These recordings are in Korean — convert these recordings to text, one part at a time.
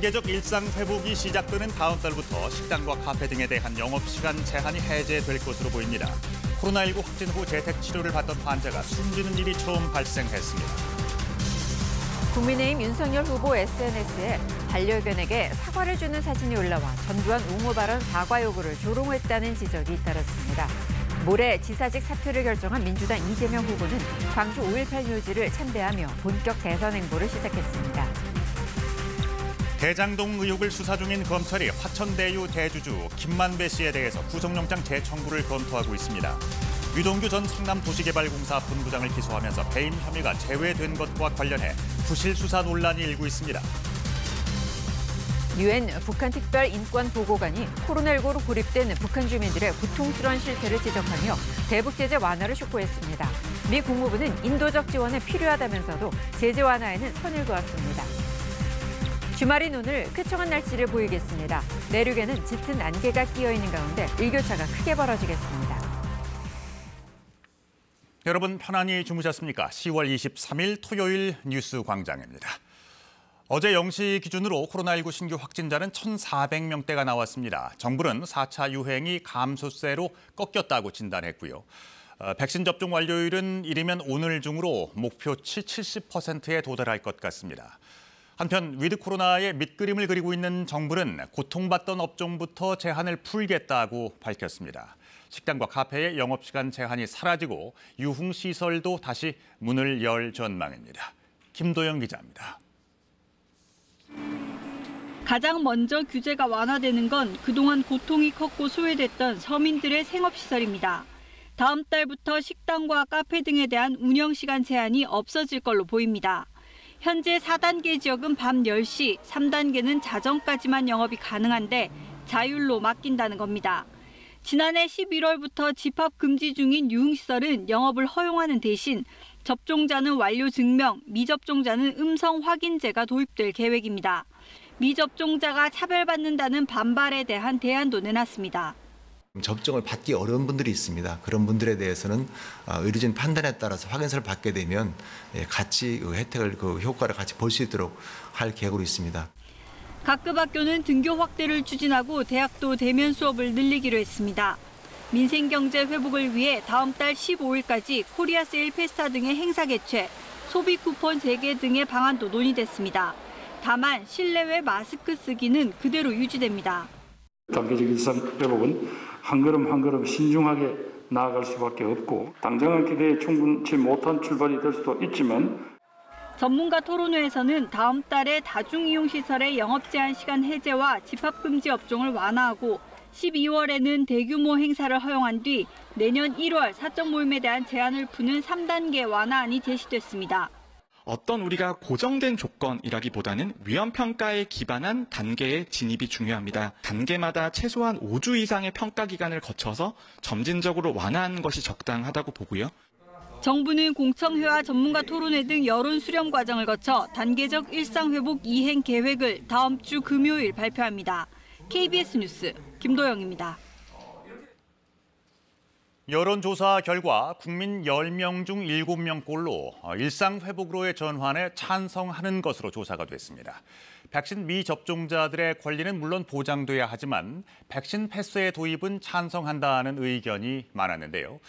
단계적 일상 회복이 시작되는 다음 달부터 식당과 카페 등에 대한 영업시간 제한이 해제될 것으로 보입니다. 코로나19 확진 후 재택 치료를 받던 환자가 숨지는 일이 처음 발생했습니다. 국민의힘 윤석열 후보 SNS에 반려견에게 사과를 주는 사진이 올라와 전두환 옹호 발언 사과 요구를 조롱했다는 지적이 잇따랐습니다. 모레 지사직 사퇴를 결정한 민주당 이재명 후보는 광주 5.18 묘지를 참배하며 본격 대선 행보를 시작했습니다. 대장동 의혹을 수사 중인 검찰이 화천대유 대주주 김만배 씨에 대해서 구속영장 재청구를 검토하고 있습니다. 유동규 전 성남도시개발공사 본부장을 기소하면서 배임 혐의가 제외된 것과 관련해 부실 수사 논란이 일고 있습니다. 유엔 북한 특별인권보고관이 코로나19로 고립된 북한 주민들의 고통스러운 실태를 지적하며 대북 제재 완화를 촉구했습니다. 미 국무부는 인도적 지원이 필요하다면서도 제재 완화에는 선을 그었습니다. 주말인 오늘 쾌청한 날씨를 보이겠습니다. 내륙에는 짙은 안개가 끼어 있는 가운데 일교차가 크게 벌어지겠습니다. 여러분 편안히 주무셨습니까? 10월 23일 토요일 뉴스 광장입니다. 어제 0시 기준으로 코로나19 신규 확진자는 1,400명대가 나왔습니다. 정부는 4차 유행이 감소세로 꺾였다고 진단했고요. 백신 접종 완료율은 이르면 오늘 중으로 목표치 70%에 도달할 것 같습니다. 한편 위드 코로나의 밑그림을 그리고 있는 정부는 고통받던 업종부터 제한을 풀겠다고 밝혔습니다. 식당과 카페의 영업시간 제한이 사라지고 유흥시설도 다시 문을 열 전망입니다. 김도영 기자입니다. 가장 먼저 규제가 완화되는 건 그동안 고통이 컸고 소외됐던 서민들의 생업시설입니다. 다음 달부터 식당과 카페 등에 대한 운영시간 제한이 없어질 걸로 보입니다. 현재 4단계 지역은 밤 10시, 3단계는 자정까지만 영업이 가능한데 자율로 맡긴다는 겁니다. 지난해 11월부터 집합 금지 중인 유흥시설은 영업을 허용하는 대신 접종자는 완료 증명, 미접종자는 음성 확인제가 도입될 계획입니다. 미접종자가 차별받는다는 반발에 대한 대안도 내놨습니다. 접종을 받기 어려운 분들이 있습니다. 그런 분들에 대해서는 의료진 판단에 따라서 확인서를 받게 되면 같이 혜택을, 효과를 같이 볼 수 있도록 할 계획으로 있습니다. 각급 학교는 등교 확대를 추진하고 대학도 대면 수업을 늘리기로 했습니다. 민생경제 회복을 위해 다음 달 15일까지 코리아 세일 페스타 등의 행사 개최, 소비 쿠폰 재개 등의 방안도 논의됐습니다. 다만 실내외 마스크 쓰기는 그대로 유지됩니다. 단계적 일상 회복은 한 걸음 한 걸음 신중하게 나아갈 수밖에 없고 당장은 기대에 충분치 못한 출발이 될 수도 있지만 전문가 토론회에서는 다음 달에 다중이용시설의 영업 제한 시간 해제와 집합금지 업종을 완화하고 12월에는 대규모 행사를 허용한 뒤 내년 1월 사적 모임에 대한 제한을 푸는 3단계 완화안이 제시됐습니다. 어떤 우리가 고정된 조건이라기보다는 위험평가에 기반한 단계의 진입이 중요합니다. 단계마다 최소한 5주 이상의 평가 기간을 거쳐서 점진적으로 완화하는 것이 적당하다고 보고요. 정부는 공청회와 전문가 토론회 등 여론 수렴 과정을 거쳐 단계적 일상회복 이행 계획을 다음 주 금요일 발표합니다. KBS 뉴스 김도영입니다. 여론조사 결과 국민 10명 중 7명꼴로 일상회복으로의 전환에 찬성하는 것으로 조사가 됐습니다. 백신 미접종자들의 권리는 물론 보장돼야 하지만 백신 패스의 도입은 찬성한다는 의견이 많았는데요.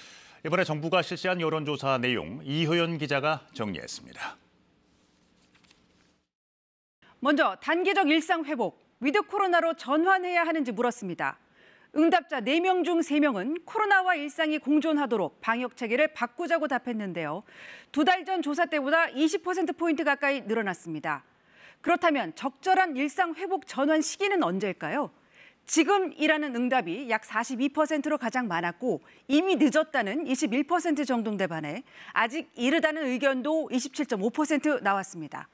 이번에 정부가 실시한 여론조사 내용 이효연 기자가 정리했습니다. 먼저 단계적 일상회복, 위드 코로나로 전환해야 하는지 물었습니다. 응답자 4명 중 3명은 코로나와 일상이 공존하도록 방역 체계를 바꾸자고 답했는데요. 2달 전 조사 때보다 20%포인트 가까이 늘어났습니다. 그렇다면 적절한 일상 회복 전환 시기는 언제일까요? 지금이라는 응답이 약 42%로 가장 많았고 이미 늦었다는 21% 정도인데 반해 아직 이르다는 의견도 27.5% 나왔습니다.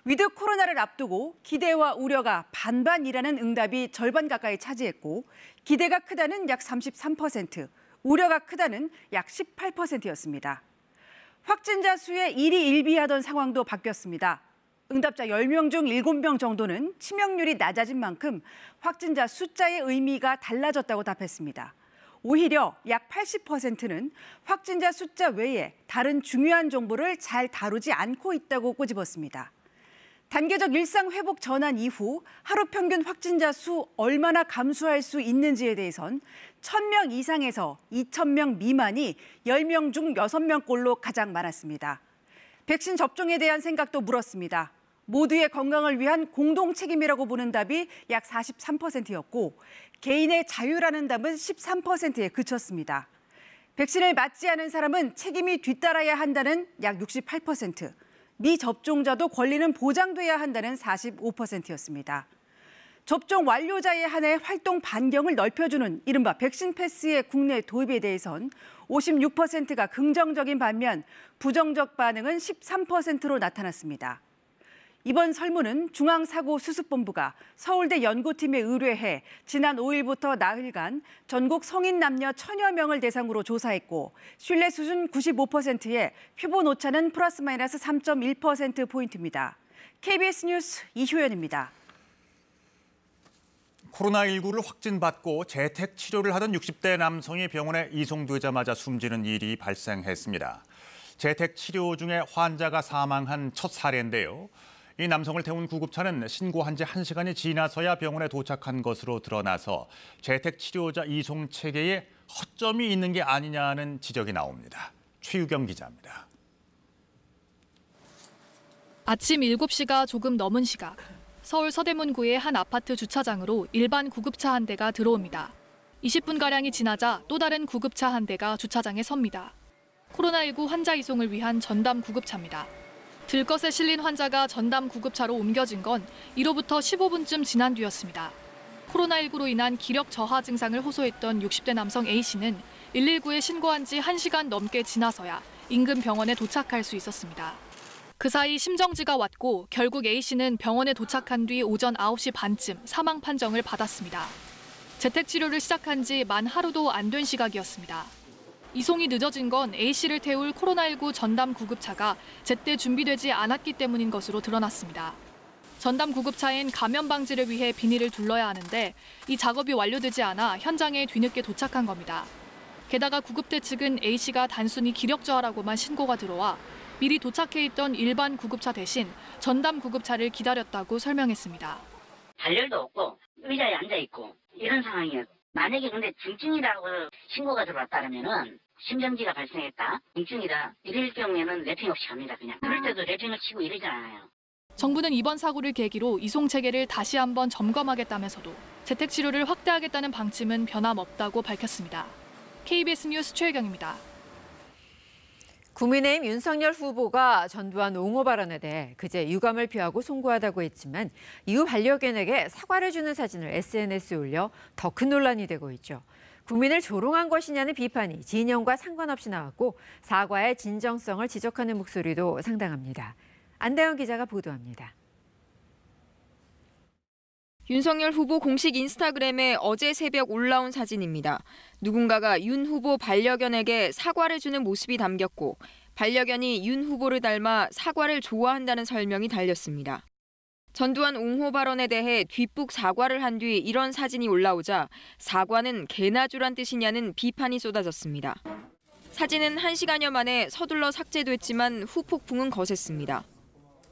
위드 코로나를 앞두고 기대와 우려가 반반이라는 응답이 절반 가까이 차지했고 기대가 크다는 약 33%, 우려가 크다는 약 18%였습니다. 확진자 수의 1위 1비하던 상황도 바뀌었습니다. 응답자 10명 중 7명 정도는 치명률이 낮아진 만큼 확진자 숫자의 의미가 달라졌다고 답했습니다. 오히려 약 80%는 확진자 숫자 외에 다른 중요한 정보를 잘 다루지 않고 있다고 꼬집었습니다. 단계적 일상 회복 전환 이후 하루 평균 확진자 수 얼마나 감소할 수 있는지에 대해선 1,000명 이상에서 2,000명 미만이 10명 중 6명꼴로 가장 많았습니다. 백신 접종에 대한 생각도 물었습니다. 모두의 건강을 위한 공동 책임이라고 보는 답이 약 43%였고 개인의 자유라는 답은 13%에 그쳤습니다. 백신을 맞지 않은 사람은 책임이 뒤따라야 한다는 약 68%, 미접종자도 권리는 보장돼야 한다는 45%였습니다. 접종 완료자에 한해 활동 반경을 넓혀주는 이른바 백신 패스의 국내 도입에 대해선 56%가 긍정적인 반면 부정적 반응은 13%로 나타났습니다. 이번 설문은 중앙사고수습본부가 서울대 연구팀에 의뢰해 지난 5일부터 나흘간 전국 성인 남녀 1,000여 명을 대상으로 조사했고 신뢰 수준 95%에 표본 오차는 플러스 마이너스 3.1%포인트입니다. KBS 뉴스 이효연입니다. 코로나19를 확진받고 재택 치료를 하던 60대 남성이 병원에 이송되자마자 숨지는 일이 발생했습니다. 재택 치료 중에 환자가 사망한 첫 사례인데요. 이 남성을 태운 구급차는 신고한 지 1시간이 지나서야 병원에 도착한 것으로 드러나서 재택 치료자 이송 체계에 허점이 있는 게 아니냐는 지적이 나옵니다. 최유경 기자입니다. 아침 7시가 조금 넘은 시각, 서울 서대문구의 한 아파트 주차장으로 일반 구급차 한 대가 들어옵니다. 20분가량이 지나자 또 다른 구급차 한 대가 주차장에 섭니다. 코로나19 환자 이송을 위한 전담 구급차입니다. 들것에 실린 환자가 전담 구급차로 옮겨진 건 이로부터 15분쯤 지난 뒤였습니다. 코로나19로 인한 기력 저하 증상을 호소했던 60대 남성 A씨는 119에 신고한 지 1시간 넘게 지나서야 인근 병원에 도착할 수 있었습니다. 그 사이 심정지가 왔고 결국 A씨는 병원에 도착한 뒤 오전 9시 반쯤 사망 판정을 받았습니다. 재택치료를 시작한 지 만 하루도 안 된 시각이었습니다. 이송이 늦어진 건 A씨를 태울 코로나19 전담 구급차가 제때 준비되지 않았기 때문인 것으로 드러났습니다. 전담 구급차엔 감염 방지를 위해 비닐을 둘러야 하는데 이 작업이 완료되지 않아 현장에 뒤늦게 도착한 겁니다. 게다가 구급대 측은 A씨가 단순히 기력 저하라고만 신고가 들어와 미리 도착해 있던 일반 구급차 대신 전담 구급차를 기다렸다고 설명했습니다. 발열도 없고 의자에 앉아있고 이런 상황이에요. 만약에 근데 중증이라고 신고가 들어왔다면은 심정지가 발생했다, 중증이다 이럴 경우에는 랩핑 없이 갑니다. 그냥 그럴 때도 랩핑을 치고 이러지 않아요. 정부는 이번 사고를 계기로 이송 체계를 다시 한번 점검하겠다면서도 재택치료를 확대하겠다는 방침은 변함없다고 밝혔습니다. KBS 뉴스 최혜경입니다. 국민의힘 윤석열 후보가 전두환 옹호 발언에 대해 그제 유감을 표하고 송구하다고 했지만 이후 반려견에게 사과를 주는 사진을 SNS에 올려 더 큰 논란이 되고 있죠. 국민을 조롱한 것이냐는 비판이 진영과 상관없이 나왔고 사과의 진정성을 지적하는 목소리도 상당합니다. 안다영 기자가 보도합니다. 윤석열 후보 공식 인스타그램에 어제 새벽 올라온 사진입니다. 누군가가 윤 후보 반려견에게 사과를 주는 모습이 담겼고 반려견이 윤 후보를 닮아 사과를 좋아한다는 설명이 달렸습니다. 전두환 옹호 발언에 대해 뒷북 사과를 한 뒤 이런 사진이 올라오자 사과는 개나 주란 뜻이냐는 비판이 쏟아졌습니다. 사진은 1시간여 만에 서둘러 삭제됐지만 후폭풍은 거셌습니다.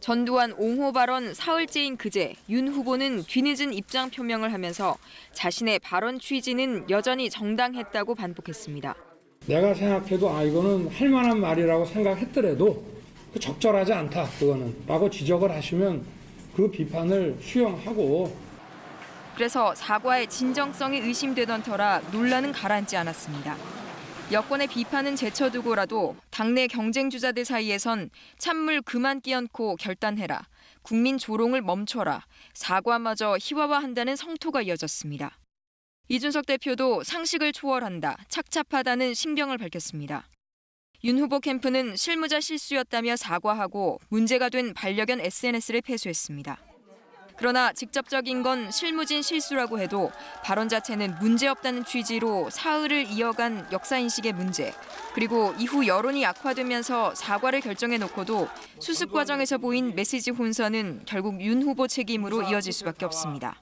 전두환 옹호 발언 사흘째인 그제 윤 후보는 뒤늦은 입장 표명을 하면서 자신의 발언 취지는 여전히 정당했다고 반복했습니다. 내가 생각해도 이거는 할 만한 말이라고 생각했더라도 적절하지 않다 그거는 라고 지적을 하시면 그 비판을 수용하고. 그래서 사과의 진정성이 의심되던 터라 논란은 가라앉지 않았습니다. 여권의 비판은 제쳐두고라도 당내 경쟁주자들 사이에선 찬물 그만 끼얹고 결단해라, 국민 조롱을 멈춰라, 사과마저 희화화한다는 성토가 이어졌습니다. 이준석 대표도 상식을 초월한다, 착잡하다는 신경을 밝혔습니다. 윤 후보 캠프는 실무자 실수였다며 사과하고 문제가 된 반려견 SNS를 폐쇄했습니다. 그러나 직접적인 건 실무진 실수라고 해도 발언 자체는 문제없다는 취지로 사흘을 이어간 역사인식의 문제, 그리고 이후 여론이 악화되면서 사과를 결정해놓고도 수습 과정에서 보인 메시지 혼선은 결국 윤 후보 책임으로 이어질 수밖에 없습니다.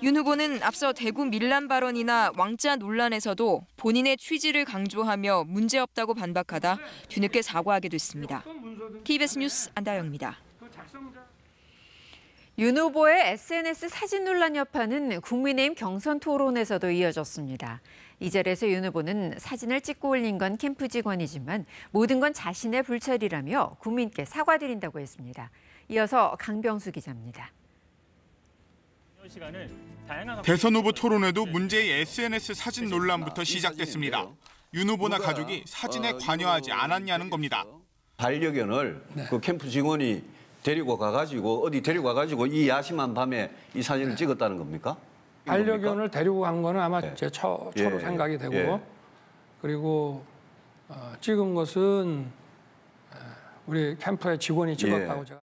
윤 후보는 앞서 대구 밀란 발언이나 왕자 논란에서도 본인의 취지를 강조하며 문제없다고 반박하다 뒤늦게 사과하게 됐습니다. KBS 뉴스 안다영입니다. 윤 후보의 SNS 사진 논란 여파는 국민의힘 경선 토론에서도 이어졌습니다. 이 자리에서 윤 후보는 사진을 찍고 올린 건 캠프 직원이지만 모든 건 자신의 불찰이라며 국민께 사과드린다고 했습니다. 이어서 강병수 기자입니다. 대선 후보 토론회도 문제의 SNS 사진 논란부터 시작됐습니다. 윤 후보나 가족이 사진에 관여하지 않았냐는 겁니다. 반려견을 그 캠프 직원이 데리고 가가지고 이 야심한 밤에 이 사진을 찍었다는 겁니까? 반려견을 데리고 간 거는 아마 제 처로 생각이 되고 그리고 찍은 것은 우리 캠프의 직원이 찍었다고 제가.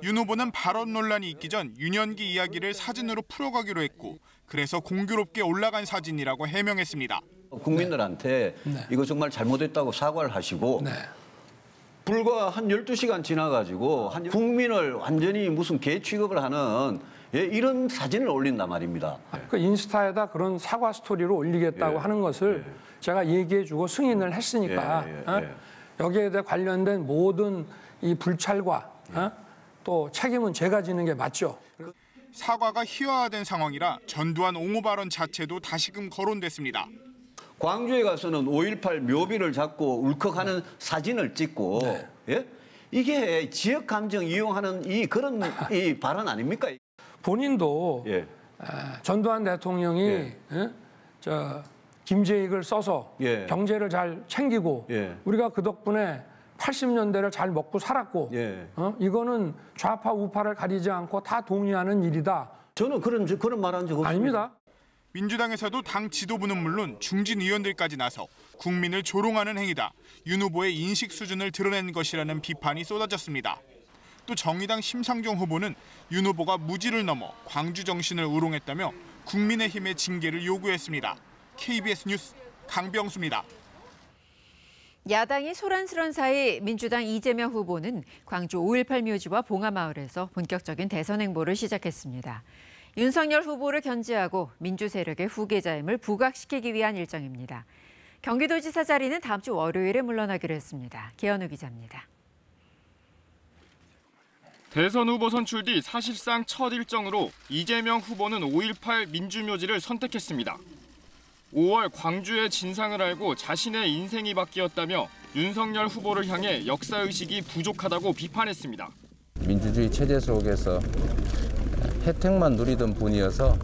윤 후보는 발언 논란이 있기 전 유년기 이야기를 사진으로 풀어가기로 했고 그래서 공교롭게 올라간 사진이라고 해명했습니다. 국민들한테 이거 정말 잘못했다고 사과를 하시고 불과 한 12시간 지나가지고 국민을 완전히 무슨 개 취급을 하는 이런 사진을 올린단 말입니다. 그 인스타에다 그런 사과 스토리를 올리겠다고 하는 것을 제가 얘기해주고 승인을 했으니까 여기에 대해 관련된 모든 이 불찰과 또 책임은 제가 지는 게 맞죠. 사과가 희화화된 상황이라 전두환 옹호 발언 자체도 다시금 거론됐습니다. 광주에 가서는 5.18 묘비를 잡고 울컥하는 사진을 찍고 이게 지역 감정 이용하는 그런 발언 아닙니까? 본인도 전두환 대통령이 김재익을 써서 경제를 잘 챙기고 우리가 그 덕분에 80년대를 잘 먹고 살았고 이거는 좌파 우파를 가리지 않고 다 동의하는 일이다. 저는 그런 말 한 적 없습니다. 아닙니다. 민주당에서도 당 지도부는 물론 중진 의원들까지 나서 국민을 조롱하는 행위다. 윤 후보의 인식 수준을 드러낸 것이라는 비판이 쏟아졌습니다. 또 정의당 심상정 후보는 윤 후보가 무지를 넘어 광주 정신을 우롱했다며 국민의힘의 징계를 요구했습니다. KBS 뉴스 강병수입니다. 야당이 소란스런 사이 민주당 이재명 후보는 광주 5.18 묘지와 봉하마을에서 본격적인 대선 행보를 시작했습니다. 윤석열 후보를 견제하고 민주 세력의 후계자임을 부각시키기 위한 일정입니다. 경기도지사 자리는 다음 주 월요일에 물러나기로 했습니다. 계현우 기자입니다. 대선 후보 선출 뒤 사실상 첫 일정으로 이재명 후보는 5.18 민주묘지를 선택했습니다. 5월 광주의 진상을 알고 자신의 인생이 바뀌었다며 윤석열 후보를 향해 역사의식이 부족하다고 비판했습니다. 민주주의 체제 속에서 혜택만 누리던 분이어서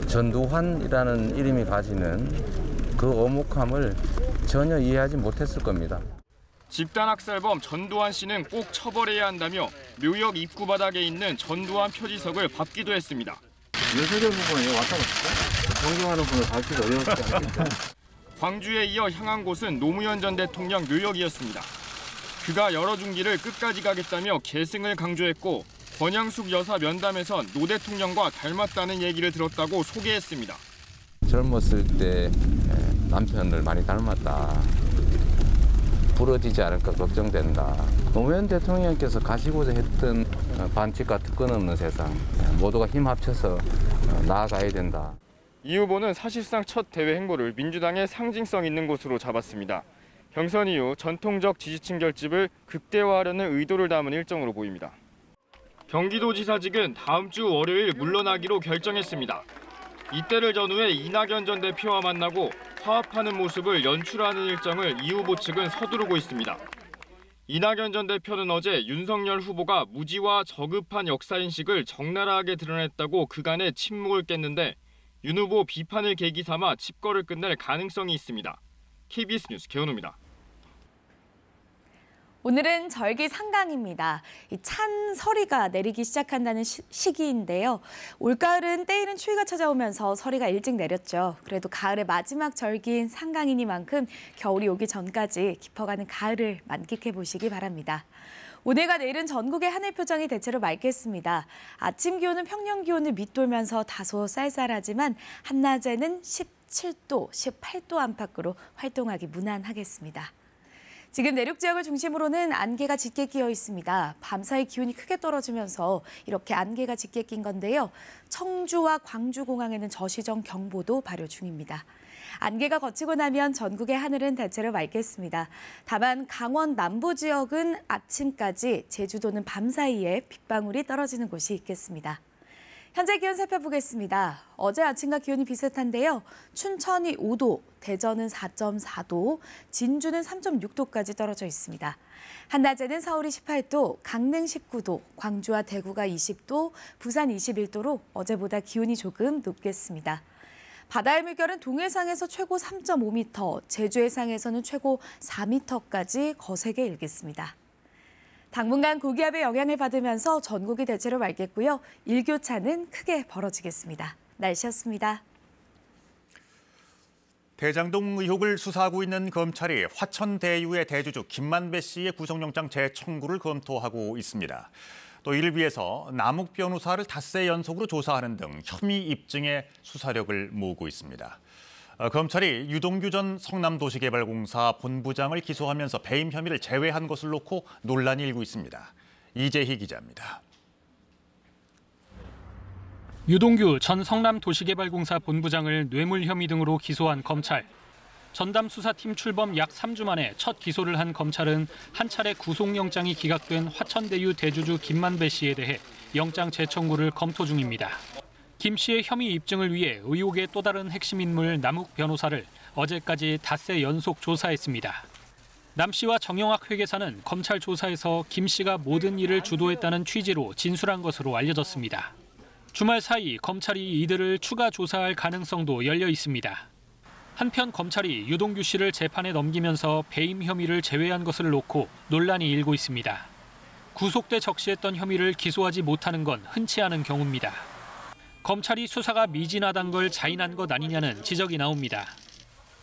전두환이라는 이름이 가지는 그 어묵함을 전혀 이해하지 못했을 겁니다. 집단학살범 전두환 씨는 꼭 처벌해야 한다며 묘역 입구 바닥에 있는 전두환 표지석을 밟기도 했습니다. 윤석열 후보는 왔다 갔을까? 존경하는 분을 밟기도 어려웠지 않겠죠. 광주에 이어 향한 곳은 노무현 전 대통령 묘역이었습니다. 그가 열어준 길을 끝까지 가겠다며 계승을 강조했고 권양숙 여사 면담에선 노 대통령과 닮았다는 얘기를 들었다고 소개했습니다. 젊었을 때 남편을 많이 닮았다. 부러지지 않을까 걱정된다. 노무현 대통령께서 가시고자 했던 반칙과 특권 없는 세상, 모두가 힘 합쳐서 나아가야 된다. 이 후보는 사실상 첫 대외 행보를 민주당의 상징성 있는 곳으로 잡았습니다. 경선 이후 전통적 지지층 결집을 극대화하려는 의도를 담은 일정으로 보입니다. 경기도지사직은 다음 주 월요일 물러나기로 결정했습니다. 이때를 전후해 이낙연 전 대표와 만나고 화합하는 모습을 연출하는 일정을 이 후보 측은 서두르고 있습니다. 이낙연 전 대표는 어제 윤석열 후보가 무지와 저급한 역사인식을 적나라하게 드러냈다고 그간의 침묵을 깼는데 윤 후보 비판을 계기 삼아 칩거를 끝낼 가능성이 있습니다. KBS 뉴스 계현우입니다. 오늘은 절기 상강입니다. 찬 서리가 내리기 시작한다는 시기인데요. 올가을은 때이른 추위가 찾아오면서 서리가 일찍 내렸죠. 그래도 가을의 마지막 절기인 상강이니만큼 겨울이 오기 전까지 깊어가는 가을을 만끽해 보시기 바랍니다. 오늘과 내일은 전국의 하늘 표정이 대체로 맑겠습니다. 아침 기온은 평년 기온을 밑돌면서 다소 쌀쌀하지만 한낮에는 17도, 18도 안팎으로 활동하기 무난하겠습니다. 지금 내륙 지역을 중심으로는 안개가 짙게 끼어 있습니다. 밤사이 기온이 크게 떨어지면서 이렇게 안개가 짙게 낀 건데요. 청주와 광주공항에는 저시정 경보도 발효 중입니다. 안개가 걷히고 나면 전국의 하늘은 대체로 맑겠습니다. 다만 강원 남부 지역은 아침까지, 제주도는 밤 사이에 빗방울이 떨어지는 곳이 있겠습니다. 현재 기온 살펴보겠습니다. 어제 아침과 기온이 비슷한데요. 춘천이 5도, 대전은 4.4도, 진주는 3.6도까지 떨어져 있습니다. 한낮에는 서울이 18도, 강릉 19도, 광주와 대구가 20도, 부산 21도로 어제보다 기온이 조금 높겠습니다. 바다의 물결은 동해상에서 최고 3.5m, 제주 해상에서는 최고 4m까지 거세게 일겠습니다. 당분간 고기압의 영향을 받으면서 전국이 대체로 맑겠고요. 일교차는 크게 벌어지겠습니다. 날씨였습니다. 대장동 의혹을 수사하고 있는 검찰이 화천대유의 대주주 김만배 씨의 구속영장 재청구를 검토하고 있습니다. 또 이를 위해서 남욱 변호사를 닷새 연속으로 조사하는 등 혐의 입증에 수사력을 모으고 있습니다. 검찰이 유동규 전 성남도시개발공사 본부장을 기소하면서 배임 혐의를 제외한 것을 놓고 논란이 일고 있습니다. 이재희 기자입니다. 유동규 전 성남도시개발공사 본부장을 뇌물 혐의 등으로 기소한 검찰. 전담 수사팀 출범 약 3주 만에 첫 기소를 한 검찰은 한 차례 구속영장이 기각된 화천대유 대주주 김만배 씨에 대해 영장 재청구를 검토 중입니다. 김 씨의 혐의 입증을 위해 의혹의 또 다른 핵심 인물 남욱 변호사를 어제까지 닷새 연속 조사했습니다. 남 씨와 정영학 회계사는 검찰 조사에서 김 씨가 모든 일을 주도했다는 취지로 진술한 것으로 알려졌습니다. 주말 사이 검찰이 이들을 추가 조사할 가능성도 열려 있습니다. 한편 검찰이 유동규 씨를 재판에 넘기면서 배임 혐의를 제외한 것을 놓고 논란이 일고 있습니다. 구속돼 적시했던 혐의를 기소하지 못하는 건 흔치 않은 경우입니다. 검찰이 수사가 미진하단 걸 자인한 것 아니냐는 지적이 나옵니다.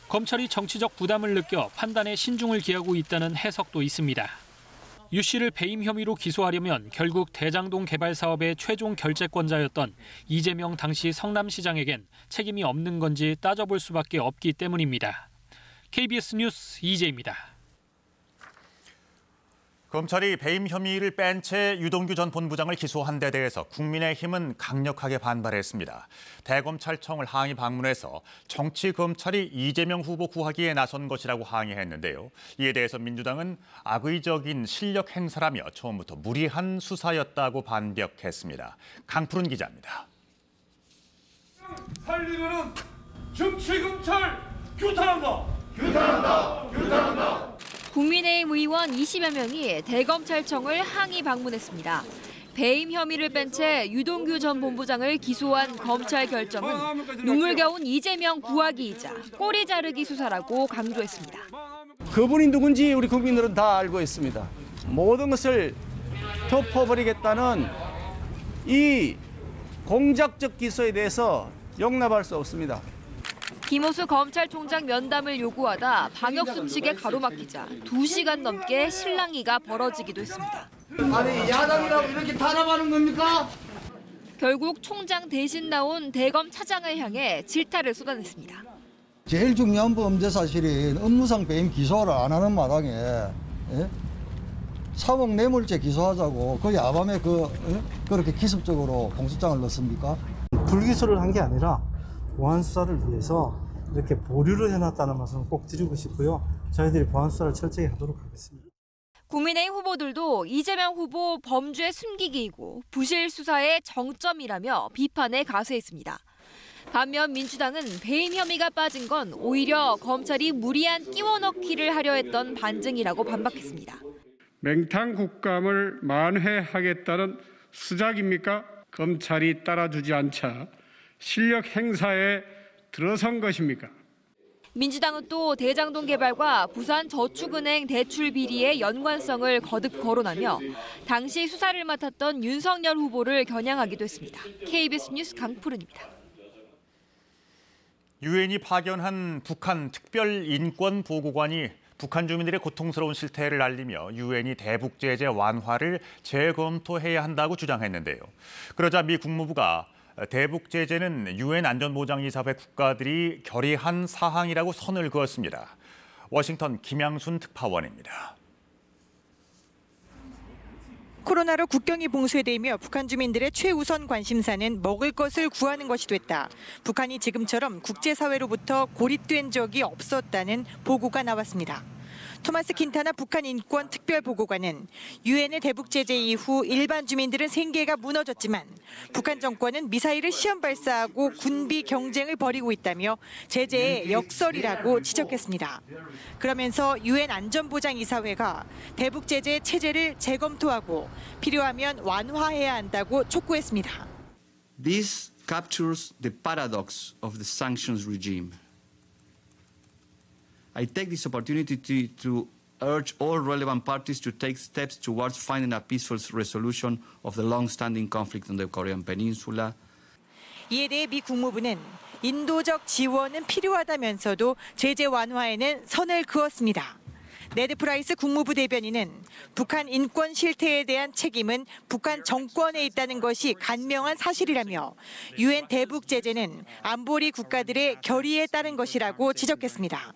검찰이 정치적 부담을 느껴 판단에 신중을 기하고 있다는 해석도 있습니다. 유 씨를 배임 혐의로 기소하려면 결국 대장동 개발 사업의 최종 결재권자였던 이재명 당시 성남시장에겐 책임이 없는 건지 따져볼 수밖에 없기 때문입니다. KBS 뉴스 이재입니다. 검찰이 배임 혐의를 뺀 채 유동규 전 본부장을 기소한 데 대해서 국민의힘은 강력하게 반발했습니다. 대검찰청을 항의 방문해서 정치검찰이 이재명 후보 구하기에 나선 것이라고 항의했는데요. 이에 대해서 민주당은 악의적인 실력 행사라며 처음부터 무리한 수사였다고 반박했습니다. 강푸른 기자입니다. 살리면은 정치검찰 규탄한다! 규탄한다! 규탄한다! 국민의힘 의원 20여 명이 대검찰청을 항의 방문했습니다. 배임 혐의를 뺀 채 유동규 전 본부장을 기소한 검찰 결정은 눈물겨운 이재명 구하기이자 꼬리 자르기 수사라고 강조했습니다. 그분이 누군지 우리 국민들은 다 알고 있습니다. 모든 것을 덮어버리겠다는 이 공작적 기소에 대해서 용납할 수 없습니다. 김호수 검찰총장 면담을 요구하다 방역수칙에 가로막히자 2시간 넘게 실랑이가 벌어지기도 했습니다. 아니 야당이라고 이렇게 탄압하는 겁니까? 결국 총장 대신 나온 대검 차장을 향해 질타를 쏟아냈습니다. 제일 중요한 범죄 사실인 업무상 배임 기소를 안 하는 마당에 3억 뇌물죄 기소하자고 그 야밤에 그렇게 기습적으로 공소장을 넣습니까? 불기소를 한 게 아니라 보안 수사를 위해서 이렇게 보류를 해놨다는 말씀을 꼭 드리고 싶고요. 저희들이 보안 수사를 철저히 하도록 하겠습니다. 국민의힘 후보들도 이재명 후보 범죄 숨기기이고 부실 수사의 정점이라며 비판에 가세했습니다. 반면 민주당은 배임 혐의가 빠진 건 오히려 검찰이 무리한 끼워넣기를 하려 했던 반증이라고 반박했습니다. 맹탕 국감을 만회하겠다는 수작입니까? 검찰이 따라주지 않자 실력 행사에 들어선 것입니까? 민주당은 또 대장동 개발과 부산저축은행 대출 비리의 연관성을 거듭 거론하며 당시 수사를 맡았던 윤석열 후보를 겨냥하기도 했습니다. KBS 뉴스 강푸른입니다. 유엔이 파견한 북한 특별인권보고관이 북한 주민들의 고통스러운 실태를 알리며 유엔이 대북 제재 완화를 재검토해야 한다고 주장했는데요. 그러자 미 국무부가 대북 제재는 유엔 안전보장이사회 국가들이 결의한 사항이라고 선을 그었습니다. 워싱턴 김양순 특파원입니다. 코로나로 국경이 봉쇄되며 북한 주민들의 최우선 관심사는 먹을 것을 구하는 것이 됐다. 북한이 지금처럼 국제사회로부터 고립된 적이 없었다는 보고가 나왔습니다. 토마스 킨타나 북한 인권 특별보고관은 유엔의 대북 제재 이후 일반 주민들은 생계가 무너졌지만 북한 정권은 미사일을 시험 발사하고 군비 경쟁을 벌이고 있다며 제재의 역설이라고 지적했습니다. 그러면서 유엔 안전보장이사회가 대북 제재 체제를 재검토하고 필요하면 완화해야 한다고 촉구했습니다. This captures the paradox of the sanctions regime. I take this opportunity to urge all relevant parties to take steps towards finding a peaceful resolution of the long-standing conflict on the Korean Peninsula. 이에 대해 미 국무부는 인도적 지원은 필요하다면서도 제재 완화에는 선을 그었습니다. 네드 프라이스 국무부 대변인은 북한 인권 실태에 대한 책임은 북한 정권에 있다는 것이 간명한 사실이라며 유엔 대북 제재는 안보리 국가들의 결의에 따른 것이라고 지적했습니다.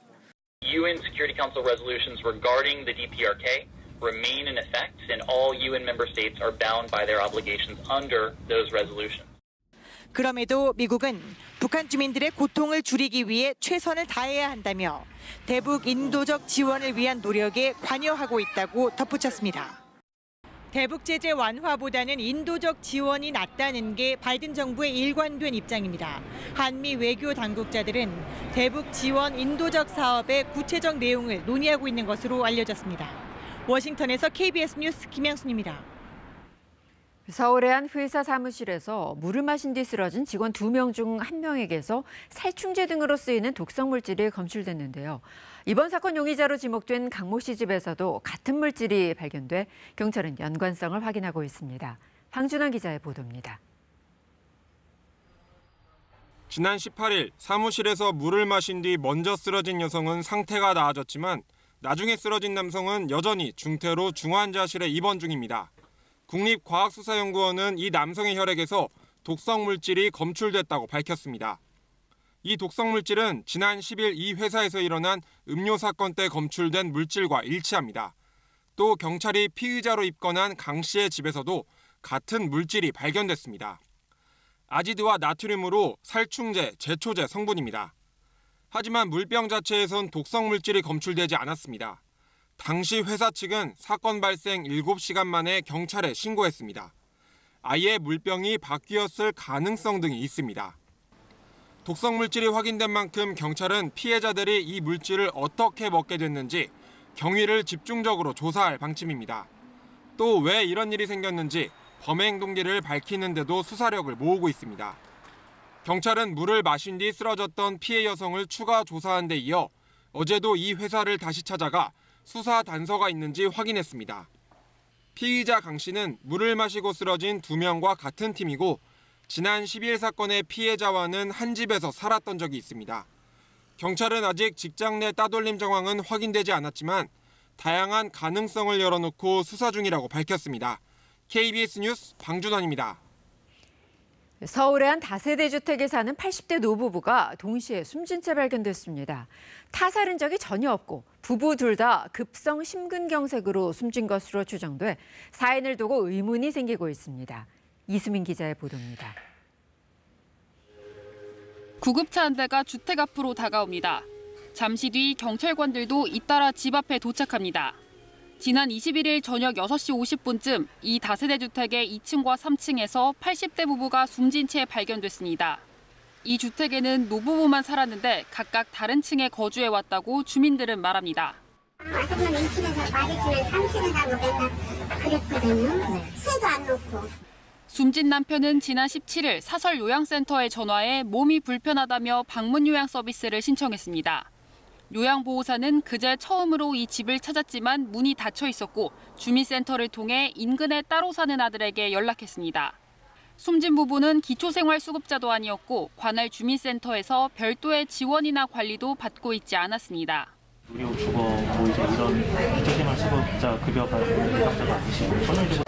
UN Security Council resolutions regarding the DPRK remain in effect, and all UN member states are bound by their obligations under those resolutions. 그럼에도 미국은 북한 주민들의 고통을 줄이기 위해 최선을 다해야 한다며 대북 인도적 지원을 위한 노력에 관여하고 있다고 덧붙였습니다. 대북 제재 완화보다는 인도적 지원이 낫다는 게 바이든 정부의 일관된 입장입니다. 한미 외교 당국자들은 대북 지원 인도적 사업의 구체적 내용을 논의하고 있는 것으로 알려졌습니다. 워싱턴에서 KBS 뉴스 김양순입니다. 서울의 한 회사 사무실에서 물을 마신 뒤 쓰러진 직원 2명 중 1명에게서 살충제 등으로 쓰이는 독성 물질이 검출됐는데요. 이번 사건 용의자로 지목된 강모 씨 집에서도 같은 물질이 발견돼 경찰은 연관성을 확인하고 있습니다. 황준환 기자의 보도입니다. 지난 18일 사무실에서 물을 마신 뒤 먼저 쓰러진 여성은 상태가 나아졌지만 나중에 쓰러진 남성은 여전히 중태로 중환자실에 입원 중입니다. 국립과학수사연구원은 이 남성의 혈액에서 독성 물질이 검출됐다고 밝혔습니다. 이 독성 물질은 지난 10일 이 회사에서 일어난 음료 사건 때 검출된 물질과 일치합니다. 또 경찰이 피의자로 입건한 강 씨의 집에서도 같은 물질이 발견됐습니다. 아지드와 나트륨으로 살충제, 제초제 성분입니다. 하지만 물병 자체에선 독성 물질이 검출되지 않았습니다. 당시 회사 측은 사건 발생 7시간 만에 경찰에 신고했습니다. 아예 물병이 바뀌었을 가능성 등이 있습니다. 독성 물질이 확인된 만큼 경찰은 피해자들이 이 물질을 어떻게 먹게 됐는지 경위를 집중적으로 조사할 방침입니다. 또 왜 이런 일이 생겼는지 범행 동기를 밝히는 데도 수사력을 모으고 있습니다. 경찰은 물을 마신 뒤 쓰러졌던 피해 여성을 추가 조사한 데 이어 어제도 이 회사를 다시 찾아가 수사 단서가 있는지 확인했습니다. 피의자 강 씨는 물을 마시고 쓰러진 2명과 같은 팀이고 지난 12일 사건의 피해자와는 한 집에서 살았던 적이 있습니다. 경찰은 아직 직장 내 따돌림 정황은 확인되지 않았지만 다양한 가능성을 열어놓고 수사 중이라고 밝혔습니다. KBS 뉴스 방준환입니다. 서울의 한 다세대 주택에 사는 80대 노부부가 동시에 숨진 채 발견됐습니다. 타살 흔적이 전혀 없고 부부 둘 다 급성 심근경색으로 숨진 것으로 추정돼 사인을 두고 의문이 생기고 있습니다. 이수민 기자의 보도입니다. 구급차 한 대가 주택 앞으로 다가옵니다. 잠시 뒤 경찰관들도 잇따라 집 앞에 도착합니다. 지난 21일 저녁 6시 50분쯤 이 다세대 주택의 2층과 3층에서 80대 부부가 숨진 채 발견됐습니다. 이 주택에는 노부부만 살았는데 각각 다른 층에 거주해 왔다고 주민들은 말합니다. 와서는 2층에서 맞으시면 3층에 가고 맨날 그랬거든요. 새도 안 놓고. 숨진 남편은 지난 17일 사설 요양센터에 전화해 몸이 불편하다며 방문 요양 서비스를 신청했습니다. 요양보호사는 그제 처음으로 이 집을 찾았지만 문이 닫혀 있었고 주민센터를 통해 인근에 따로 사는 아들에게 연락했습니다. 숨진 부부는 기초생활수급자도 아니었고 관할 주민센터에서 별도의 지원이나 관리도 받고 있지 않았습니다. 의료, 주거, 뭐 이제 이런 기초생활수급자 급여가 대상자가 아니시고 전형적으로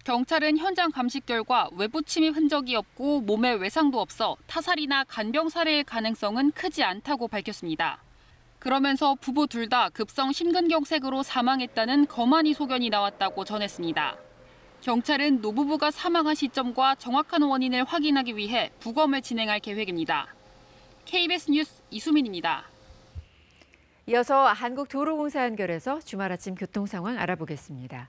경찰은 현장 감식 결과 외부 침입 흔적이 없고 몸에 외상도 없어 타살이나 간병 살해일 가능성은 크지 않다고 밝혔습니다. 그러면서 부부 둘 다 급성 심근경색으로 사망했다는 거만이 소견이 나왔다고 전했습니다. 경찰은 노부부가 사망한 시점과 정확한 원인을 확인하기 위해 부검을 진행할 계획입니다. KBS 뉴스 이수민입니다. 이어서 한국도로공사 연결해서 주말 아침 교통 상황 알아보겠습니다.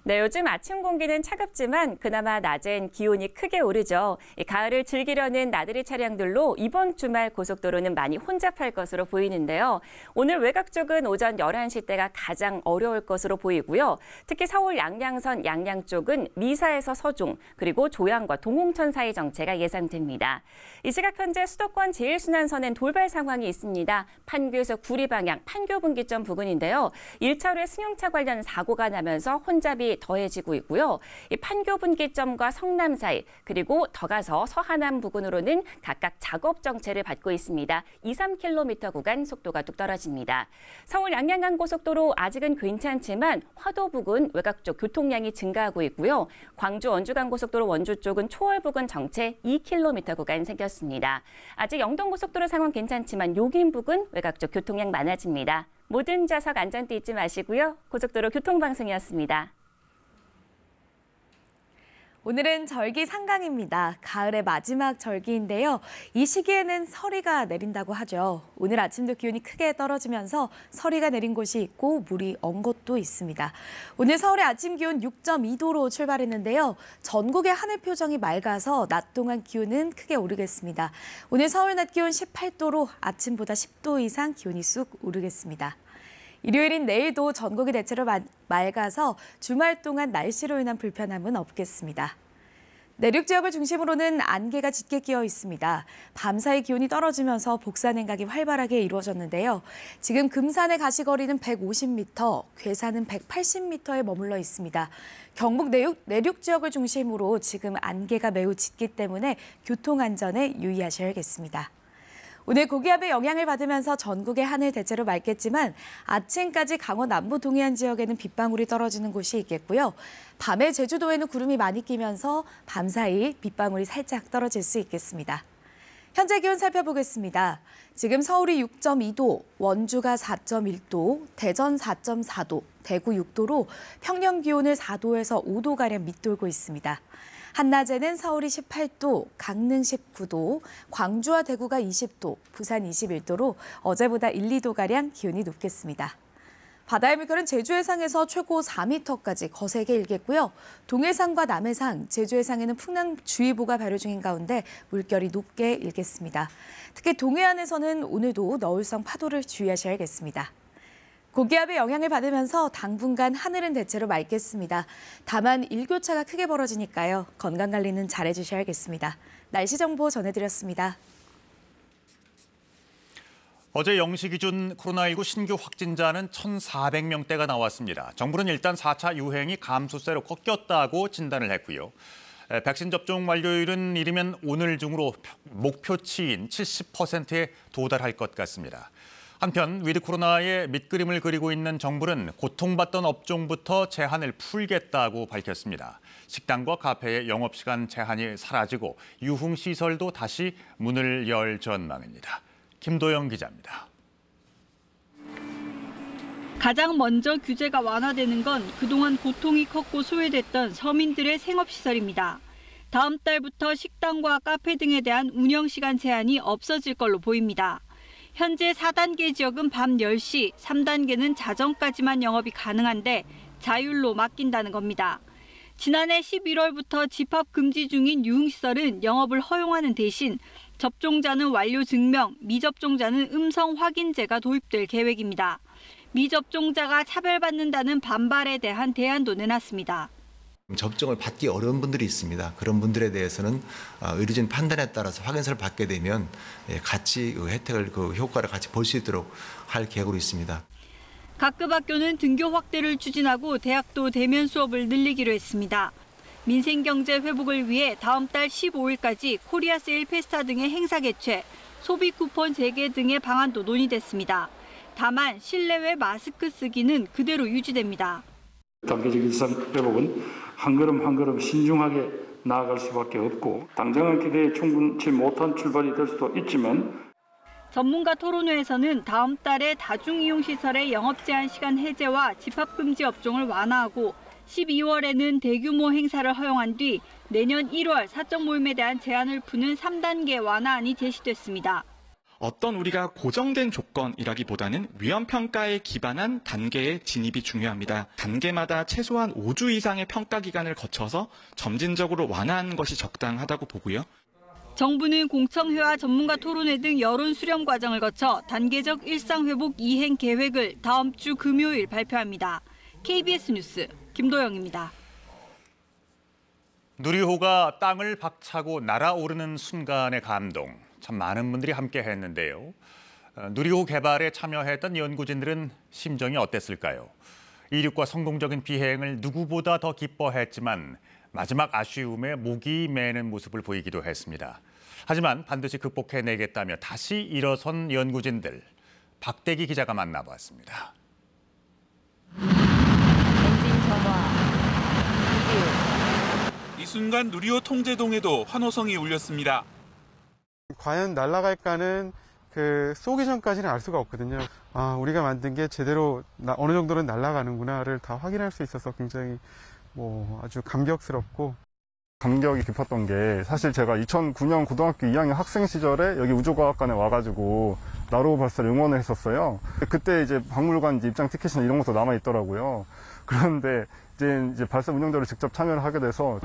네, 요즘 아침 공기는 차갑지만 그나마 낮엔 기온이 크게 오르죠. 가을을 즐기려는 나들이 차량들로 이번 주말 고속도로는 많이 혼잡할 것으로 보이는데요. 오늘 외곽 쪽은 오전 11시 때가 가장 어려울 것으로 보이고요. 특히 서울 양양선 양양 쪽은 미사에서 서종, 그리고 조양과 동홍천 사이 정체가 예상됩니다. 이 시각 현재 수도권 제1순환선엔 돌발 상황이 있습니다. 판교에서 구리 방향 판교 분기점 부근인데요. 1차로에 승용차 관련 사고가 나면서 혼잡이 더해지고 있고요. 이 판교 분기점과 성남 사이, 그리고 더 가서 서하남 부근으로는 각각 작업 정체를 받고 있습니다. 2-3km 구간 속도가 뚝 떨어집니다. 서울 양양간 고속도로 아직은 괜찮지만 화도 부근 외곽 쪽 교통량이 증가하고 있고요. 광주 원주간 고속도로 원주 쪽은 초월 부근 정체 2km 구간 생겼습니다. 아직 영동 고속도로 상황 괜찮지만 용인 부근 외곽 쪽 교통량 많아집니다. 모든 좌석 안전띠 잊지 마시고요. 고속도로 교통방송이었습니다. 오늘은 절기 상강입니다. 가을의 마지막 절기인데요. 이 시기에는 서리가 내린다고 하죠. 오늘 아침도 기온이 크게 떨어지면서 서리가 내린 곳이 있고 물이 언 곳도 있습니다. 오늘 서울의 아침 기온 6.2도로 출발했는데요. 전국의 하늘 표정이 맑아서 낮 동안 기온은 크게 오르겠습니다. 오늘 서울 낮 기온 18도로 아침보다 10도 이상 기온이 쑥 오르겠습니다. 일요일인 내일도 전국이 대체로 맑아서 주말 동안 날씨로 인한 불편함은 없겠습니다. 내륙 지역을 중심으로는 안개가 짙게 끼어 있습니다. 밤사이 기온이 떨어지면서 복사 냉각이 활발하게 이루어졌는데요. 지금 금산의 가시거리는 150m, 괴산은 180m에 머물러 있습니다. 경북 내륙 지역을 중심으로 지금 안개가 매우 짙기 때문에 교통안전에 유의하셔야겠습니다. 오늘 고기압의 영향을 받으면서 전국의 하늘 대체로 맑겠지만 아침까지 강원 남부 동해안 지역에는 빗방울이 떨어지는 곳이 있겠고요. 밤에 제주도에는 구름이 많이 끼면서 밤사이 빗방울이 살짝 떨어질 수 있겠습니다. 현재 기온 살펴보겠습니다. 지금 서울이 6.2도, 원주가 4.1도, 대전 4.4도, 대구 6도로 평년 기온을 4도에서 5도가량 밑돌고 있습니다. 한낮에는 서울이 18도, 강릉 19도, 광주와 대구가 20도, 부산 21도로 어제보다 1, 2도가량 기온이 높겠습니다. 바다의 물결은 제주 해상에서 최고 4m까지 거세게 일겠고요. 동해상과 남해상, 제주 해상에는 풍랑주의보가 발효 중인 가운데 물결이 높게 일겠습니다. 특히 동해안에서는 오늘도 너울성 파도를 주의하셔야겠습니다. 고기압의 영향을 받으면서 당분간 하늘은 대체로 맑겠습니다. 다만 일교차가 크게 벌어지니까요. 건강관리는 잘해주셔야겠습니다. 날씨 정보 전해드렸습니다. 어제 0시 기준 코로나19 신규 확진자는 1,400명대가 나왔습니다. 정부는 일단 4차 유행이 감소세로 꺾였다고 진단을 했고요. 백신 접종 완료율은 이르면 오늘 중으로 목표치인 70%에 도달할 것 같습니다. 한편 위드 코로나의 밑그림을 그리고 있는 정부는 고통받던 업종부터 제한을 풀겠다고 밝혔습니다. 식당과 카페의 영업시간 제한이 사라지고 유흥시설도 다시 문을 열 전망입니다. 김도영 기자입니다. 가장 먼저 규제가 완화되는 건 그동안 고통이 컸고 소외됐던 서민들의 생업시설입니다. 다음 달부터 식당과 카페 등에 대한 운영시간 제한이 없어질 걸로 보입니다. 현재 4단계 지역은 밤 10시, 3단계는 자정까지만 영업이 가능한데 자율로 맡긴다는 겁니다. 지난해 11월부터 집합 금지 중인 유흥시설은 영업을 허용하는 대신 접종자는 완료 증명, 미접종자는 음성 확인제가 도입될 계획입니다. 미접종자가 차별받는다는 반발에 대한 대안도 내놨습니다. 접종을 받기 어려운 분들이 있습니다. 그런 분들에 대해서는 의료진 판단에 따라서 확인서를 받게 되면 같이 혜택을, 효과를 같이 볼 수 있도록 할 계획으로 있습니다. 각급 학교는 등교 확대를 추진하고 대학도 대면 수업을 늘리기로 했습니다. 민생경제 회복을 위해 다음 달 15일까지 코리아 세일 페스타 등의 행사 개최, 소비 쿠폰 재개 등의 방안도 논의됐습니다. 다만 실내외 마스크 쓰기는 그대로 유지됩니다. 단계적 일상 회복은 한 걸음 한 걸음 신중하게 나아갈 수밖에 없고 당장은 기대에 충분치 못한 출발이 될 수도 있지만 전문가 토론회에서는 다음 달에 다중이용시설의 영업제한 시간 해제와 집합금지 업종을 완화하고 12월에는 대규모 행사를 허용한 뒤 내년 1월 사적 모임에 대한 제한을 푸는 3단계 완화안이 제시됐습니다. 어떤 우리가 고정된 조건이라기보다는 위험평가에 기반한 단계의 진입이 중요합니다. 단계마다 최소한 5주 이상의 평가 기간을 거쳐서 점진적으로 완화하는 것이 적당하다고 보고요. 정부는 공청회와 전문가 토론회 등 여론 수렴 과정을 거쳐 단계적 일상회복 이행 계획을 다음 주 금요일 발표합니다. KBS 뉴스 김도영입니다. 누리호가 땅을 박차고 날아오르는 순간의 감동, 참 많은 분들이 함께 했는데요. 누리호 개발에 참여했던 연구진들은 심정이 어땠을까요? 이륙과 성공적인 비행을 누구보다 더 기뻐했지만 마지막 아쉬움에 목이 메는 모습을 보이기도 했습니다. 하지만 반드시 극복해내겠다며 다시 일어선 연구진들, 박대기 기자가 만나봤습니다. 이 순간 누리호 통제동에도 환호성이 울렸습니다. 과연 날아갈까는 쏘기 전까지는 알 수가 없거든요. 우리가 만든 게 제대로 어느 정도는 날아가는구나를 다 확인할 수 있어서 굉장히 아주 감격스럽고. 감격이 깊었던 게 사실 제가 2009년 고등학교 2학년 학생 시절에 여기 우주과학관에 와가지고 나로호 발사를 응원을 했었어요. 그때 이제 박물관 입장 티켓이나 이런 것도 남아 있더라고요. 그런데 이제 발사 운영대로 직접 참여를 하게 돼서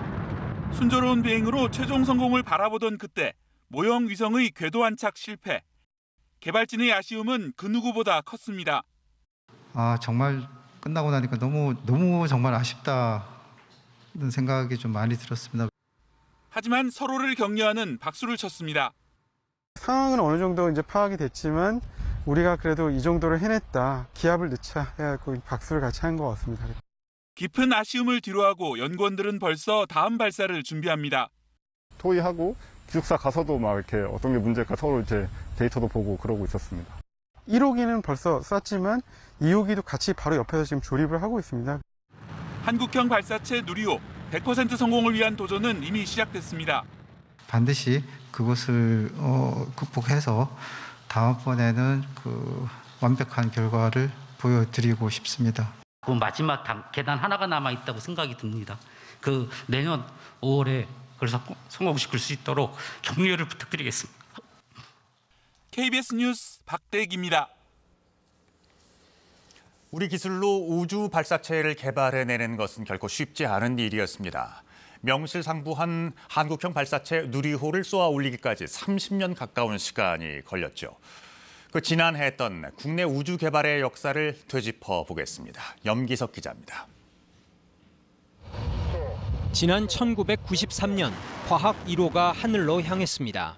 순조로운 비행으로 최종 성공을 바라보던 그때 모형 위성의 궤도 안착 실패. 개발진의 아쉬움은 그 누구보다 컸습니다. 정말 끝나고 나니까 너무 정말 아쉽다는 생각이 좀 많이 들었습니다. 하지만 서로를 격려하는 박수를 쳤습니다. 상황은 어느 정도 이제 파악이 됐지만 우리가 그래도 이 정도를 해냈다. 기합을 넣자 해갖고 박수를 같이 한 것 같습니다. 깊은 아쉬움을 뒤로하고 연구원들은 벌써 다음 발사를 준비합니다. 토의하고 기숙사 가서도 막 이렇게 어떤 게 문제일까 서로 이제 데이터도 보고 그러고 있었습니다. 1호기는 벌써 쐈지만 2호기도 같이 바로 옆에서 지금 조립을 하고 있습니다. 한국형 발사체 누리호 100% 성공을 위한 도전은 이미 시작됐습니다. 반드시 그것을 극복해서 다음번에는 완벽한 결과를 보여드리고 싶습니다. 그 마지막 계단 하나가 남아 있다고 생각이 듭니다. 내년 5월에 그래서 성공시킬 수 있도록 격려를 부탁드리겠습니다. KBS 뉴스 박대기입니다. 우리 기술로 우주 발사체를 개발해내는 것은 결코 쉽지 않은 일이었습니다. 명실상부한 한국형 발사체 누리호를 쏘아 올리기까지 30년 가까운 시간이 걸렸죠. 그 지난해했던 국내 우주 개발의 역사를 되짚어 보겠습니다. 염기석 기자입니다. 지난 1993년 화학 1호가 하늘로 향했습니다.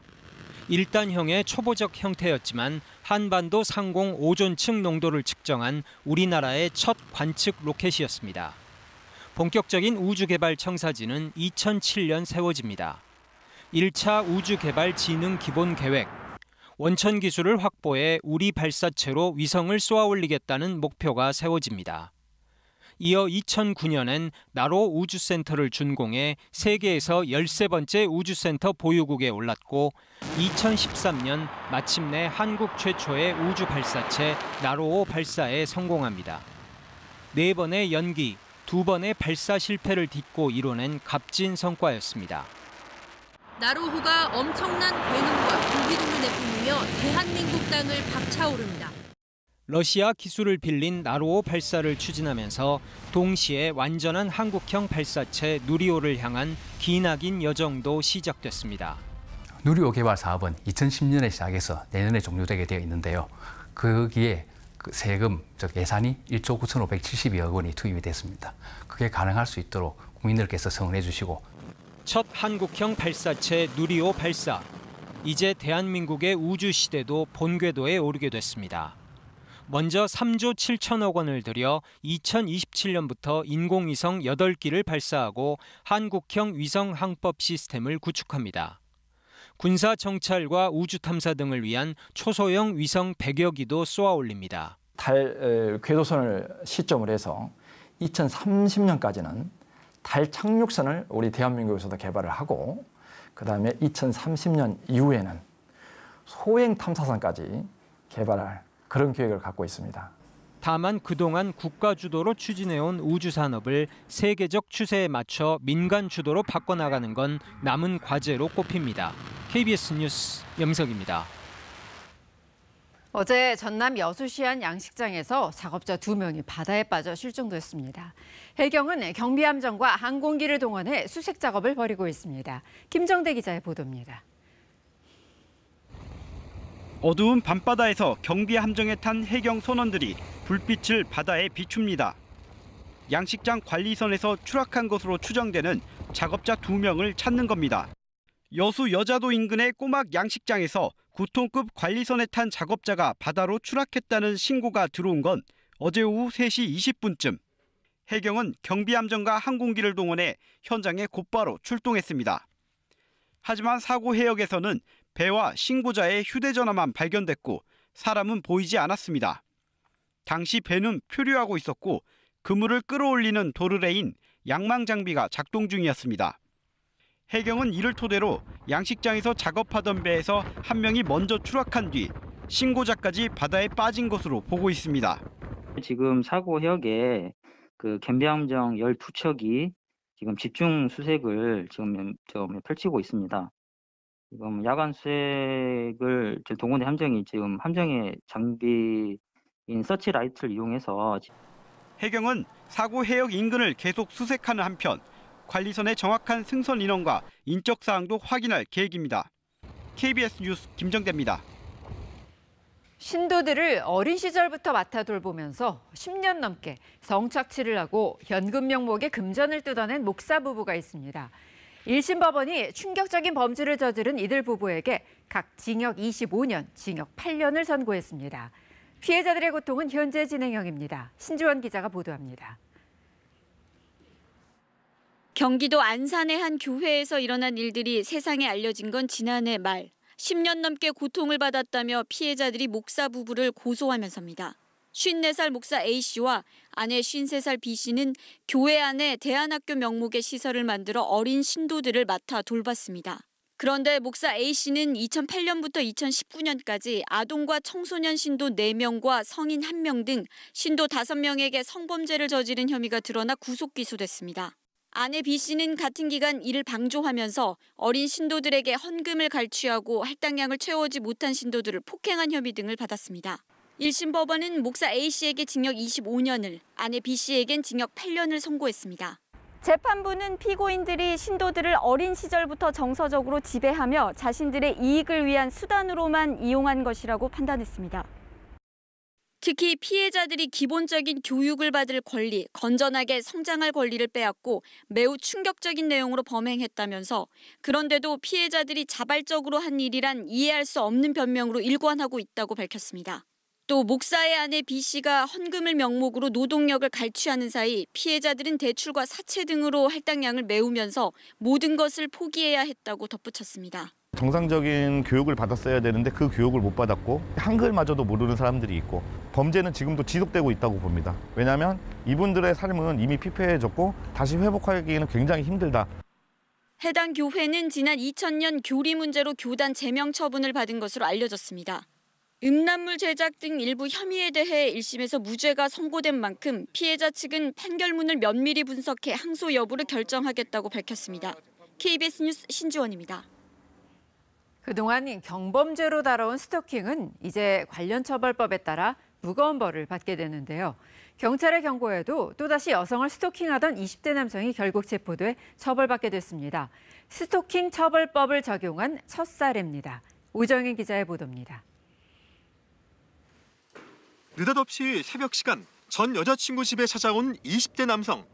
1단형의 초보적 형태였지만 한반도 상공 오존층 농도를 측정한 우리나라의 첫 관측 로켓이었습니다. 본격적인 우주 개발 청사진은 2007년 세워집니다. 1차 우주 개발 진흥 기본 계획, 원천 기술을 확보해 우리 발사체로 위성을 쏘아 올리겠다는 목표가 세워집니다. 이어 2009년엔 나로 우주센터를 준공해 세계에서 13번째 우주센터 보유국에 올랐고 2013년 마침내 한국 최초의 우주 발사체 나로호 발사에 성공합니다. 4번의 연기, 2번의 발사 실패를 딛고 이뤄낸 값진 성과였습니다. 나로호가 엄청난 괴능과 불기둥을 내뿜으며 대한민국 땅을 박차오릅니다. 러시아 기술을 빌린 나로호 발사를 추진하면서 동시에 완전한 한국형 발사체 누리호를 향한 기나긴 여정도 시작됐습니다. 누리호 개발 사업은 2010년에 시작해서 내년에 종료되게 되어 있는데요. 거기에 세금, 즉 예산이 1조 9,572억 원이 투입이 됐습니다. 그게 가능할 수 있도록 국민들께서 성원해 주시고 첫 한국형 발사체 누리호 발사. 이제 대한민국의 우주 시대도 본궤도에 오르게 됐습니다. 먼저 3조 7천억 원을 들여 2027년부터 인공위성 8기를 발사하고 한국형 위성 항법 시스템을 구축합니다. 군사 정찰과 우주 탐사 등을 위한 초소형 위성 100여 기도 쏘아 올립니다. 달 궤도선을 시점으로 해서 2030년까지는 달 착륙선을 우리 대한민국에서도 개발을 하고 그다음에 2030년 이후에는 소행 탐사선까지 개발할 그런 계획을 갖고 있습니다. 다만 그동안 국가 주도로 추진해온 우주산업을 세계적 추세에 맞춰 민간 주도로 바꿔나가는 건 남은 과제로 꼽힙니다. KBS 뉴스 염석입니다. 어제 전남 여수시 한 양식장에서 작업자 2명이 바다에 빠져 실종됐습니다. 해경은 경비함정과 항공기를 동원해 수색 작업을 벌이고 있습니다. 김정대 기자의 보도입니다. 어두운 밤바다에서 경비함정에 탄 해경 선원들이 불빛을 바다에 비춥니다. 양식장 관리선에서 추락한 것으로 추정되는 작업자 2명을 찾는 겁니다. 여수 여자도 인근의 꼬막 양식장에서 9톤급 관리선에 탄 작업자가 바다로 추락했다는 신고가 들어온 건 어제 오후 3시 20분쯤. 해경은 경비함정과 항공기를 동원해 현장에 곧바로 출동했습니다. 하지만 사고 해역에서는 배와 신고자의 휴대전화만 발견됐고 사람은 보이지 않았습니다. 당시 배는 표류하고 있었고 그물을 끌어올리는 도르래인 양망 장비가 작동 중이었습니다. 해경은 이를 토대로 양식장에서 작업하던 배에서 한 명이 먼저 추락한 뒤 신고자까지 바다에 빠진 것으로 보고 있습니다. 지금 사고 해역에 경비함정 12척이 지금 집중 수색을 지금 펼치고 있습니다. 지금 야간 수색을 동원의 함정이 지금 함정의 장비인 서치라이트를 이용해서 해경은 사고 해역 인근을 계속 수색하는 한편 관리선의 정확한 승선 인원과 인적 사항도 확인할 계획입니다. KBS 뉴스 김정대입니다. 신도들을 어린 시절부터 맡아 돌보면서 10년 넘게 성착취를 하고 현금 명목의 금전을 뜯어낸 목사 부부가 있습니다. 1심 법원이 충격적인 범죄를 저지른 이들 부부에게 각 징역 25년, 징역 8년을 선고했습니다. 피해자들의 고통은 현재 진행형입니다. 신지원 기자가 보도합니다. 경기도 안산의 한 교회에서 일어난 일들이 세상에 알려진 건 지난해 말. 10년 넘게 고통을 받았다며 피해자들이 목사 부부를 고소하면서입니다. 54살 목사 A씨와 아내 53살 B씨는 교회 안에 대안학교 명목의 시설을 만들어 어린 신도들을 맡아 돌봤습니다. 그런데 목사 A씨는 2008년부터 2019년까지 아동과 청소년 신도 4명과 성인 1명 등 신도 5명에게 성범죄를 저지른 혐의가 드러나 구속 기소됐습니다. 아내 B씨는 같은 기간 이를 방조하면서 어린 신도들에게 헌금을 갈취하고 할당량을 채워오지 못한 신도들을 폭행한 혐의 등을 받았습니다. 1심 법원은 목사 A씨에게 징역 25년을, 아내 B씨에겐 징역 8년을 선고했습니다. 재판부는 피고인들이 신도들을 어린 시절부터 정서적으로 지배하며 자신들의 이익을 위한 수단으로만 이용한 것이라고 판단했습니다. 특히 피해자들이 기본적인 교육을 받을 권리, 건전하게 성장할 권리를 빼앗고 매우 충격적인 내용으로 범행했다면서 그런데도 피해자들이 자발적으로 한 일이란 이해할 수 없는 변명으로 일관하고 있다고 밝혔습니다. 또 목사의 아내 B씨가 헌금을 명목으로 노동력을 갈취하는 사이 피해자들은 대출과 사채 등으로 할당량을 메우면서 모든 것을 포기해야 했다고 덧붙였습니다. 정상적인 교육을 받았어야 되는데 그 교육을 못 받았고 한글마저도 모르는 사람들이 있고 범죄는 지금도 지속되고 있다고 봅니다. 왜냐하면 이분들의 삶은 이미 피폐해졌고 다시 회복하기에는 굉장히 힘들다. 해당 교회는 지난 2000년 교리 문제로 교단 제명 처분을 받은 것으로 알려졌습니다. 음란물 제작 등 일부 혐의에 대해 1심에서 무죄가 선고된 만큼 피해자 측은 판결문을 면밀히 분석해 항소 여부를 결정하겠다고 밝혔습니다. KBS 뉴스 신지원입니다. 그동안 경범죄로 다뤄온 스토킹은 이제 관련 처벌법에 따라 무거운 벌을 받게 되는데요. 경찰의 경고에도 또다시 여성을 스토킹하던 20대 남성이 결국 체포돼 처벌받게 됐습니다. 스토킹 처벌법을 적용한 첫 사례입니다. 오정인 기자의 보도입니다. 느닷없이 새벽 시간 전 여자친구 집에 찾아온 20대 남성.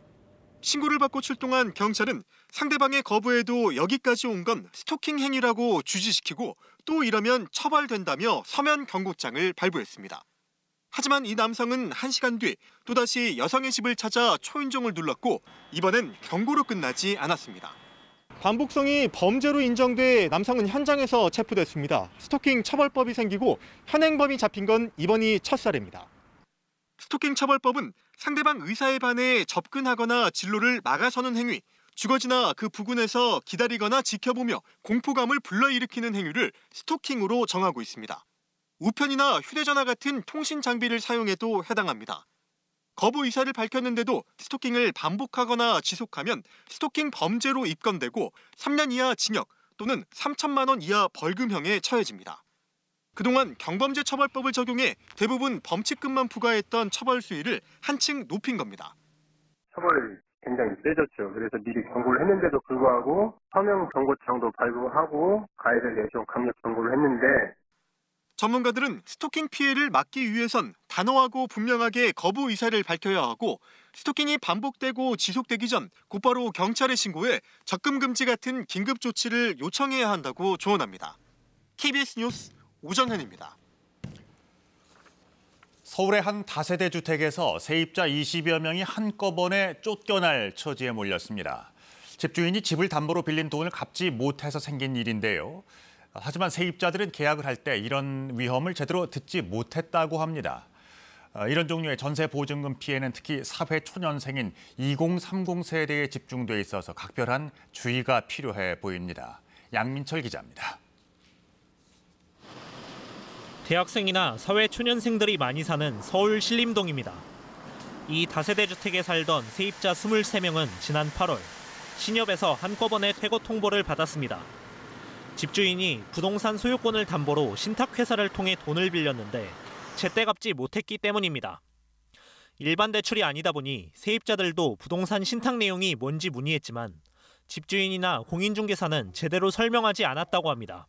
신고를 받고 출동한 경찰은 상대방의 거부에도 여기까지 온 건 스토킹 행위라고 주지시키고 또 이러면 처벌된다며 서면 경고장을 발부했습니다. 하지만 이 남성은 1시간 뒤 또다시 여성의 집을 찾아 초인종을 눌렀고 이번엔 경고로 끝나지 않았습니다. 반복성이 범죄로 인정돼 남성은 현장에서 체포됐습니다. 스토킹 처벌법이 생기고 현행범이 잡힌 건 이번이 첫 사례입니다. 스토킹 처벌법은 상대방 의사에 반해 접근하거나 진로를 막아서는 행위, 주거지나 그 부근에서 기다리거나 지켜보며 공포감을 불러일으키는 행위를 스토킹으로 정하고 있습니다. 우편이나 휴대전화 같은 통신 장비를 사용해도 해당합니다. 거부 의사를 밝혔는데도 스토킹을 반복하거나 지속하면 스토킹 범죄로 입건되고 3년 이하 징역 또는 3천만 원 이하 벌금형에 처해집니다. 그동안 경범죄 처벌법을 적용해 대부분 범칙금만 부과했던 처벌 수위를 한층 높인 겁니다. 처벌이 굉장히 세졌죠. 그래서 미리 경고를 했는데도 불구하고 서명 경고장도 발부하고 가해를 내에 좀 강력 경고를 했는데 전문가들은 스토킹 피해를 막기 위해선 단호하고 분명하게 거부 의사를 밝혀야 하고 스토킹이 반복되고 지속되기 전 곧바로 경찰에 신고해 접근 금지 같은 긴급 조치를 요청해야 한다고 조언합니다. KBS 뉴스 오정현입니다. 서울의 한 다세대 주택에서 세입자 20여 명이 한꺼번에 쫓겨날 처지에 몰렸습니다. 집주인이 집을 담보로 빌린 돈을 갚지 못해서 생긴 일인데요. 하지만 세입자들은 계약을 할 때 이런 위험을 제대로 듣지 못했다고 합니다. 이런 종류의 전세 보증금 피해는 특히 사회초년생인 2030 세대에 집중돼 있어서 각별한 주의가 필요해 보입니다. 양민철 기자입니다. 대학생이나 사회초년생들이 많이 사는 서울 신림동입니다. 이 다세대 주택에 살던 세입자 23명은 지난 8월 신협에서 한꺼번에 퇴거 통보를 받았습니다. 집주인이 부동산 소유권을 담보로 신탁회사를 통해 돈을 빌렸는데 제때 갚지 못했기 때문입니다. 일반 대출이 아니다 보니 세입자들도 부동산 신탁 내용이 뭔지 문의했지만 집주인이나 공인중개사는 제대로 설명하지 않았다고 합니다.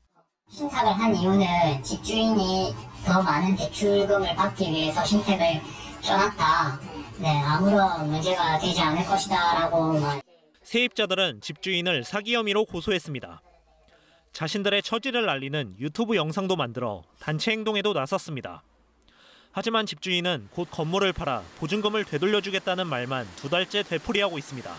신탁을 한 이유는 집주인이 더 많은 대출금을 받기 위해서 신탁을 껴놨다. 아무런 문제가 되지 않을 것이다라고. 세입자들은 집주인을 사기 혐의로 고소했습니다. 자신들의 처지를 알리는 유튜브 영상도 만들어 단체 행동에도 나섰습니다. 하지만 집주인은 곧 건물을 팔아 보증금을 되돌려주겠다는 말만 2달째 되풀이하고 있습니다.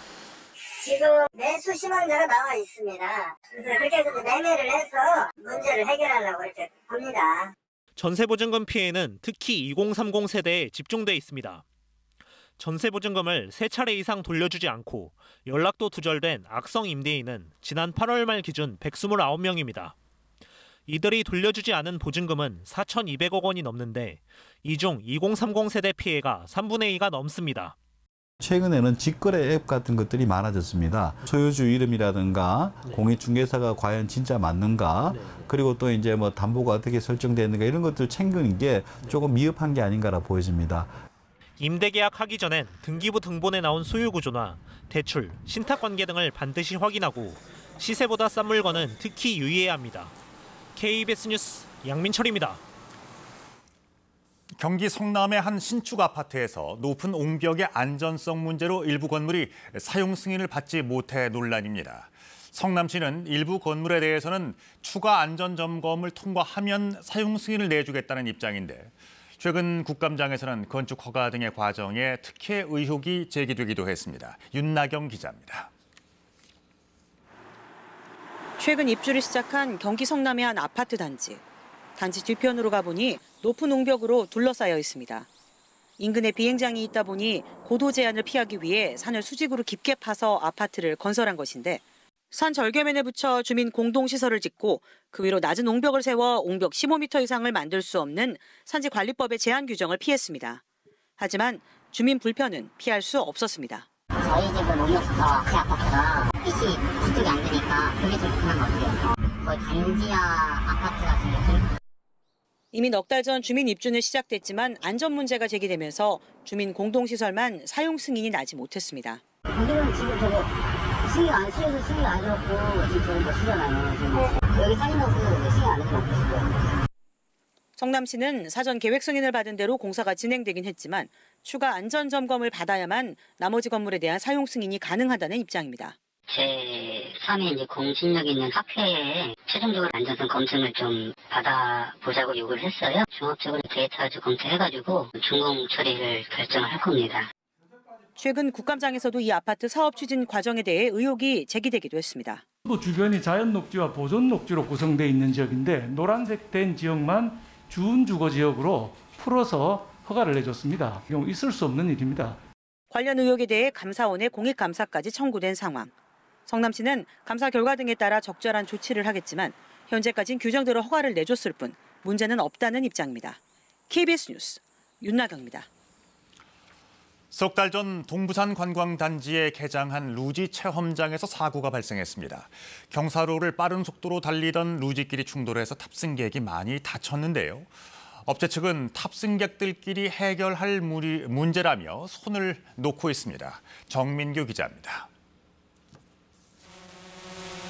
지금 매수 신원자가 나와 있습니다. 그래서 그렇게 해서 매매를 해서 문제를 해결하려고 이렇게 합니다. 전세보증금 피해는 특히 2030 세대에 집중돼 있습니다. 전세보증금을 3차례 이상 돌려주지 않고 연락도 두절된 악성 임대인은 지난 8월 말 기준 129명입니다. 이들이 돌려주지 않은 보증금은 4,200억 원이 넘는데 이 중 2030 세대 피해가 3분의 2가 넘습니다. 최근에는 직거래 앱 같은 것들이 많아졌습니다. 소유주 이름이라든가 공인중개사가 과연 진짜 맞는가, 그리고 또 이제 뭐 담보가 어떻게 설정되는가 이런 것들 챙기는 게 조금 미흡한 게 아닌가라 보여집니다. 임대계약 하기 전엔 등기부 등본에 나온 소유구조나 대출, 신탁관계 등을 반드시 확인하고 시세보다 싼 물건은 특히 유의해야 합니다. KBS 뉴스 양민철입니다. 경기 성남의 한 신축 아파트에서 높은 옹벽의 안전성 문제로 일부 건물이 사용 승인을 받지 못해 논란입니다. 성남시는 일부 건물에 대해서는 추가 안전점검을 통과하면 사용 승인을 내주겠다는 입장인데 최근 국감장에서는 건축 허가 등의 과정에 특혜 의혹이 제기되기도 했습니다. 윤나경 기자입니다. 최근 입주를 시작한 경기 성남의 한 아파트 단지. 단지 뒤편으로 가보니 높은 옹벽으로 둘러싸여 있습니다. 인근에 비행장이 있다 보니 고도 제한을 피하기 위해 산을 수직으로 깊게 파서 아파트를 건설한 것인데 산 절개면에 붙여 주민 공동시설을 짓고 그 위로 낮은 옹벽을 세워 옹벽 15m 이상을 만들 수 없는 산지관리법의 제한 규정을 피했습니다. 하지만 주민 불편은 피할 수 없었습니다. 저희 집은 옹벽부터 제 아파트가 빛이 뒤쪽이 안 되니까 그게 좀 불편한 것 같아요. 거의 단지야 아파트 같은 느낌? 이미 넉 달 전 주민 입주는 시작됐지만 안전 문제가 제기되면서 주민 공동시설만 사용 승인이 나지 못했습니다. 우리는 지금 저거 승인 안 쓰여서 승인 안 해갖고 지금 저희 거 쓰잖아요. 지금 여기 사진하고 승인 안 해서 못했어요. 성남시는 사전 계획 승인을 받은 대로 공사가 진행되긴 했지만 추가 안전점검을 받아야만 나머지 건물에 대한 사용 승인이 가능하다는 입장입니다. 제3의 이제 공신력 있는 학회에 최종적으로 안전성 검증을 좀 받아보자고 요구를 했어요. 종합적으로 데이터를 검토해가지고 준공 처리를 결정을 할 겁니다. 최근 국감장에서도 이 아파트 사업 추진 과정에 대해 의혹이 제기되기도 했습니다. 주변이 자연 녹지와 보존 녹지로 구성되어 있는 지역인데 노란색 된 지역만 준주거 지역으로 풀어서 허가를 내줬습니다. 이건 있을 수 없는 일입니다. 관련 의혹에 대해 감사원에 공익감사까지 청구된 상황. 성남시는 감사 결과 등에 따라 적절한 조치를 하겠지만 현재까지는 규정대로 허가를 내줬을 뿐 문제는 없다는 입장입니다. KBS 뉴스 윤나경입니다. 석 달 전 동부산 관광단지에 개장한 루지 체험장에서 사고가 발생했습니다. 경사로를 빠른 속도로 달리던 루지끼리 충돌해서 탑승객이 많이 다쳤는데요. 업체 측은 탑승객들끼리 해결할 문제라며 손을 놓고 있습니다. 정민규 기자입니다.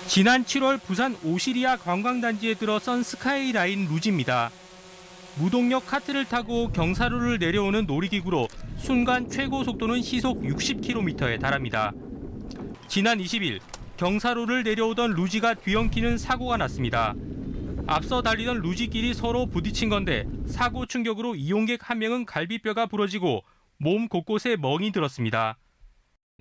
지난 7월 부산 오시리아 관광단지에 들어선 스카이라인 루지입니다. 무동력 카트를 타고 경사로를 내려오는 놀이기구로 순간 최고 속도는 시속 60km에 달합니다. 지난 20일 경사로를 내려오던 루지가 뒤엉키는 사고가 났습니다. 앞서 달리던 루지끼리 서로 부딪힌 건데 사고 충격으로 이용객 한 명은 갈비뼈가 부러지고 몸 곳곳에 멍이 들었습니다.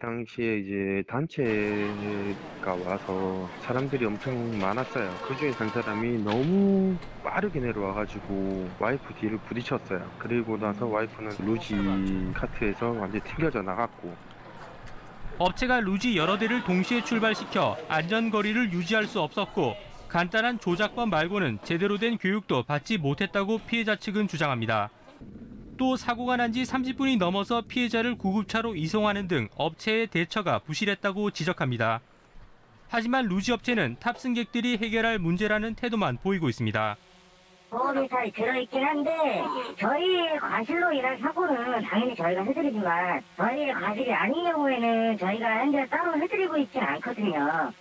당시에 이제 단체가 와서 사람들이 엄청 많았어요. 그중에 한 사람이 너무 빠르게 내려와가지고 와이프 뒤를 부딪혔어요. 그리고 나서 와이프는 루지 카트에서 완전히 튕겨져 나갔고. 업체가 루지 여러 대를 동시에 출발시켜 안전거리를 유지할 수 없었고 간단한 조작법 말고는 제대로 된 교육도 받지 못했다고 피해자 측은 주장합니다. 또 사고가 난 지 30분이 넘어서 피해자를 구급차로 이송하는 등 업체의 대처가 부실했다고 지적합니다. 하지만 루지 업체는 탑승객들이 해결할 문제라는 태도만 보이고 있습니다. 보험이 잘 들어있긴 한데 저희 과실로 인한 사고는 당연히 저희가 해드리지만 저희의 과실이 아닌 경우에는 저희가 현재 따로 해드리고 있지는 않거든요.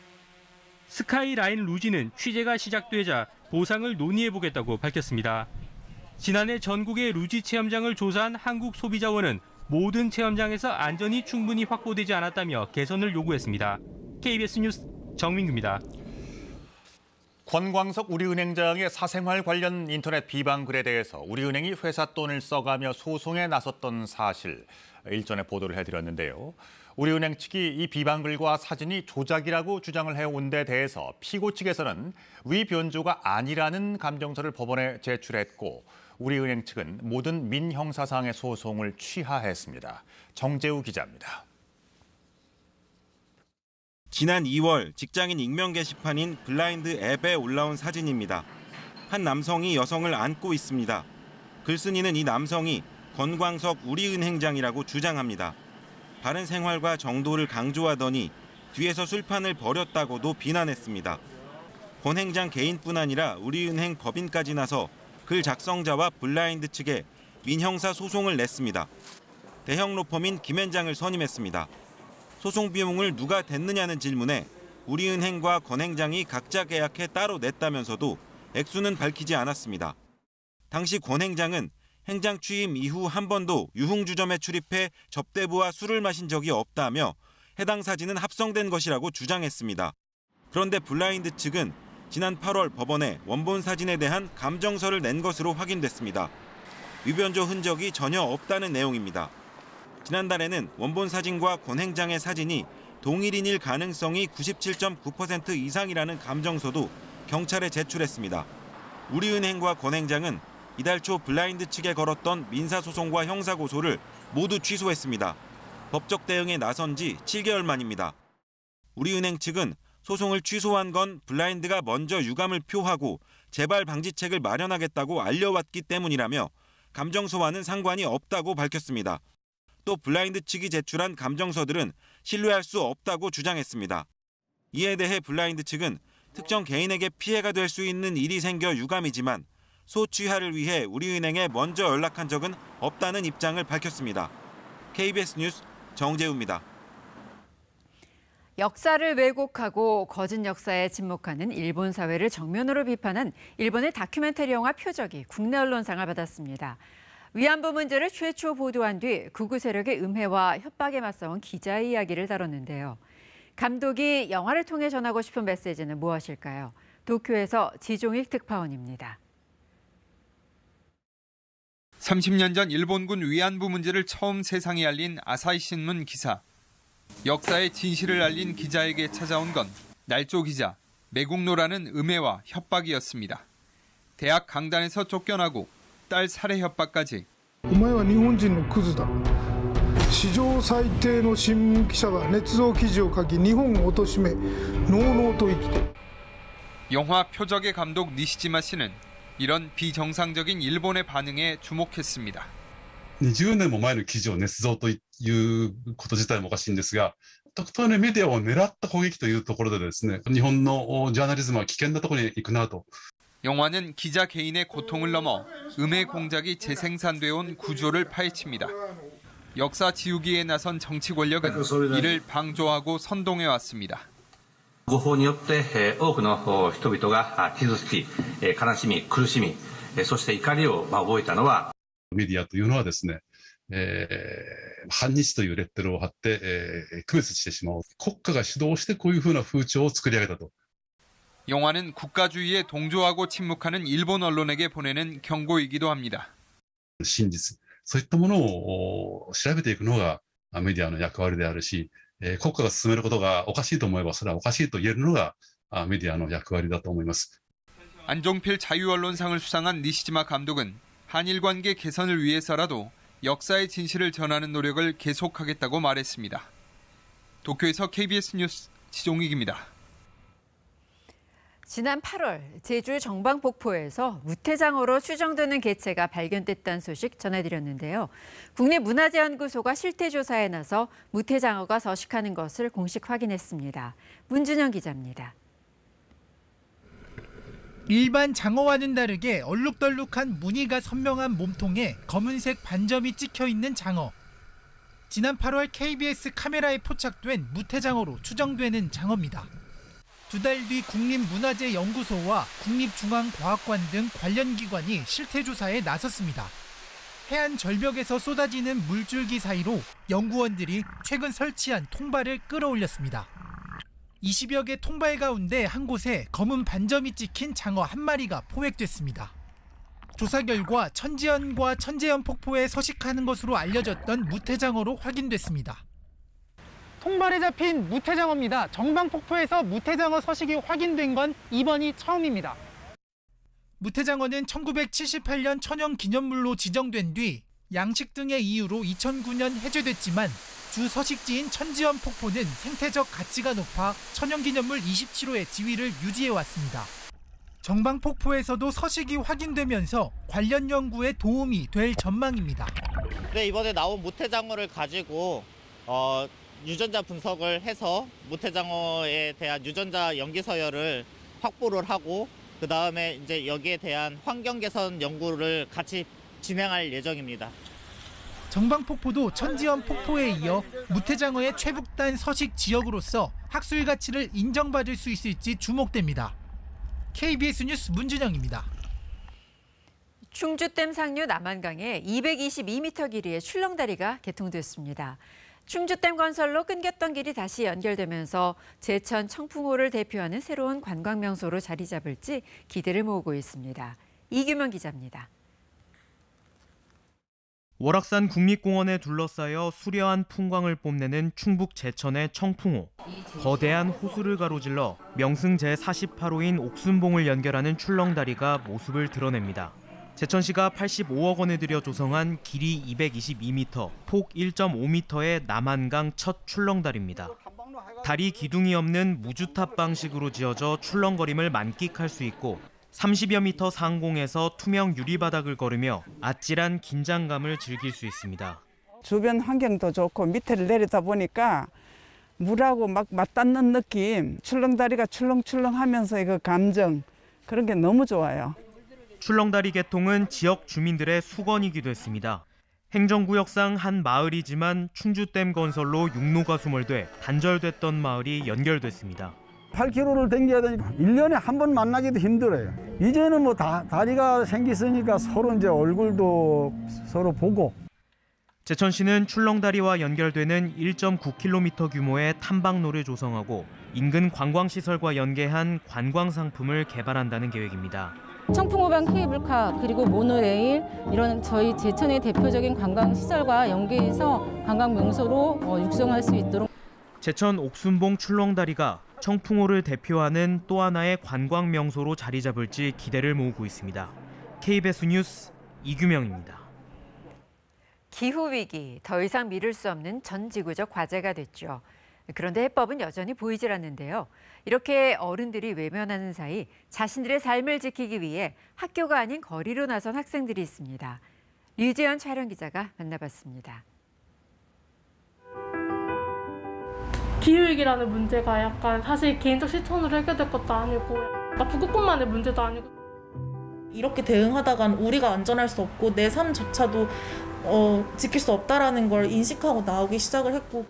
스카이라인 루지는 취재가 시작되자 보상을 논의해보겠다고 밝혔습니다. 지난해 전국의 루지 체험장을 조사한 한국소비자원은 모든 체험장에서 안전이 충분히 확보되지 않았다며 개선을 요구했습니다. KBS 뉴스 정민규입니다. 권광석 우리은행장의 사생활 관련 인터넷 비방글에 대해서 우리은행이 회사 돈을 써가며 소송에 나섰던 사실 일전에 보도를 해드렸는데요. 우리은행 측이 이 비방글과 사진이 조작이라고 주장을 해온 데 대해서 피고 측에서는 위 변조가 아니라는 감정서를 법원에 제출했고 우리은행 측은 모든 민형사상의 소송을 취하했습니다. 정재우 기자입니다. 지난 2월 직장인 익명 게시판인 블라인드 앱에 올라온 사진입니다. 한 남성이 여성을 안고 있습니다. 글쓴이는 이 남성이 권광석 우리은행장이라고 주장합니다. 바른 생활과 정도를 강조하더니 뒤에서 술판을 벌였다고도 비난했습니다. 권 행장 개인뿐 아니라 우리은행 법인까지 나서 글 작성자와 블라인드 측에 민형사 소송을 냈습니다. 대형 로펌인 김현장을 선임했습니다. 소송 비용을 누가 댔느냐는 질문에 우리은행과 권 행장이 각자 계약해 따로 냈다면서도 액수는 밝히지 않았습니다. 당시 권 행장은 행장 취임 이후 한 번도 유흥주점에 출입해 접대부와 술을 마신 적이 없다며 해당 사진은 합성된 것이라고 주장했습니다. 그런데 블라인드 측은 지난 8월 법원에 원본 사진에 대한 감정서를 낸 것으로 확인됐습니다. 위변조 흔적이 전혀 없다는 내용입니다. 지난달에는 원본 사진과 권 행장의 사진이 동일인일 가능성이 97.9% 이상이라는 감정서도 경찰에 제출했습니다. 우리은행과 권 행장은 이달 초 블라인드 측에 걸었던 민사소송과 형사고소를 모두 취소했습니다. 법적 대응에 나선 지 7개월 만입니다. 우리은행 측은 소송을 취소한 건 블라인드가 먼저 유감을 표하고 재발 방지책을 마련하겠다고 알려왔기 때문이라며 감정서와는 상관이 없다고 밝혔습니다. 또 블라인드 측이 제출한 감정서들은 신뢰할 수 없다고 주장했습니다. 이에 대해 블라인드 측은 특정 개인에게 피해가 될 수 있는 일이 생겨 유감이지만 소취하를 위해 우리은행에 먼저 연락한 적은 없다는 입장을 밝혔습니다. KBS 뉴스 정재우입니다. 역사를 왜곡하고 거짓 역사에 침묵하는 일본 사회를 정면으로 비판한 일본의 다큐멘터리 영화 표적이 국내 언론상을 받았습니다. 위안부 문제를 최초 보도한 뒤 극우 세력의 음해와 협박에 맞서온 기자의 이야기를 다뤘는데요. 감독이 영화를 통해 전하고 싶은 메시지는 무엇일까요? 도쿄에서 지종익 특파원입니다. 30년 전 일본군 위안부 문제를 처음 세상에 알린 아사히 신문 기사. 역사의 진실을 알린 기자에게 찾아온 건 날조 기자, 매국노라는 음해와 협박이었습니다. 대학 강단에서 쫓겨나고 딸 살해 협박까지 お前は日本人のクズだ。史上最低の新聞記者が捏造記事を書き日本を貶めのうのうと生きて。 영화 표적의 감독 니시지마 씨는 이런 비정상적인 일본의 반응에 주목했습니다. 20年も前の記事を捏造ということ自体もおかしいんですが、特定のメディアを狙った攻撃というところでですね、日本のジャーナリズムは危険なところに行くなと。 영화는 기자 개인의 고통을 넘어 음해 공작이 재생산돼 온 구조를 파헤칩니다. 역사 지우기에 나선 정치 권력은 이를 방조하고 선동해 왔습니다. 誤報によって多くの人々が傷つき、悲しみ、苦しみ、そして怒りを覚えたのはメディアというのはですね、反日というレッテルを貼って、区別してしまう。国家が主導してこういうふうな風潮を作り上げたと。 영화는 국가주의에 동조하고 침묵하는 일본 언론에게 보내는 경고이기도 합니다. 真実、そういったものを調べていくのがメディアの役割であるし、国家が進めることがおかしいと思えばそれはおかしいと言えるのがメディアの役割だと思います. 안종필 자유언론상을 수상한 니시지마 감독은 한일 관계 개선을 위해서라도 역사의 진실을 전하는 노력을 계속하겠다고 말했습니다. 도쿄에서 KBS 뉴스 지종익입니다. 지난 8월 제주 정방폭포에서 무태장어로 추정되는 개체가 발견됐다는 소식 전해드렸는데요. 국립문화재연구소가 실태조사에 나서 무태장어가 서식하는 것을 공식 확인했습니다. 문준영 기자입니다. 일반 장어와는 다르게 얼룩덜룩한 무늬가 선명한 몸통에 검은색 반점이 찍혀있는 장어. 지난 8월 KBS 카메라에 포착된 무태장어로 추정되는 장어입니다. 2달 뒤 국립문화재연구소와 국립중앙과학관 등 관련 기관이 실태조사에 나섰습니다. 해안 절벽에서 쏟아지는 물줄기 사이로 연구원들이 최근 설치한 통발을 끌어올렸습니다. 20여 개 통발 가운데 한 곳에 검은 반점이 찍힌 장어 한 마리가 포획됐습니다. 조사 결과 천지연과 천재연 폭포에 서식하는 것으로 알려졌던 무태장어로 확인됐습니다. 통발에 잡힌 무태장어입니다. 정방폭포에서 무태장어 서식이 확인된 건 이번이 처음입니다. 무태장어는 1978년 천연기념물로 지정된 뒤 양식 등의 이유로 2009년 해제됐지만 주 서식지인 천지연 폭포는 생태적 가치가 높아 천연기념물 27호의 지위를 유지해왔습니다. 정방폭포에서도 서식이 확인되면서 관련 연구에 도움이 될 전망입니다. 네, 이번에 나온 무태장어를 가지고 유전자 분석을 해서 무태장어에 대한 유전자 연기 서열을 확보를 하고 그 다음에 이제 여기에 대한 환경 개선 연구를 같이 진행할 예정입니다. 정방폭포도 천지연 폭포에 이어 무태장어의 최북단 서식 지역으로서 학술 가치를 인정받을 수 있을지 주목됩니다. KBS 뉴스 문준영입니다. 충주댐 상류 남한강에 222m 길이의 출렁다리가 개통됐습니다. 충주댐 건설로 끊겼던 길이 다시 연결되면서 제천 청풍호를 대표하는 새로운 관광 명소로 자리 잡을지 기대를 모으고 있습니다. 이규명 기자입니다. 월악산 국립공원에 둘러싸여 수려한 풍광을 뽐내는 충북 제천의 청풍호. 거대한 호수를 가로질러 명승 제48호인 옥순봉을 연결하는 출렁다리가 모습을 드러냅니다. 제천시가 85억 원을 들여 조성한 길이 222m, 폭 1.5m의 남한강 첫 출렁다리입니다. 다리 기둥이 없는 무주탑 방식으로 지어져 출렁거림을 만끽할 수 있고 30여 미터 상공에서 투명 유리바닥을 걸으며 아찔한 긴장감을 즐길 수 있습니다. 주변 환경도 좋고 밑에를 내리다 보니까 물하고 막 맞닿는 느낌, 출렁다리가 출렁출렁하면서의 그 감정, 그런 게 너무 좋아요. 출렁다리 개통은 지역 주민들의 수건이기도 했습니다. 행정구역상 한 마을이지만 충주댐 건설로 육로가 소멸돼 단절됐던 마을이 연결됐습니다. 8km를 댕겨야 되니까 1년에 한 번 만나기도 힘들어요. 이제는 뭐 다리가 생겼으니까 서로 이제 얼굴도 서로 보고. 제천시는 출렁다리와 연결되는 1.9km 규모의 탐방로를 조성하고 인근 관광시설과 연계한 관광상품을 개발한다는 계획입니다. 청풍호반 케이블카 그리고 모노레일 이런 저희 제천의 대표적인 관광시설과 연계해서 관광 명소로 육성할 수 있도록. 제천 옥순봉 출렁다리가 청풍호를 대표하는 또 하나의 관광 명소로 자리 잡을지 기대를 모으고 있습니다. KBS 뉴스 이규명입니다. 기후위기, 더 이상 미룰 수 없는 전 지구적 과제가 됐죠. 그런데 해법은 여전히 보이질 않는데요. 이렇게 어른들이 외면하는 사이 자신들의 삶을 지키기 위해 학교가 아닌 거리로 나선 학생들이 있습니다. 류재현 촬영기자가 만나봤습니다. 기후위기라는 문제가 약간 사실 개인적 실천으로 해결될 것도 아니고 북극권만의 문제도 아니고 이렇게 대응하다간 우리가 안전할 수 없고 내 삶조차도 지킬 수 없다라는 걸 인식하고 나오기 시작을 했고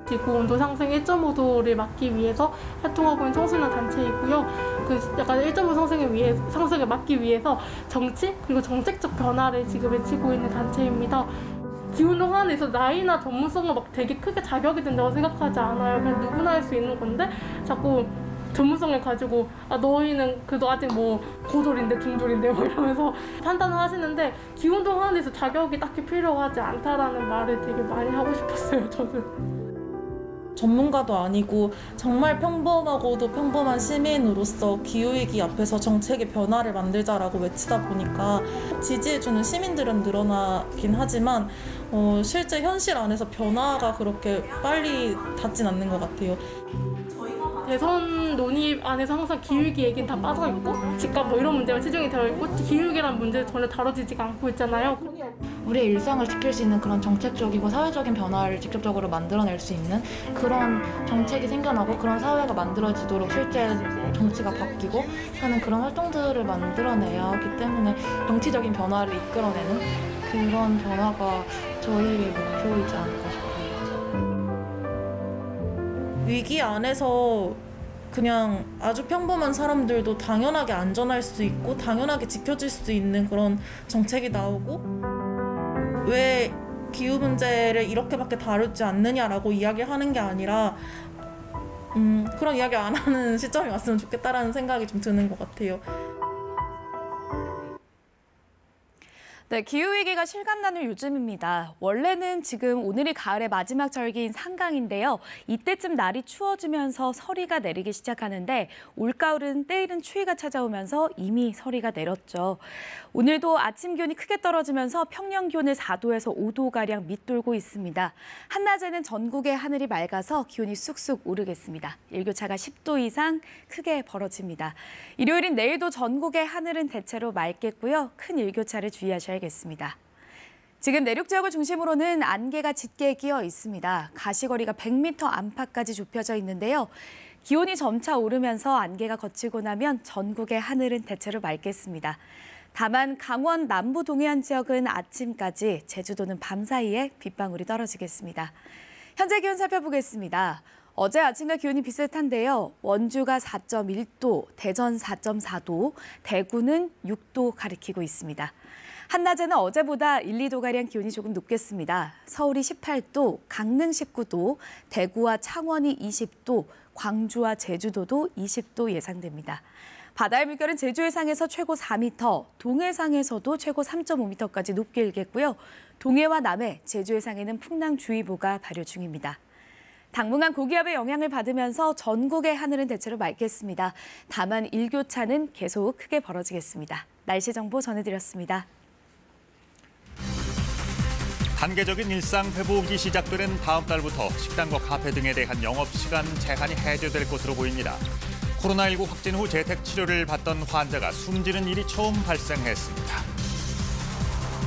지구온도 상승 1.5도를 막기 위해서 활동하고 있는 청소년 단체이고요. 그 약간 1.5 상승을 막기 위해서 정치 그리고 정책적 변화를 지금 외치고 있는 단체입니다. 기후운동 하는 데 있어서 나이나 전문성은 막 되게 크게 자격이 된다고 생각하지 않아요. 그냥 누구나 할 수 있는 건데 자꾸 전문성을 가지고 너희는 그래도 아직 뭐 고졸인데 중졸인데 뭐 이러면서 판단을 하시는데 기후운동 하는 데서 자격이 딱히 필요하지 않다라는 말을 되게 많이 하고 싶었어요, 저는. 전문가도 아니고 정말 평범하고도 평범한 시민으로서 기후위기 앞에서 정책의 변화를 만들자라고 외치다 보니까 지지해주는 시민들은 늘어나긴 하지만 실제 현실 안에서 변화가 그렇게 빨리 닿진 않는 것 같아요. 대선 논의 안에서 항상 기후위기 얘기는 다 빠져있고 집값 뭐 이런 문제가 치중이 되어 있고 기후위기라는 문제는 전혀 다뤄지지가 않고 있잖아요. 우리의 일상을 지킬 수 있는 그런 정책적이고 사회적인 변화를 직접적으로 만들어낼 수 있는 그런 정책이 생겨나고 그런 사회가 만들어지도록 실제 정치가 바뀌고 하는 그런 활동들을 만들어내야 하기 때문에 정치적인 변화를 이끌어내는 그런 변화가 저희의 목표이지 않을까 싶어요. 위기 안에서 그냥 아주 평범한 사람들도 당연하게 안전할 수 있고 당연하게 지켜질 수 있는 그런 정책이 나오고 왜 기후 문제를 이렇게밖에 다루지 않느냐라고 이야기하는 게 아니라 그런 이야기 안 하는 시점이 왔으면 좋겠다라는 생각이 좀 드는 것 같아요. 네, 기후위기가 실감나는 요즘입니다. 원래는 지금 오늘이 가을의 마지막 절기인 상강인데요. 이때쯤 날이 추워지면서 서리가 내리기 시작하는데 올가을은 때이른 추위가 찾아오면서 이미 서리가 내렸죠. 오늘도 아침 기온이 크게 떨어지면서 평년 기온을 4도에서 5도가량 밑돌고 있습니다. 한낮에는 전국의 하늘이 맑아서 기온이 쑥쑥 오르겠습니다. 일교차가 10도 이상 크게 벌어집니다. 일요일인 내일도 전국의 하늘은 대체로 맑겠고요. 큰 일교차를 주의하셔야겠습니다. 지금 내륙 지역을 중심으로는 안개가 짙게 끼어 있습니다. 가시거리가 100m 안팎까지 좁혀져 있는데요. 기온이 점차 오르면서 안개가 걷히고 나면 전국의 하늘은 대체로 맑겠습니다. 다만 강원 남부 동해안 지역은 아침까지, 제주도는 밤 사이에 빗방울이 떨어지겠습니다. 현재 기온 살펴보겠습니다. 어제 아침과 기온이 비슷한데요. 원주가 4.1도, 대전 4.4도, 대구는 6도 가리키고 있습니다. 한낮에는 어제보다 1, 2도가량 기온이 조금 높겠습니다. 서울이 18도, 강릉 19도, 대구와 창원이 20도, 광주와 제주도도 20도 예상됩니다. 바다의 물결은 제주 해상에서 최고 4m, 동해 해상에서도 최고 3.5m까지 높게 일겠고요. 동해와 남해, 제주 해상에는 풍랑주의보가 발효 중입니다. 당분간 고기압의 영향을 받으면서 전국의 하늘은 대체로 맑겠습니다. 다만 일교차는 계속 크게 벌어지겠습니다. 날씨 정보 전해드렸습니다. 단계적인 일상 회복이 시작되는 다음 달부터 식당과 카페 등에 대한 영업시간 제한이 해제될 것으로 보입니다. 코로나19 확진 후 재택 치료를 받던 환자가 숨지는 일이 처음 발생했습니다.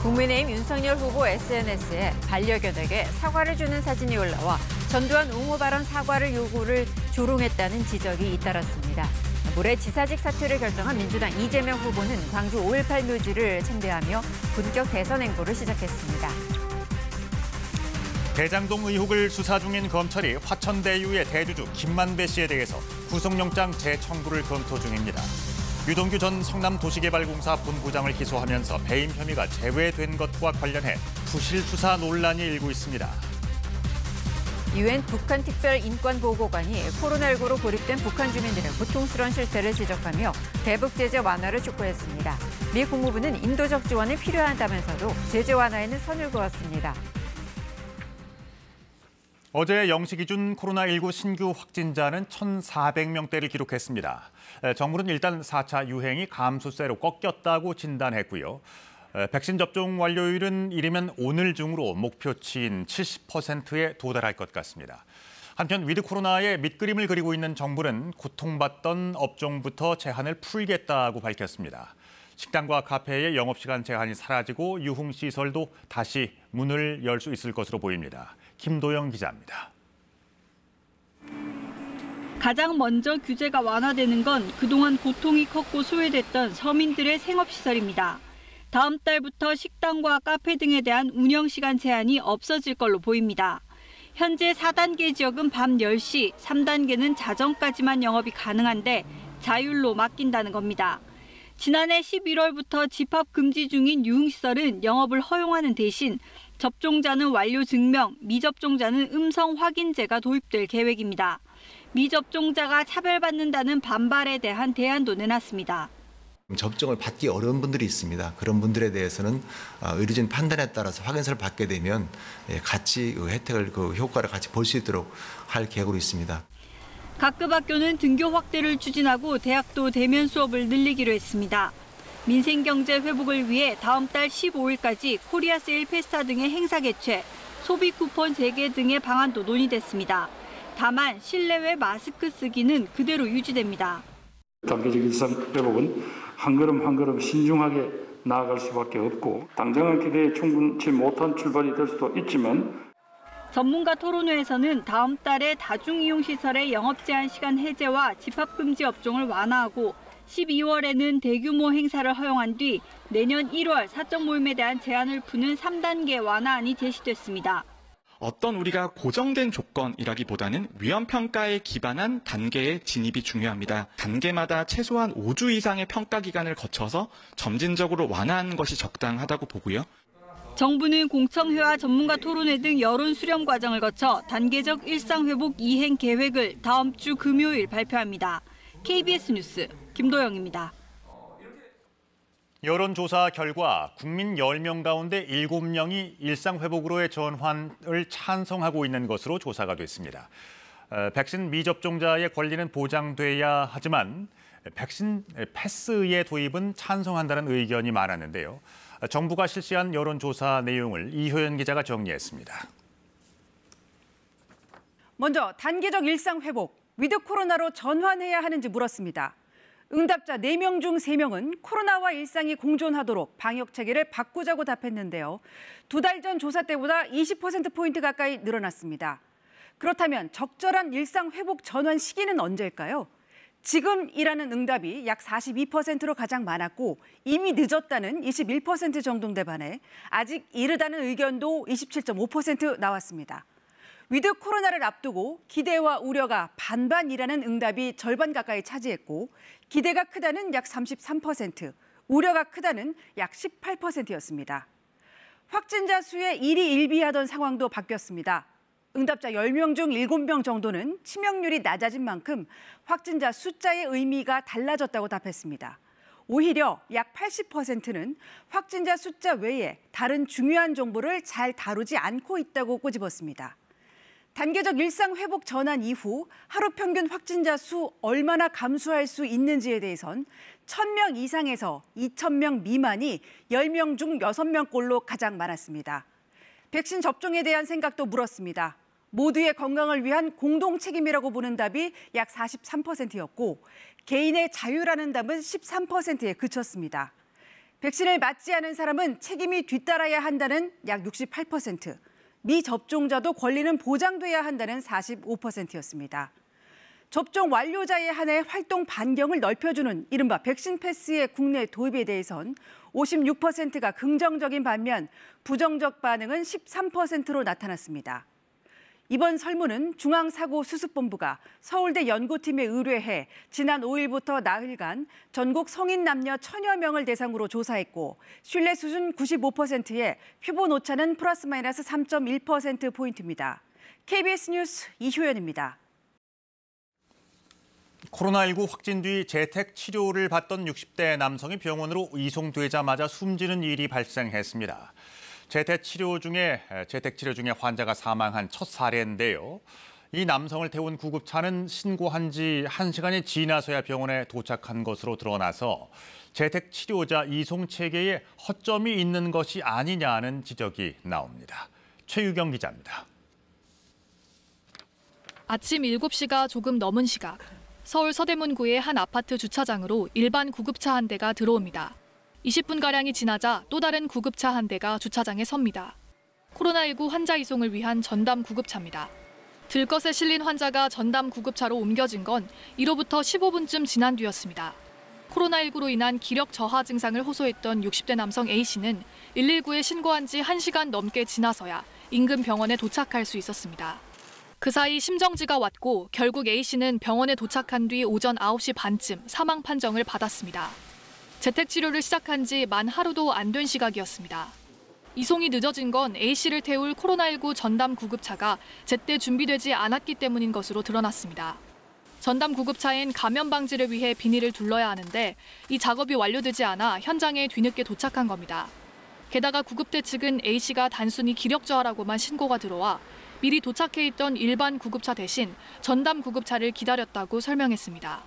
국민의힘 윤석열 후보 SNS에 반려견에게 사과를 주는 사진이 올라와 전두환 옹호 발언 사과를 요구를 조롱했다는 지적이 잇따랐습니다. 올해 지사직 사퇴를 결정한 민주당 이재명 후보는 광주 5.18 묘지를 참배하며 본격 대선 행보를 시작했습니다. 대장동 의혹을 수사 중인 검찰이 화천대유의 대주주 김만배 씨에 대해서 구속영장 재청구를 검토 중입니다. 유동규 전 성남도시개발공사 본부장을 기소하면서 배임 혐의가 제외된 것과 관련해 부실 수사 논란이 일고 있습니다. 유엔 북한 특별인권보고관이 코로나19로 고립된 북한 주민들의 고통스러운 실태를 지적하며 대북 제재 완화를 촉구했습니다. 미 국무부는 인도적 지원이 필요하다면서도 제재 완화에는 선을 그었습니다. 어제 0시 기준 코로나19 신규 확진자는 1,400명대를 기록했습니다. 정부는 일단 4차 유행이 감소세로 꺾였다고 진단했고요. 백신 접종 완료율은 이르면 오늘 중으로 목표치인 70%에 도달할 것 같습니다. 한편 위드 코로나의 밑그림을 그리고 있는 정부는 고통받던 업종부터 제한을 풀겠다고 밝혔습니다. 식당과 카페의 영업시간 제한이 사라지고 유흥시설도 다시 문을 열 수 있을 것으로 보입니다. 김도영 기자입니다. 가장 먼저 규제가 완화되는 건 그동안 고통이 컸고 소외됐던 서민들의 생업시설입니다. 다음 달부터 식당과 카페 등에 대한 운영시간 제한이 없어질 걸로 보입니다. 현재 4단계 지역은 밤 10시, 3단계는 자정까지만 영업이 가능한데 자율로 맡긴다는 겁니다. 지난해 11월부터 집합 금지 중인 유흥시설은 영업을 허용하는 대신 접종자는 완료 증명, 미접종자는 음성 확인제가 도입될 계획입니다. 미접종자가 차별받는다는 반발에 대한 대안도 내놨습니다. 접종을 받기 어려운 분들이 있습니다. 그런 분들에 대해서는 의료진 판단에 따라서 확인서를 받게 되면 같이 혜택을, 효과를 같이 볼 수 있도록 할 계획으로 있습니다. 각급 학교는 등교 확대를 추진하고 대학도 대면 수업을 늘리기로 했습니다. 민생경제 회복을 위해 다음 달 15일까지 코리아 세일 페스타 등의 행사 개최, 소비 쿠폰 재개 등의 방안도 논의됐습니다. 다만 실내외 마스크 쓰기는 그대로 유지됩니다. 단계적 일상 회복은 한 걸음 한 걸음 신중하게 나아갈 수밖에 없고 당장은 기대에 충분치 못한 출발이 될 수도 있지만 전문가 토론회에서는 다음 달에 다중이용시설의 영업 제한 시간 해제와 집합금지 업종을 완화하고 12월에는 대규모 행사를 허용한 뒤 내년 1월 사적 모임에 대한 제한을 푸는 3단계 완화안이 제시됐습니다. 어떤 우리가 고정된 조건이라기보다는 위험평가에 기반한 단계의 진입이 중요합니다. 단계마다 최소한 5주 이상의 평가 기간을 거쳐서 점진적으로 완화하는 것이 적당하다고 보고요. 정부는 공청회와 전문가 토론회 등 여론 수렴 과정을 거쳐 단계적 일상회복 이행 계획을 다음 주 금요일 발표합니다. KBS 뉴스 김도영입니다. 여론조사 결과 국민 10명 가운데 7명이 일상회복으로의 전환을 찬성하고 있는 것으로 조사가 됐습니다. 백신 미접종자의 권리는 보장돼야 하지만 백신 패스의 도입은 찬성한다는 의견이 많았는데요. 정부가 실시한 여론조사 내용을 이효연 기자가 정리했습니다. 먼저 단계적 일상회복, 위드 코로나로 전환해야 하는지 물었습니다. 응답자 4명 중 3명은 코로나와 일상이 공존하도록 방역체계를 바꾸자고 답했는데요. 2달 전 조사 때보다 20%포인트 가까이 늘어났습니다. 그렇다면 적절한 일상회복 전환 시기는 언제일까요? 지금이라는 응답이 약 42%로 가장 많았고 이미 늦었다는 21% 정도인데 반해 아직 이르다는 의견도 27.5% 나왔습니다. 위드 코로나를 앞두고 기대와 우려가 반반이라는 응답이 절반 가까이 차지했고 기대가 크다는 약 33%, 우려가 크다는 약 18%였습니다. 확진자 수에 일희일비하던 상황도 바뀌었습니다. 응답자 10명 중 7명 정도는 치명률이 낮아진 만큼 확진자 숫자의 의미가 달라졌다고 답했습니다. 오히려 약 80%는 확진자 숫자 외에 다른 중요한 정보를 잘 다루지 않고 있다고 꼬집었습니다. 단계적 일상 회복 전환 이후 하루 평균 확진자 수 얼마나 감소할 수 있는지에 대해선 1,000명 이상에서 2,000명 미만이 10명 중 6명꼴로 가장 많았습니다. 백신 접종에 대한 생각도 물었습니다. 모두의 건강을 위한 공동 책임이라고 보는 답이 약 43%였고 개인의 자유라는 답은 13%에 그쳤습니다. 백신을 맞지 않은 사람은 책임이 뒤따라야 한다는 약 68%, 미접종자도 권리는 보장돼야 한다는 45%였습니다. 접종 완료자에 한해 활동 반경을 넓혀주는 이른바 백신 패스의 국내 도입에 대해선 56%가 긍정적인 반면 부정적 반응은 13%로 나타났습니다. 이번 설문은 중앙사고수습본부가 서울대 연구팀에 의뢰해 지난 5일부터 나흘간 전국 성인 남녀 1,000여 명을 대상으로 조사했고 신뢰 수준 95%에 표본 오차는 플러스 마이너스 3.1%포인트입니다. KBS 뉴스 이효연입니다. 코로나19 확진 뒤 재택 치료를 받던 60대 남성이 병원으로 이송되자마자 숨지는 일이 발생했습니다. 재택 치료 중에 환자가 사망한 첫 사례인데요. 이 남성을 태운 구급차는 신고한 지 1시간이 지나서야 병원에 도착한 것으로 드러나서 재택 치료자 이송 체계에 허점이 있는 것이 아니냐는 지적이 나옵니다. 최유경 기자입니다. 아침 7시가 조금 넘은 시각, 서울 서대문구의 한 아파트 주차장으로 일반 구급차 한 대가 들어옵니다. 20분가량이 지나자 또 다른 구급차 한 대가 주차장에 섭니다. 코로나19 환자 이송을 위한 전담 구급차입니다. 들것에 실린 환자가 전담 구급차로 옮겨진 건 이로부터 15분쯤 지난 뒤였습니다. 코로나19로 인한 기력 저하 증상을 호소했던 60대 남성 A씨는 119에 신고한 지 1시간 넘게 지나서야 인근 병원에 도착할 수 있었습니다. 그 사이 심정지가 왔고 결국 A씨는 병원에 도착한 뒤 오전 9시 반쯤 사망 판정을 받았습니다. 재택치료를 시작한 지 만 하루도 안 된 시각이었습니다. 이송이 늦어진 건 A씨를 태울 코로나19 전담 구급차가 제때 준비되지 않았기 때문인 것으로 드러났습니다. 전담 구급차엔 감염 방지를 위해 비닐을 둘러야 하는데 이 작업이 완료되지 않아 현장에 뒤늦게 도착한 겁니다. 게다가 구급대 측은 A씨가 단순히 기력 저하라고만 신고가 들어와 미리 도착해 있던 일반 구급차 대신 전담 구급차를 기다렸다고 설명했습니다.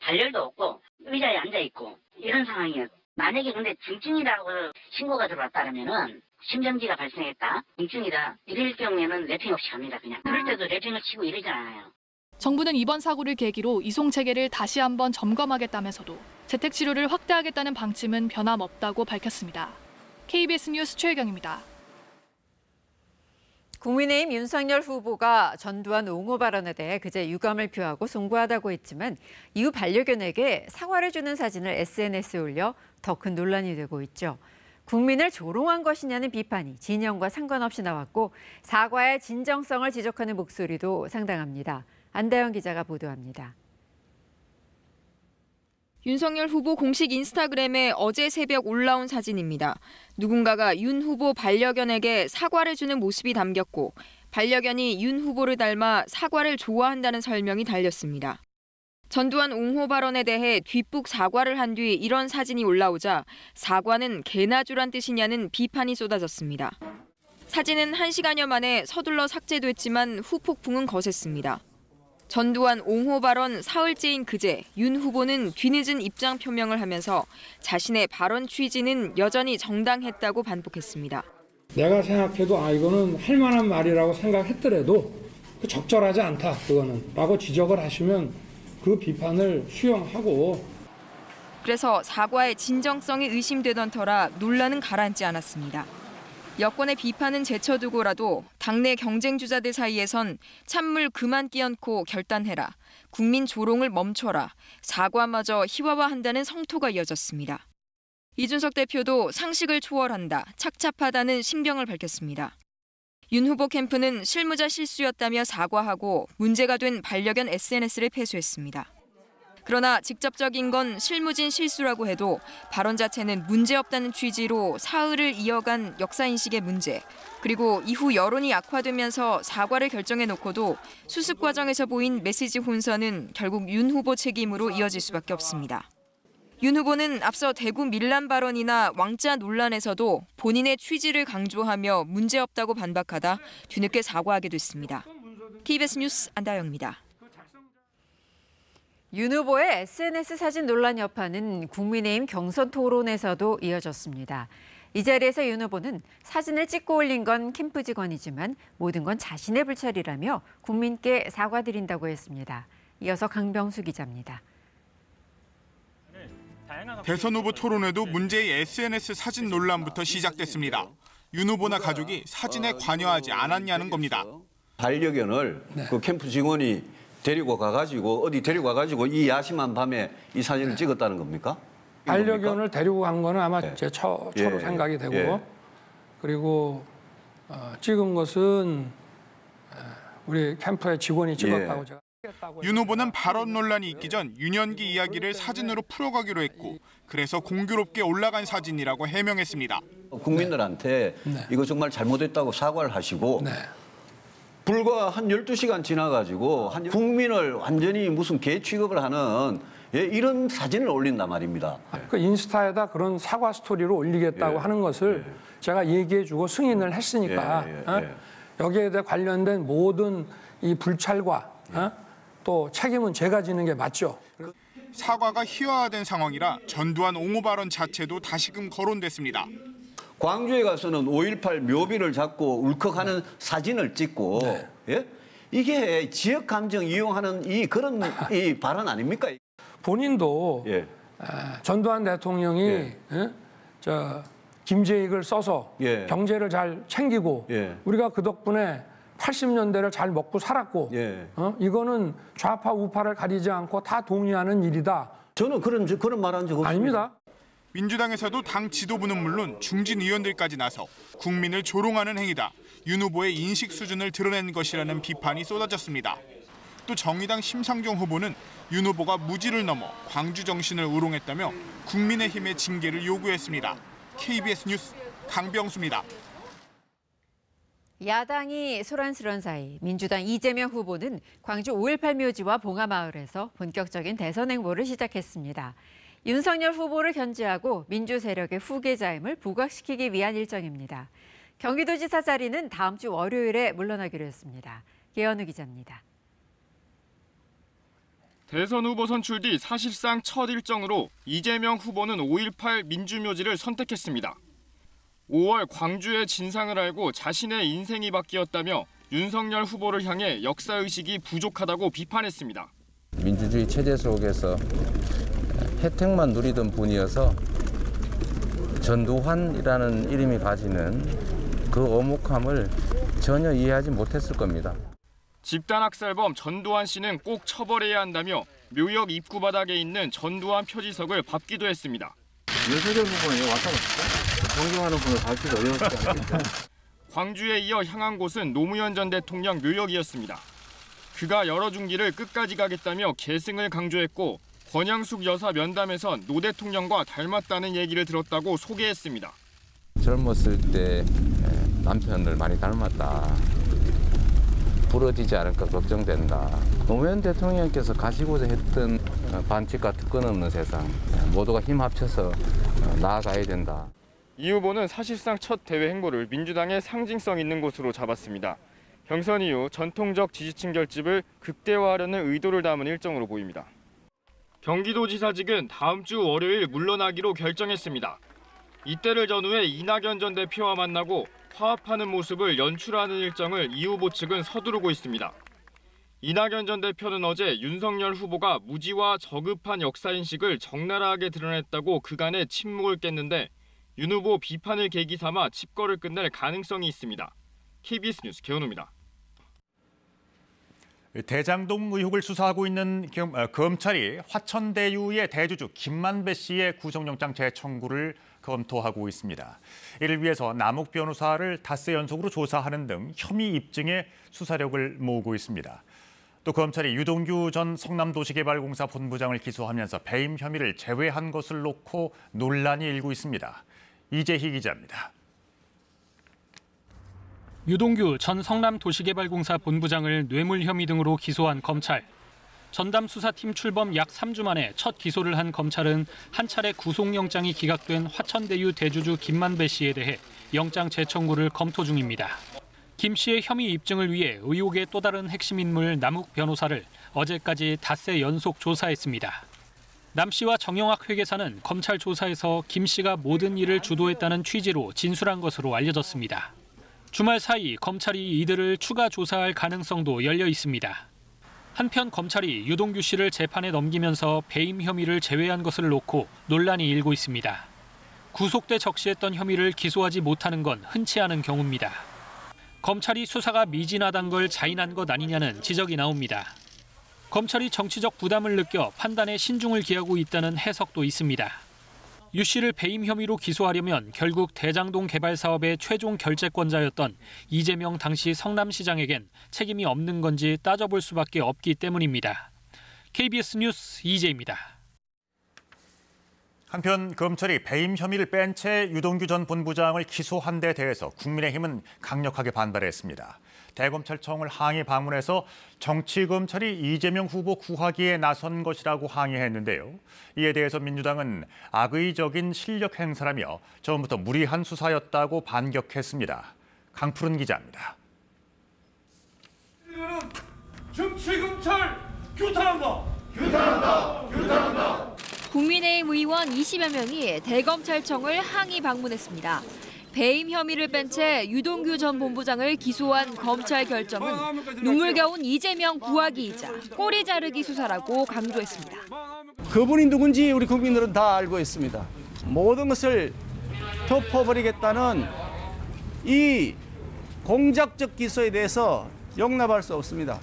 발열도 없고 의자에 앉아있고 이런 상황이에요. 만약에 근데 중증이라고 신고가 들어왔다면은 심정지가 발생했다, 중증이다 이럴 경우에는 랩핑 없이 갑니다. 그냥 그럴 때도 랩핑을 치고 이러지 않아요. 정부는 이번 사고를 계기로 이송 체계를 다시 한번 점검하겠다면서도 재택치료를 확대하겠다는 방침은 변함없다고 밝혔습니다. KBS 뉴스 최혜경입니다. 국민의힘 윤석열 후보가 전두환 옹호 발언에 대해 그제 유감을 표하고 송구하다고 했지만 이후 반려견에게 사과를 주는 사진을 SNS에 올려 더 큰 논란이 되고 있죠. 국민을 조롱한 것이냐는 비판이 진영과 상관없이 나왔고 사과의 진정성을 지적하는 목소리도 상당합니다. 안다영 기자가 보도합니다. 윤석열 후보 공식 인스타그램에 어제 새벽 올라온 사진입니다. 누군가가 윤 후보 반려견에게 사과를 주는 모습이 담겼고 반려견이 윤 후보를 닮아 사과를 좋아한다는 설명이 달렸습니다. 전두환 옹호 발언에 대해 뒷북 사과를 한 뒤 이런 사진이 올라오자 사과는 개나 주란 뜻이냐는 비판이 쏟아졌습니다. 사진은 1시간여 만에 서둘러 삭제됐지만 후폭풍은 거셌습니다. 전두환 옹호 발언 사흘째인 그제 윤 후보는 뒤늦은 입장 표명을 하면서 자신의 발언 취지는 여전히 정당했다고 반복했습니다. 내가 생각해도 이거는 할 만한 말이라고 생각했더라도 적절하지 않다 그거는 라고 지적을 하시면 그 비판을 수용하고. 그래서 사과의 진정성이 의심되던 터라 논란은 가라앉지 않았습니다. 여권의 비판은 제쳐두고라도 당내 경쟁 주자들 사이에선 찬물 그만 끼얹고 결단해라, 국민 조롱을 멈춰라, 사과마저 희화화한다는 성토가 이어졌습니다. 이준석 대표도 상식을 초월한다, 착잡하다는 신경을 밝혔습니다. 윤 후보 캠프는 실무자 실수였다며 사과하고 문제가 된 반려견 SNS를 폐쇄했습니다. 그러나 직접적인 건 실무진 실수라고 해도 발언 자체는 문제없다는 취지로 사흘을 이어간 역사인식의 문제, 그리고 이후 여론이 악화되면서 사과를 결정해놓고도 수습 과정에서 보인 메시지 혼선은 결국 윤 후보 책임으로 이어질 수밖에 없습니다. 윤 후보는 앞서 대구 밀란 발언이나 왕자 논란에서도 본인의 취지를 강조하며 문제없다고 반박하다 뒤늦게 사과하게 됐습니다. KBS 뉴스 안다영입니다. 윤 후보의 SNS 사진 논란 여파는 국민의힘 경선 토론에서도 이어졌습니다. 이 자리에서 윤 후보는 사진을 찍고 올린 건 캠프 직원이지만 모든 건 자신의 불찰이라며 국민께 사과드린다고 했습니다. 이어서 강병수 기자입니다. 대선 후보 토론회도 문제의 SNS 사진 논란부터 시작됐습니다. 윤 후보나 가족이 사진에 관여하지 않았냐는 겁니다. 반려견을 그 캠프 직원이 데리고 가가지고 이 야심한 밤에 이 사진을 찍었다는 겁니까? 반려견을 데리고 간 거는 아마 제 처로 생각이 되고 그리고 찍은 것은 우리 캠프의 직원이 찍었다고 제가. 윤 후보는 발언 논란이 있기 전 유년기 이야기를 사진으로 풀어가기로 했고 그래서 공교롭게 올라간 사진이라고 해명했습니다. 국민들한테 이거 정말 잘못했다고 사과를 하시고 불과 한 12시간 지나가지고 국민을 완전히 무슨 개 취급을 하는 이런 사진을 올린단 말입니다. 그 인스타에다 그런 사과 스토리를 올리겠다고 하는 것을 제가 얘기해주고 승인을 했으니까 여기에 대해 관련된 모든 이 불찰과 또 책임은 제가 지는 게 맞죠. 사과가 희화화된 상황이라 전두환 옹호 발언 자체도 다시금 거론됐습니다. 광주에 가서는 5.18 묘비를 잡고 울컥하는 사진을 찍고 예? 이게 지역 감정 이용하는 그런 발언 아닙니까? 본인도 전두환 대통령이 김재익을 써서 경제를 잘 챙기고 우리가 그 덕분에 80년대를 잘 먹고 살았고 이거는 좌파 우파를 가리지 않고 다 동의하는 일이다. 저는 그런 말한 적 없습니다. 아닙니다. 민주당에서도 당 지도부는 물론 중진 의원들까지 나서 국민을 조롱하는 행위다. 윤 후보의 인식 수준을 드러낸 것이라는 비판이 쏟아졌습니다. 또 정의당 심상정 후보는 윤 후보가 무지를 넘어 광주 정신을 우롱했다며 국민의힘의 징계를 요구했습니다. KBS 뉴스 강병수입니다. 야당이 소란스런 사이 민주당 이재명 후보는 광주 5.18 묘지와 봉하마을에서 본격적인 대선 행보를 시작했습니다. 윤석열 후보를 견제하고 민주 세력의 후계자임을 부각시키기 위한 일정입니다. 경기도지사 자리는 다음 주 월요일에 물러나기로 했습니다. 계현우 기자입니다. 대선 후보 선출 뒤 사실상 첫 일정으로 이재명 후보는 5.18 민주묘지를 선택했습니다. 5월 광주의 진상을 알고 자신의 인생이 바뀌었다며 윤석열 후보를 향해 역사의식이 부족하다고 비판했습니다. 민주주의 체제 속에서 혜택만 누리던 분이어서 전두환이라는 이름이 가지는 그 어묵함을 전혀 이해하지 못했을 겁니다. 집단학살범 전두환 씨는 꼭 처벌해야 한다며 묘역 입구 바닥에 있는 전두환 표지석을 밟기도 했습니다. 윤석열 후보는 왔다 갔다 존경하는 분을 밟기도 어려웠지 않겠죠. 광주에 이어 향한 곳은 노무현 전 대통령 묘역이었습니다. 그가 열어준 길을 끝까지 가겠다며 계승을 강조했고 권양숙 여사 면담에선 노 대통령과 닮았다는 얘기를 들었다고 소개했습니다. 젊었을 때 남편을 많이 닮았다. 부러지지 않을까 걱정된다. 노무현 대통령께서 가시고자 했던 반칙과 특권 없는 세상, 모두가 힘 합쳐서 나아가야 된다. 이 후보는 사실상 첫 대외 행보를 민주당의 상징성 있는 곳으로 잡았습니다. 경선 이후 전통적 지지층 결집을 극대화하려는 의도를 담은 일정으로 보입니다. 경기도지사직은 다음 주 월요일 물러나기로 결정했습니다. 이때를 전후해 이낙연 전 대표와 만나고 화합하는 모습을 연출하는 일정을 이 후보 측은 서두르고 있습니다. 이낙연 전 대표는 어제 윤석열 후보가 무지와 저급한 역사인식을 적나라하게 드러냈다고 그간의 침묵을 깼는데 윤 후보 비판을 계기 삼아 칩거를 끝낼 가능성이 있습니다. KBS 뉴스 계현우입니다. 대장동 의혹을 수사하고 있는 검찰이 화천대유의 대주주 김만배 씨의 구속영장 재청구를 검토하고 있습니다. 이를 위해서 남욱 변호사를 닷새 연속으로 조사하는 등 혐의 입증에 수사력을 모으고 있습니다. 또 검찰이 유동규 전 성남도시개발공사 본부장을 기소하면서 배임 혐의를 제외한 것을 놓고 논란이 일고 있습니다. 이재희 기자입니다. 유동규 전 성남도시개발공사 본부장을 뇌물 혐의 등으로 기소한 검찰. 전담 수사팀 출범 약 3주 만에 첫 기소를 한 검찰은 한 차례 구속영장이 기각된 화천대유 대주주 김만배 씨에 대해 영장 재청구를 검토 중입니다. 김 씨의 혐의 입증을 위해 의혹의 또 다른 핵심 인물 남욱 변호사를 어제까지 닷새 연속 조사했습니다. 남 씨와 정영학 회계사는 검찰 조사에서 김 씨가 모든 일을 주도했다는 취지로 진술한 것으로 알려졌습니다. 주말 사이 검찰이 이들을 추가 조사할 가능성도 열려 있습니다. 한편 검찰이 유동규 씨를 재판에 넘기면서 배임 혐의를 제외한 것을 놓고 논란이 일고 있습니다. 구속돼 적시했던 혐의를 기소하지 못하는 건 흔치 않은 경우입니다. 검찰이 수사가 미진하단 걸 자인한 것 아니냐는 지적이 나옵니다. 검찰이 정치적 부담을 느껴 판단에 신중을 기하고 있다는 해석도 있습니다. 유 씨를 배임 혐의로 기소하려면 결국 대장동 개발 사업의 최종 결재권자였던 이재명 당시 성남시장에겐 책임이 없는 건지 따져볼 수밖에 없기 때문입니다. KBS 뉴스 이재입니다. 한편 검찰이 배임 혐의를 뺀 채 유동규 전 본부장을 기소한 데 대해서 국민의힘은 강력하게 반발했습니다. 대검찰청을 항의 방문해서 정치검찰이 이재명 후보 구하기에 나선 것이라고 항의했는데요. 이에 대해서 민주당은 악의적인 실력 행사라며 처음부터 무리한 수사였다고 반격했습니다. 강푸른 기자입니다. 정치검찰 규탄한다! 규탄한다! 규탄한다! 국민의힘 의원 20여 명이 대검찰청을 항의 방문했습니다. 배임 혐의를 뺀 채 유동규 전 본부장을 기소한 검찰 결정은 눈물겨운 이재명 부하기이자 꼬리 자르기 수사라고 강조했습니다. 그분이 누군지 우리 국민들은 다 알고 있습니다. 모든 것을 덮어버리겠다는 이 공작적 기소에 대해서 용납할 수 없습니다.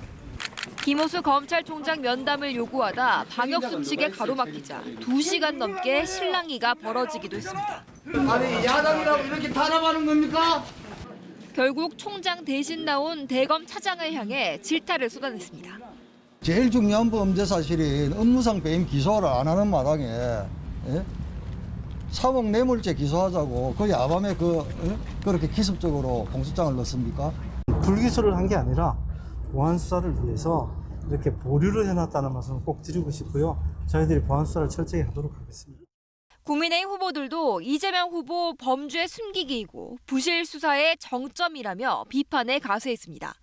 김호수 검찰총장 면담을 요구하다 방역수칙에 가로막히자 2시간 넘게 실랑이가 벌어지기도 했습니다. 아니 야당이라고 이렇게 탄압하는 겁니까? 결국 총장 대신 나온 대검 차장을 향해 질타를 쏟아냈습니다. 제일 중요한 범죄 사실인 업무상 배임 기소를 안 하는 마당에 3억 뇌물죄 기소하자고 그 야밤에 그렇게 기습적으로 공소장을 넣습니까? 불기소를 한 게 아니라 보안 수사를 위해서 이렇게 보류를 해놨다는 말씀을 꼭 드리고 싶고요. 저희들이 보안 수사를 철저히 하도록 하겠습니다. 국민의힘 후보들도 이재명 후보 범죄 숨기기이고 부실 수사의 정점이라며 비판에 가세했습니다.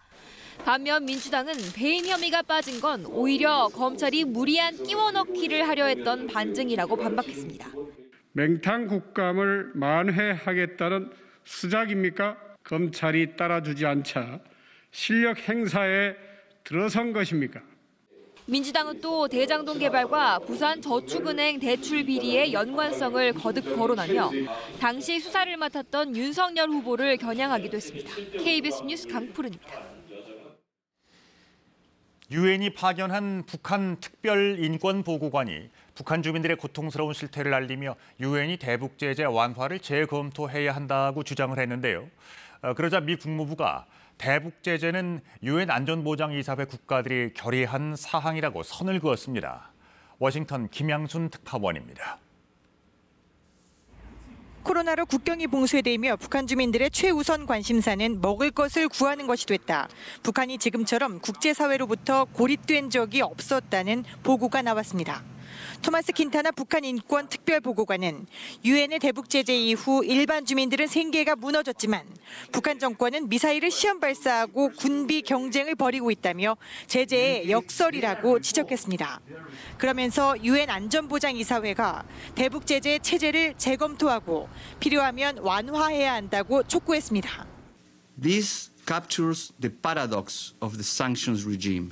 반면 민주당은 배임 혐의가 빠진 건 오히려 검찰이 무리한 끼워넣기를 하려 했던 반증이라고 반박했습니다. 맹탕 국감을 만회하겠다는 수작입니까? 검찰이 따라주지 않자 실력 행사에 들어선 것입니까? 민주당은 또 대장동 개발과 부산저축은행 대출 비리의 연관성을 거듭 거론하며 당시 수사를 맡았던 윤석열 후보를 겨냥하기도 했습니다. KBS 뉴스 강푸른입니다. 유엔이 파견한 북한 특별인권보고관이 북한 주민들의 고통스러운 실태를 알리며 유엔이 대북 제재 완화를 재검토해야 한다고 주장을 했는데요. 그러자 미 국무부가 대북 제재는 유엔 안전보장이사회 국가들이 결의한 사항이라고 선을 그었습니다. 워싱턴 김양순 특파원입니다. 코로나로 국경이 봉쇄되며 북한 주민들의 최우선 관심사는 먹을 것을 구하는 것이 됐다. 북한이 지금처럼 국제사회로부터 고립된 적이 없었다는 보고가 나왔습니다. 토마스 킨타나 북한 인권 특별보고관은 유엔의 대북 제재 이후 일반 주민들은 생계가 무너졌지만 북한 정권은 미사일을 시험 발사하고 군비 경쟁을 벌이고 있다며 제재의 역설이라고 지적했습니다. 그러면서 유엔 안전보장이사회가 대북 제재 체제를 재검토하고 필요하면 완화해야 한다고 촉구했습니다. This captures the paradox of the sanctions regime.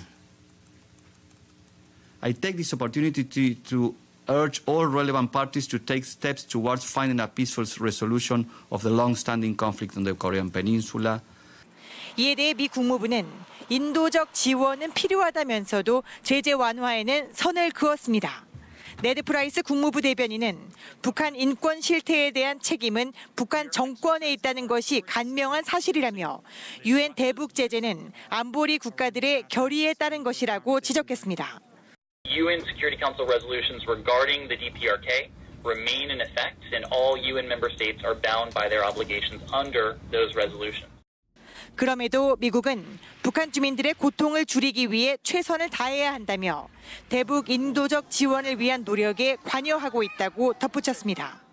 I take this opportunity to urge all relevant parties to take steps towards finding a peaceful resolution of the long-standing conflict on the Korean Peninsula. 이에 대해 미 국무부는 인도적 지원은 필요하다면서도 제재 완화에는 선을 그었습니다. 네드 프라이스 국무부 대변인은 북한 인권 실태에 대한 책임은 북한 정권에 있다는 것이 간명한 사실이라며 유엔 대북 제재는 안보리 국가들의 결의에 따른 것이라고 지적했습니다. UN Security Council resolutions regarding the DPRK remain in effect, and all UN member states are bound by their obligations under those resolutions. 그럼에도 미국은 북한 주민들의 고통을 줄이기 위해 최선을 다해야 한다며 대북 인도적 지원을 위한 노력에 관여하고 있다고 덧붙였습니다.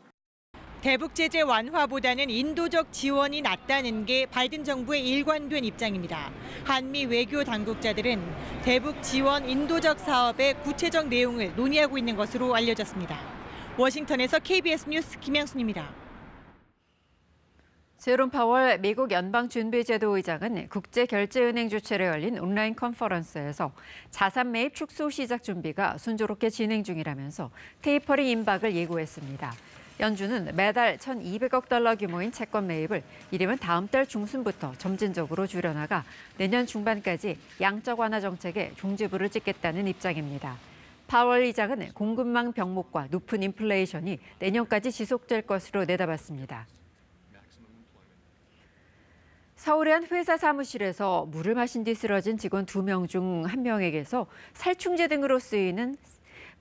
대북 제재 완화보다는 인도적 지원이 낫다는 게 바이든 정부의 일관된 입장입니다. 한미 외교 당국자들은 대북 지원 인도적 사업의 구체적 내용을 논의하고 있는 것으로 알려졌습니다. 워싱턴에서 KBS 뉴스 김양순입니다. 제롬 파월 미국 연방준비제도 의장은 국제결제은행 주최로 열린 온라인 컨퍼런스에서 자산 매입 축소 시작 준비가 순조롭게 진행 중이라면서 테이퍼링 임박을 예고했습니다. 연준은 매달 1,200억 달러 규모인 채권 매입을 이르면 다음 달 중순부터 점진적으로 줄여나가 내년 중반까지 양적 완화 정책에 종지부를 찍겠다는 입장입니다. 파월 의장은 공급망 병목과 높은 인플레이션이 내년까지 지속될 것으로 내다봤습니다. 서울의 한 회사 사무실에서 물을 마신 뒤 쓰러진 직원 2명 중 1명에게서 살충제 등으로 쓰이는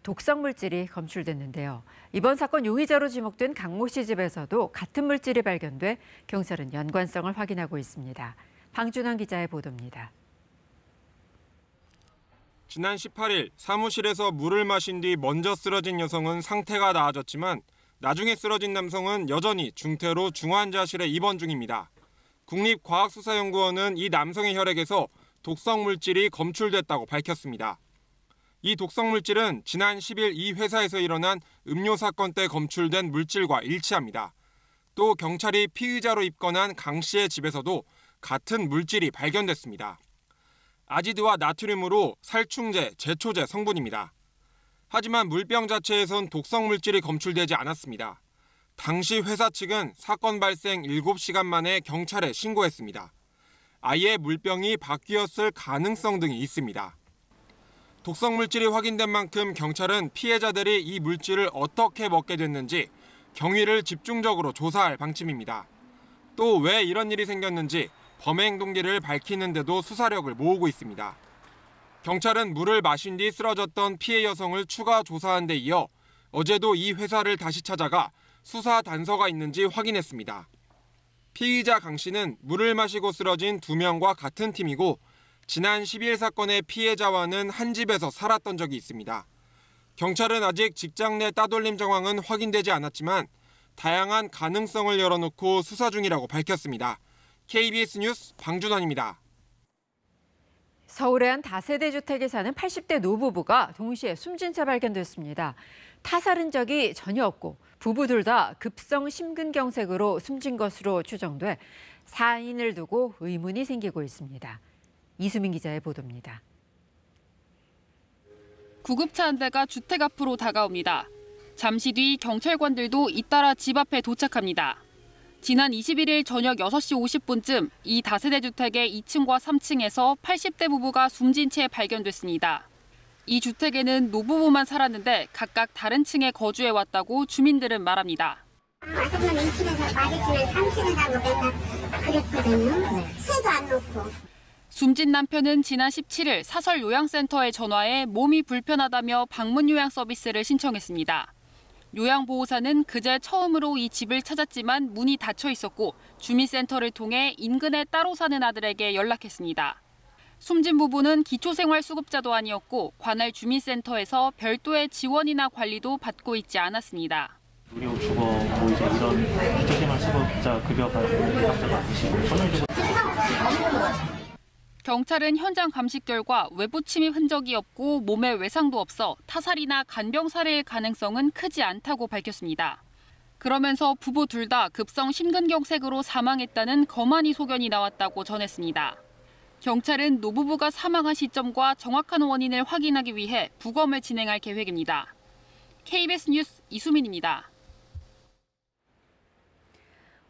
독성 물질이 검출됐는데요. 이번 사건 용의자로 지목된 강모 씨 집에서도 같은 물질이 발견돼 경찰은 연관성을 확인하고 있습니다. 방준환 기자의 보도입니다. 지난 18일 사무실에서 물을 마신 뒤 먼저 쓰러진 여성은 상태가 나아졌지만 나중에 쓰러진 남성은 여전히 중태로 중환자실에 입원 중입니다. 국립과학수사연구원은 이 남성의 혈액에서 독성 물질이 검출됐다고 밝혔습니다. 이 독성 물질은 지난 10일 이 회사에서 일어난 음료 사건 때 검출된 물질과 일치합니다. 또 경찰이 피의자로 입건한 강 씨의 집에서도 같은 물질이 발견됐습니다. 아지드와 나트륨으로 살충제, 제초제 성분입니다. 하지만 물병 자체에선 독성 물질이 검출되지 않았습니다. 당시 회사 측은 사건 발생 7시간 만에 경찰에 신고했습니다. 아예 물병이 바뀌었을 가능성 등이 있습니다. 독성 물질이 확인된 만큼 경찰은 피해자들이 이 물질을 어떻게 먹게 됐는지 경위를 집중적으로 조사할 방침입니다. 또 왜 이런 일이 생겼는지 범행 동기를 밝히는 데도 수사력을 모으고 있습니다. 경찰은 물을 마신 뒤 쓰러졌던 피해 여성을 추가 조사한 데 이어 어제도 이 회사를 다시 찾아가 수사 단서가 있는지 확인했습니다. 피의자 강 씨는 물을 마시고 쓰러진 2명과 같은 팀이고 지난 12일 사건의 피해자와는 한 집에서 살았던 적이 있습니다. 경찰은 아직 직장 내 따돌림 정황은 확인되지 않았지만 다양한 가능성을 열어놓고 수사 중이라고 밝혔습니다. KBS 뉴스 방준환입니다. 서울의 한 다세대 주택에 사는 80대 노부부가 동시에 숨진 채 발견됐습니다. 타살 흔적이 전혀 없고 부부 둘 다 급성 심근경색으로 숨진 것으로 추정돼 사인을 두고 의문이 생기고 있습니다. 이수민 기자의 보도입니다. 구급차 한 대가 주택 앞으로 다가옵니다. 잠시 뒤 경찰관들도 잇따라 집 앞에 도착합니다. 지난 21일 저녁 6시 50분쯤 이 다세대 주택의 2층과 3층에서 80대 부부가 숨진 채 발견됐습니다. 이 주택에는 노부부만 살았는데 각각 다른 층에 거주해왔다고 주민들은 말합니다. 아줌마는 2층에서 아저씨는 3층에 자고 맨날 그랬거든요. 새도 안 놓고. 숨진 남편은 지난 17일 사설 요양센터에 전화해 몸이 불편하다며 방문 요양 서비스를 신청했습니다. 요양보호사는 그제 처음으로 이 집을 찾았지만 문이 닫혀 있었고 주민센터를 통해 인근에 따로 사는 아들에게 연락했습니다. 숨진 부부는 기초생활수급자도 아니었고 관할 주민센터에서 별도의 지원이나 관리도 받고 있지 않았습니다. 의료, 주거, 뭐 이제 이런 기초생활수급자 급여가 해당자가 아니시고 전형적으로. 경찰은 현장 감식 결과 외부 침입 흔적이 없고 몸에 외상도 없어 타살이나 간병 살해일 가능성은 크지 않다고 밝혔습니다. 그러면서 부부 둘 다 급성 심근경색으로 사망했다는 거만이 소견이 나왔다고 전했습니다. 경찰은 노부부가 사망한 시점과 정확한 원인을 확인하기 위해 부검을 진행할 계획입니다. KBS 뉴스 이수민입니다.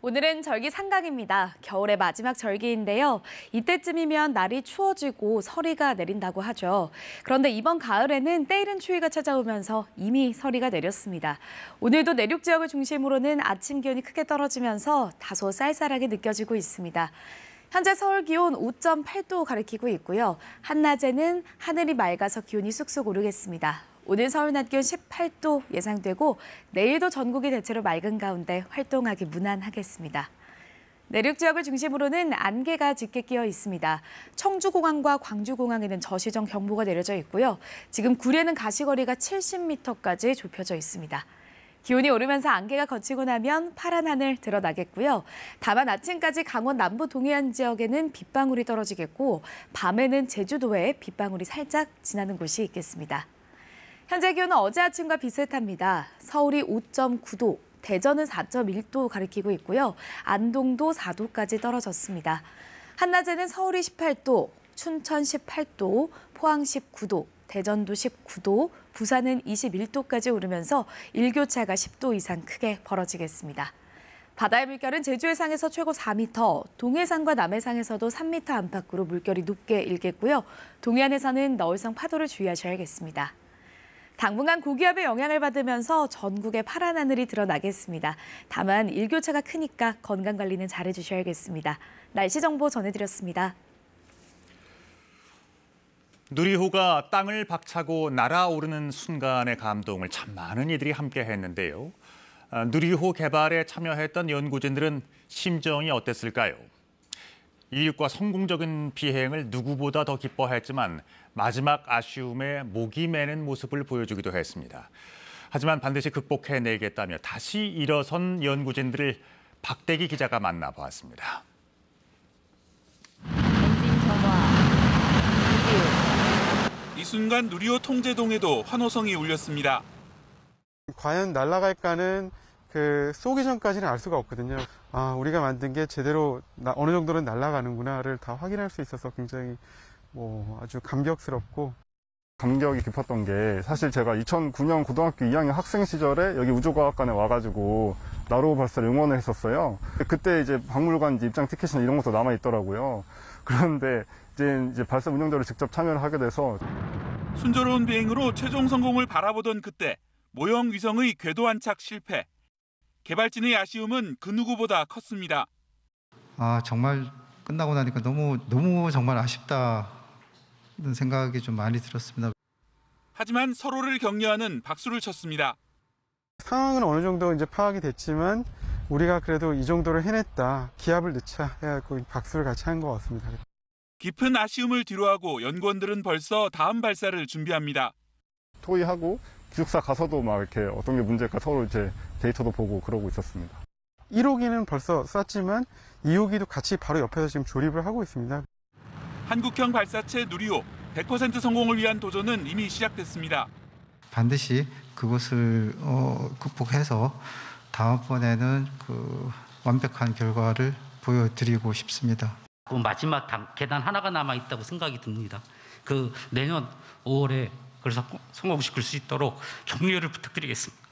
오늘은 절기 상강입니다. 겨울의 마지막 절기인데요. 이때쯤이면 날이 추워지고 서리가 내린다고 하죠. 그런데 이번 가을에는 때이른 추위가 찾아오면서 이미 서리가 내렸습니다. 오늘도 내륙 지역을 중심으로는 아침 기온이 크게 떨어지면서 다소 쌀쌀하게 느껴지고 있습니다. 현재 서울 기온 5.8도 가리키고 있고요. 한낮에는 하늘이 맑아서 기온이 쑥쑥 오르겠습니다. 오늘 서울 낮 기온 18도 예상되고 내일도 전국이 대체로 맑은 가운데 활동하기 무난하겠습니다. 내륙 지역을 중심으로는 안개가 짙게 끼어 있습니다. 청주공항과 광주공항에는 저시정 경보가 내려져 있고요. 지금 구리에는 가시거리가 70m까지 좁혀져 있습니다. 기온이 오르면서 안개가 걷히고 나면 파란 하늘 드러나겠고요. 다만 아침까지 강원 남부 동해안 지역에는 빗방울이 떨어지겠고 밤에는 제주도에 빗방울이 살짝 지나는 곳이 있겠습니다. 현재 기온은 어제 아침과 비슷합니다. 서울이 5.9도, 대전은 4.1도 가리키고 있고요. 안동도 4도까지 떨어졌습니다. 한낮에는 서울이 18도, 춘천 18도, 포항 19도, 대전도 19도, 부산은 21도까지 오르면서 일교차가 10도 이상 크게 벌어지겠습니다. 바다의 물결은 제주 해상에서 최고 4m, 동해상과 남해상에서도 3m 안팎으로 물결이 높게 일겠고요. 동해안에서는 너울성 파도를 주의하셔야겠습니다. 당분간 고기압의 영향을 받으면서 전국에 파란 하늘이 드러나겠습니다. 다만 일교차가 크니까 건강관리는 잘해주셔야겠습니다. 날씨 정보 전해드렸습니다. 누리호가 땅을 박차고 날아오르는 순간의 감동을 참 많은 이들이 함께 했는데요. 누리호 개발에 참여했던 연구진들은 심정이 어땠을까요? 이륙과 성공적인 비행을 누구보다 더 기뻐했지만 마지막 아쉬움에 목이 매는 모습을 보여주기도 했습니다. 하지만 반드시 극복해내겠다며 다시 일어선 연구진들을 박대기 기자가 만나보았습니다. 엔진 점화, 이 순간 누리호 통제동에도 환호성이 울렸습니다. 과연 날아갈까는 쏘기 전까지는 알 수가 없거든요. 우리가 만든 게 제대로 어느 정도는 날아가는구나를 다 확인할 수 있어서 굉장히 아주 감격스럽고. 감격이 깊었던 게 사실 제가 2009년 고등학교 2학년 학생 시절에 여기 우주과학관에 와가지고 나로 발사를 응원을 했었어요. 그때 이제 박물관 입장 티켓이나 이런 것도 남아 있더라고요. 그런데 이제 발사 운영대로 직접 참여를 하게 돼서 순조로운 비행으로 최종 성공을 바라보던 그때 모형 위성의 궤도 안착 실패. 개발진의 아쉬움은 그 누구보다 컸습니다. 정말 끝나고 나니까 너무 정말 아쉽다. 이런 생각이 좀 많이 들었습니다. 하지만 서로를 격려하는 박수를 쳤습니다. 상황은 어느 정도 이제 파악이 됐지만 우리가 그래도 이 정도를 해냈다. 기합을 넣자 해갖고 박수를 같이 한 것 같습니다. 깊은 아쉬움을 뒤로하고 연구원들은 벌써 다음 발사를 준비합니다. 토의하고 기숙사 가서도 막 이렇게 어떤 게 문제일까 서로 이제 데이터도 보고 그러고 있었습니다. 1호기는 벌써 쐈지만 2호기도 같이 바로 옆에서 지금 조립을 하고 있습니다. 한국형 발사체 누리호 100% 성공을 위한 도전은 이미 시작됐습니다. 반드시 그것을 극복해서 다음번에는 완벽한 결과를 보여드리고 싶습니다. 마지막 계단 하나가 남아 있다고 생각이 듭니다. 내년 5월에 그래서 성공시킬 수 있도록 격려를 부탁드리겠습니다.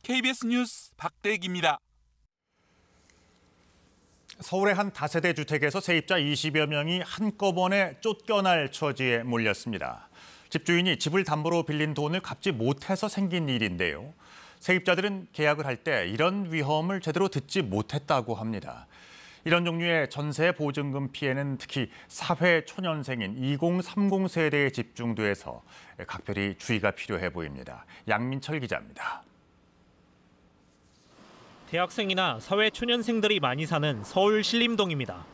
KBS 뉴스 박대기입니다. 서울의 한 다세대 주택에서 세입자 20여 명이 한꺼번에 쫓겨날 처지에 몰렸습니다. 집주인이 집을 담보로 빌린 돈을 갚지 못해서 생긴 일인데요. 세입자들은 계약을 할 때 이런 위험을 제대로 듣지 못했다고 합니다. 이런 종류의 전세 보증금 피해는 특히 사회 초년생인 2030 세대에 집중돼서 각별히 주의가 필요해 보입니다. 양민철 기자입니다. 대학생이나 사회 초년생들이 많이 사는 서울 신림동입니다.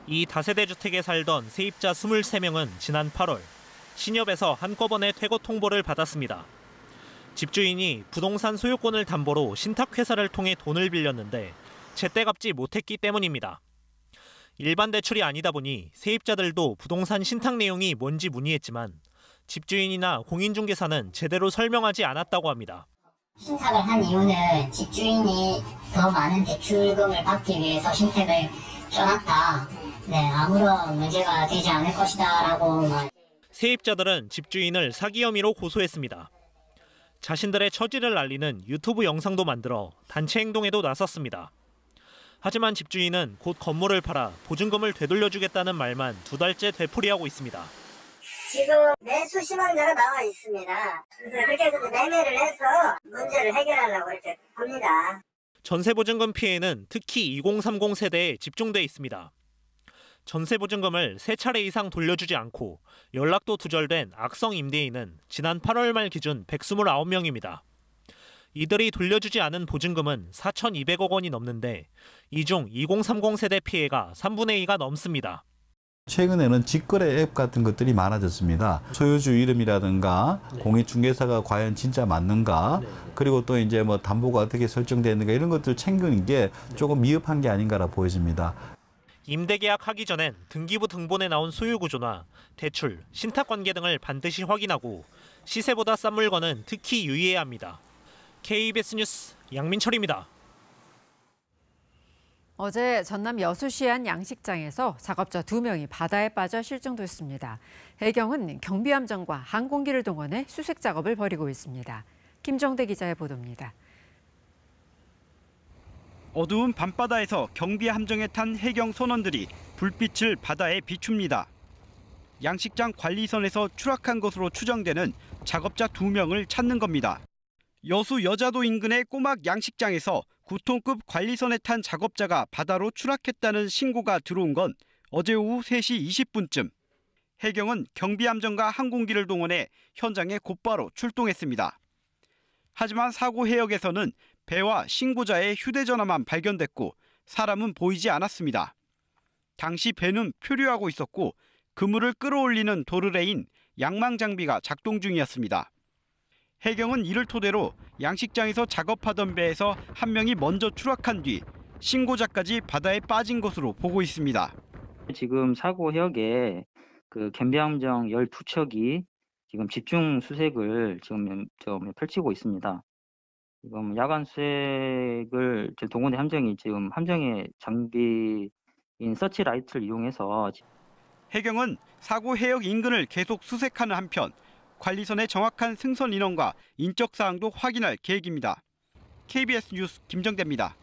이 다세대 주택에 살던 세입자 23명은 지난 8월 신협에서 한꺼번에 퇴거 통보를 받았습니다. 집주인이 부동산 소유권을 담보로 신탁회사를 통해 돈을 빌렸는데 제때 갚지 못했기 때문입니다. 일반 대출이 아니다 보니 세입자들도 부동산 신탁 내용이 뭔지 문의했지만 집주인이나 공인중개사는 제대로 설명하지 않았다고 합니다. 신탁을 한 이유는 집주인이 더 많은 대출금을 받기 위해서 신탁을 껴놨다. 아무런 문제가 되지 않을 것이다라고. 세입자들은 집주인을 사기 혐의로 고소했습니다. 자신들의 처지를 알리는 유튜브 영상도 만들어 단체 행동에도 나섰습니다. 하지만 집주인은 곧 건물을 팔아 보증금을 되돌려주겠다는 말만 2달째 되풀이하고 있습니다. 지금 매수 신청자가 나와 있습니다. 그래서 그렇게 해서 매매를 해서 문제를 해결하려고 이렇게 합니다. 전세보증금 피해는 특히 2030 세대에 집중돼 있습니다. 전세보증금을 3차례 이상 돌려주지 않고 연락도 두절된 악성 임대인은 지난 8월 말 기준 129명입니다. 이들이 돌려주지 않은 보증금은 4,200억 원이 넘는데 이 중 2030 세대 피해가 3분의 2가 넘습니다. 최근에는 직거래 앱 같은 것들이 많아졌습니다. 소유주 이름이라든가 공인중개사가 과연 진짜 맞는가, 그리고 또 이제 담보가 어떻게 설정되는가 이런 것들 챙기는 게 조금 미흡한 게 아닌가라 보여집니다. 임대계약 하기 전엔 등기부 등본에 나온 소유구조나 대출, 신탁관계 등을 반드시 확인하고 시세보다 싼 물건은 특히 유의해야 합니다. KBS 뉴스 양민철입니다. 어제 전남 여수시의 한 양식장에서 작업자 2명이 바다에 빠져 실종됐습니다. 해경은 경비함정과 항공기를 동원해 수색 작업을 벌이고 있습니다. 김정대 기자의 보도입니다. 어두운 밤바다에서 경비함정에 탄 해경 선원들이 불빛을 바다에 비춥니다. 양식장 관리선에서 추락한 것으로 추정되는 작업자 2명을 찾는 겁니다. 여수 여자도 인근의 꼬막 양식장에서 9톤급 관리선에 탄 작업자가 바다로 추락했다는 신고가 들어온 건 어제 오후 3시 20분쯤. 해경은 경비함정과 항공기를 동원해 현장에 곧바로 출동했습니다. 하지만 사고 해역에서는 배와 신고자의 휴대전화만 발견됐고 사람은 보이지 않았습니다. 당시 배는 표류하고 있었고 그물을 끌어올리는 도르래인 양망장비가 작동 중이었습니다. 해경은 이를 토대로 양식장에서 작업하던 배에서 한 명이 먼저 추락한 뒤 신고자까지 바다에 빠진 것으로 보고 있습니다. 지금 사고 해역에 그 겸비함정 12척이 지금 집중 수색을 지금 펼치고 있습니다. 지금 야간 수색을 동원의 함정이 지금 함정의 장비인 서치라이트를 이용해서 해경은 사고 해역 인근을 계속 수색하는 한편 관리선의 정확한 승선 인원과 인적 사항도 확인할 계획입니다. KBS 뉴스 김정대입니다.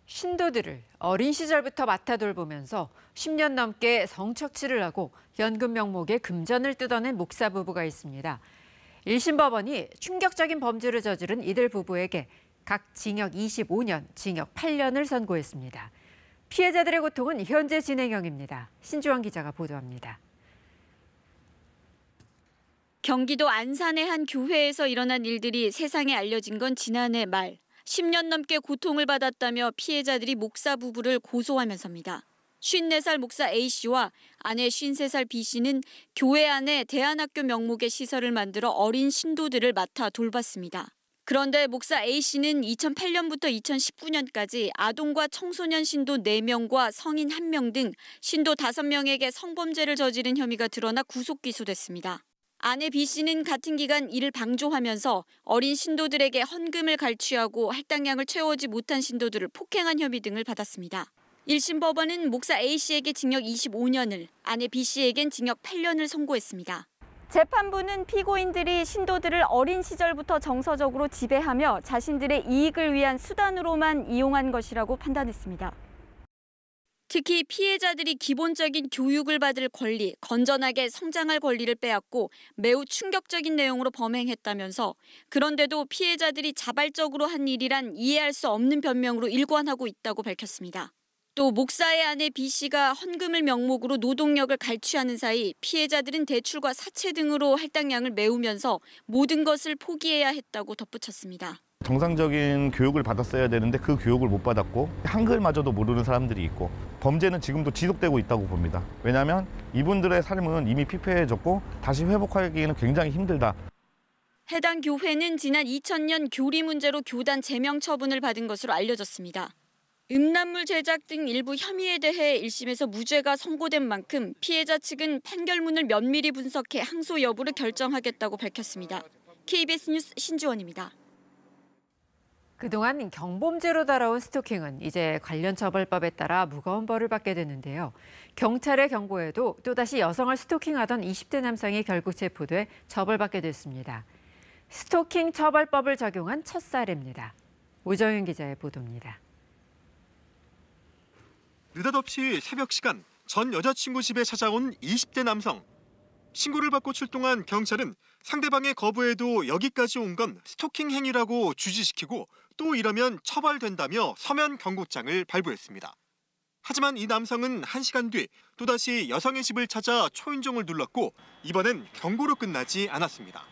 신도들을 어린 시절부터 맡아 돌보면서 10년 넘게 성착취를 하고 현금 명목의 금전을 뜯어낸 목사 부부가 있습니다. 1심 법원이 충격적인 범죄를 저지른 이들 부부에게 각 징역 25년, 징역 8년을 선고했습니다. 피해자들의 고통은 현재 진행형입니다. 신주환 기자가 보도합니다. 경기도 안산의 한 교회에서 일어난 일들이 세상에 알려진 건 지난해 말. 10년 넘게 고통을 받았다며 피해자들이 목사 부부를 고소하면서입니다. 54살 목사 A씨와 아내 53살 B씨는 교회 안에 대안학교 명목의 시설을 만들어 어린 신도들을 맡아 돌봤습니다. 그런데 목사 A씨는 2008년부터 2019년까지 아동과 청소년 신도 4명과 성인 1명 등 신도 5명에게 성범죄를 저지른 혐의가 드러나 구속 기소됐습니다. 아내 B씨는 같은 기간 이를 방조하면서 어린 신도들에게 헌금을 갈취하고 할당량을 채우지 못한 신도들을 폭행한 혐의 등을 받았습니다. 1심 법원은 목사 A씨에게 징역 25년을, 아내 B씨에겐 징역 8년을 선고했습니다. 재판부는 피고인들이 신도들을 어린 시절부터 정서적으로 지배하며 자신들의 이익을 위한 수단으로만 이용한 것이라고 판단했습니다. 특히 피해자들이 기본적인 교육을 받을 권리, 건전하게 성장할 권리를 빼앗고 매우 충격적인 내용으로 범행했다면서 그런데도 피해자들이 자발적으로 한 일이란 이해할 수 없는 변명으로 일관하고 있다고 밝혔습니다. 또 목사의 아내 B씨가 헌금을 명목으로 노동력을 갈취하는 사이 피해자들은 대출과 사채 등으로 할당량을 메우면서 모든 것을 포기해야 했다고 덧붙였습니다. 정상적인 교육을 받았어야 되는데 그 교육을 못 받았고 한글마저도 모르는 사람들이 있고 범죄는 지금도 지속되고 있다고 봅니다. 왜냐하면 이분들의 삶은 이미 피폐해졌고 다시 회복하기는 굉장히 힘들다. 해당 교회는 지난 2000년 교리 문제로 교단 제명 처분을 받은 것으로 알려졌습니다. 음란물 제작 등 일부 혐의에 대해 1심에서 무죄가 선고된 만큼 피해자 측은 판결문을 면밀히 분석해 항소 여부를 결정하겠다고 밝혔습니다. KBS 뉴스 신주원입니다. 그동안 경범죄로 달아온 스토킹은 이제 관련 처벌법에 따라 무거운 벌을 받게 되는데요. 경찰의 경고에도 또다시 여성을 스토킹하던 20대 남성이 결국 체포돼 처벌받게 됐습니다. 스토킹 처벌법을 적용한 첫 사례입니다. 오정윤 기자의 보도입니다. 느닷없이 새벽 시간 전 여자친구 집에 찾아온 20대 남성. 신고를 받고 출동한 경찰은 상대방의 거부에도 여기까지 온 건 스토킹 행위라고 주지시키고 또 이러면 처벌된다며 서면 경고장을 발부했습니다. 하지만 이 남성은 1시간 뒤 또다시 여성의 집을 찾아 초인종을 눌렀고 이번엔 경고로 끝나지 않았습니다.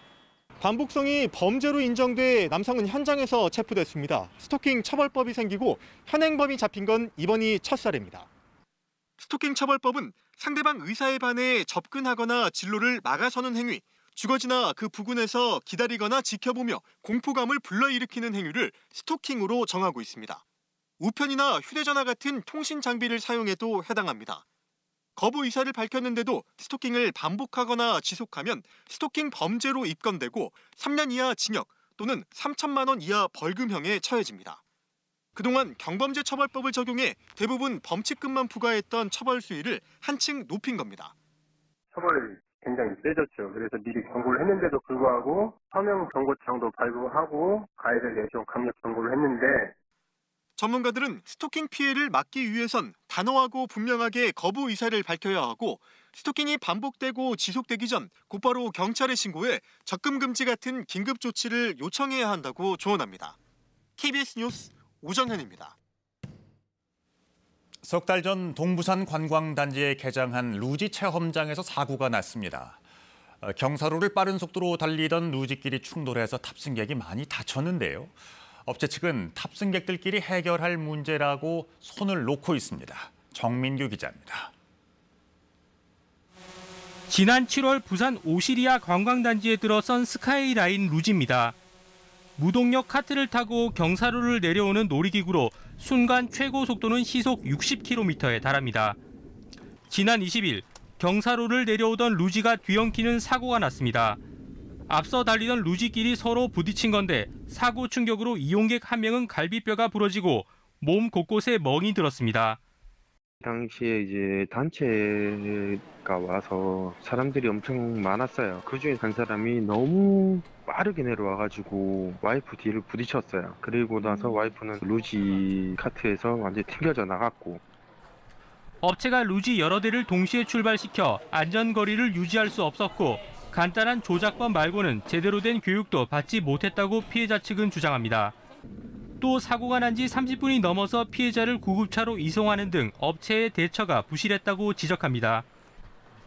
반복성이 범죄로 인정돼 남성은 현장에서 체포됐습니다. 스토킹 처벌법이 생기고 현행범이 잡힌 건 이번이 첫 사례입니다. 스토킹 처벌법은 상대방 의사에 반해 접근하거나 진로를 막아서는 행위, 주거지나 그 부근에서 기다리거나 지켜보며 공포감을 불러일으키는 행위를 스토킹으로 정하고 있습니다. 우편이나 휴대전화 같은 통신 장비를 사용해도 해당합니다. 거부 의사를 밝혔는데도 스토킹을 반복하거나 지속하면 스토킹 범죄로 입건되고 3년 이하 징역 또는 3천만 원 이하 벌금형에 처해집니다. 그동안 경범죄 처벌법을 적용해 대부분 범칙금만 부과했던 처벌 수위를 한층 높인 겁니다. 처벌이 굉장히 세졌죠. 그래서 미리 경고를 했는데도 불구하고 서명 경고장도 발부하고 가해자에 대해 좀 강력 경고를 했는데 전문가들은 스토킹 피해를 막기 위해선 단호하고 분명하게 거부 의사를 밝혀야 하고 스토킹이 반복되고 지속되기 전 곧바로 경찰에 신고해 접근 금지 같은 긴급 조치를 요청해야 한다고 조언합니다. KBS 뉴스 오정현입니다. 석 달 전 동부산 관광단지에 개장한 루지 체험장에서 사고가 났습니다. 경사로를 빠른 속도로 달리던 루지끼리 충돌해서 탑승객이 많이 다쳤는데요. 업체 측은 탑승객들끼리 해결할 문제라고 손을 놓고 있습니다. 정민규 기자입니다. 지난 7월 부산 오시리아 관광단지에 들어선 스카이라인 루지입니다. 무동력 카트를 타고 경사로를 내려오는 놀이기구로 순간 최고 속도는 시속 60km에 달합니다. 지난 20일 경사로를 내려오던 루지가 뒤엉키는 사고가 났습니다. 앞서 달리던 루지끼리 서로 부딪힌 건데 사고 충격으로 이용객 한 명은 갈비뼈가 부러지고 몸 곳곳에 멍이 들었습니다. 당시에 이제 단체가 와서 사람들이 엄청 많았어요. 그중에 한 사람이 너무 빠르게 내려와가지고 와이프 뒤를 부딪혔어요. 그리고 나서 와이프는 루지 카트에서 완전히 튕겨져 나갔고. 업체가 루지 여러 대를 동시에 출발시켜 안전거리를 유지할 수 없었고 간단한 조작법 말고는 제대로 된 교육도 받지 못했다고 피해자 측은 주장합니다. 또 사고가 난 지 30분이 넘어서 피해자를 구급차로 이송하는 등 업체의 대처가 부실했다고 지적합니다.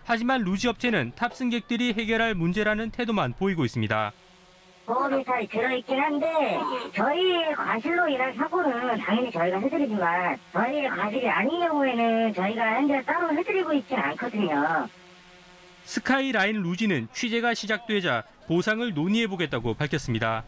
하지만 루지 업체는 탑승객들이 해결할 문제라는 태도만 보이고 있습니다. 보험이 잘 들어있긴 한데 저희 과실로 인한 사고는 당연히 저희가 해드리지만 저희 과실이 아닌 경우에는 저희가 현재 따로 해드리고 있지는 않거든요. 스카이라인 루지는 취재가 시작되자 보상을 논의해보겠다고 밝혔습니다.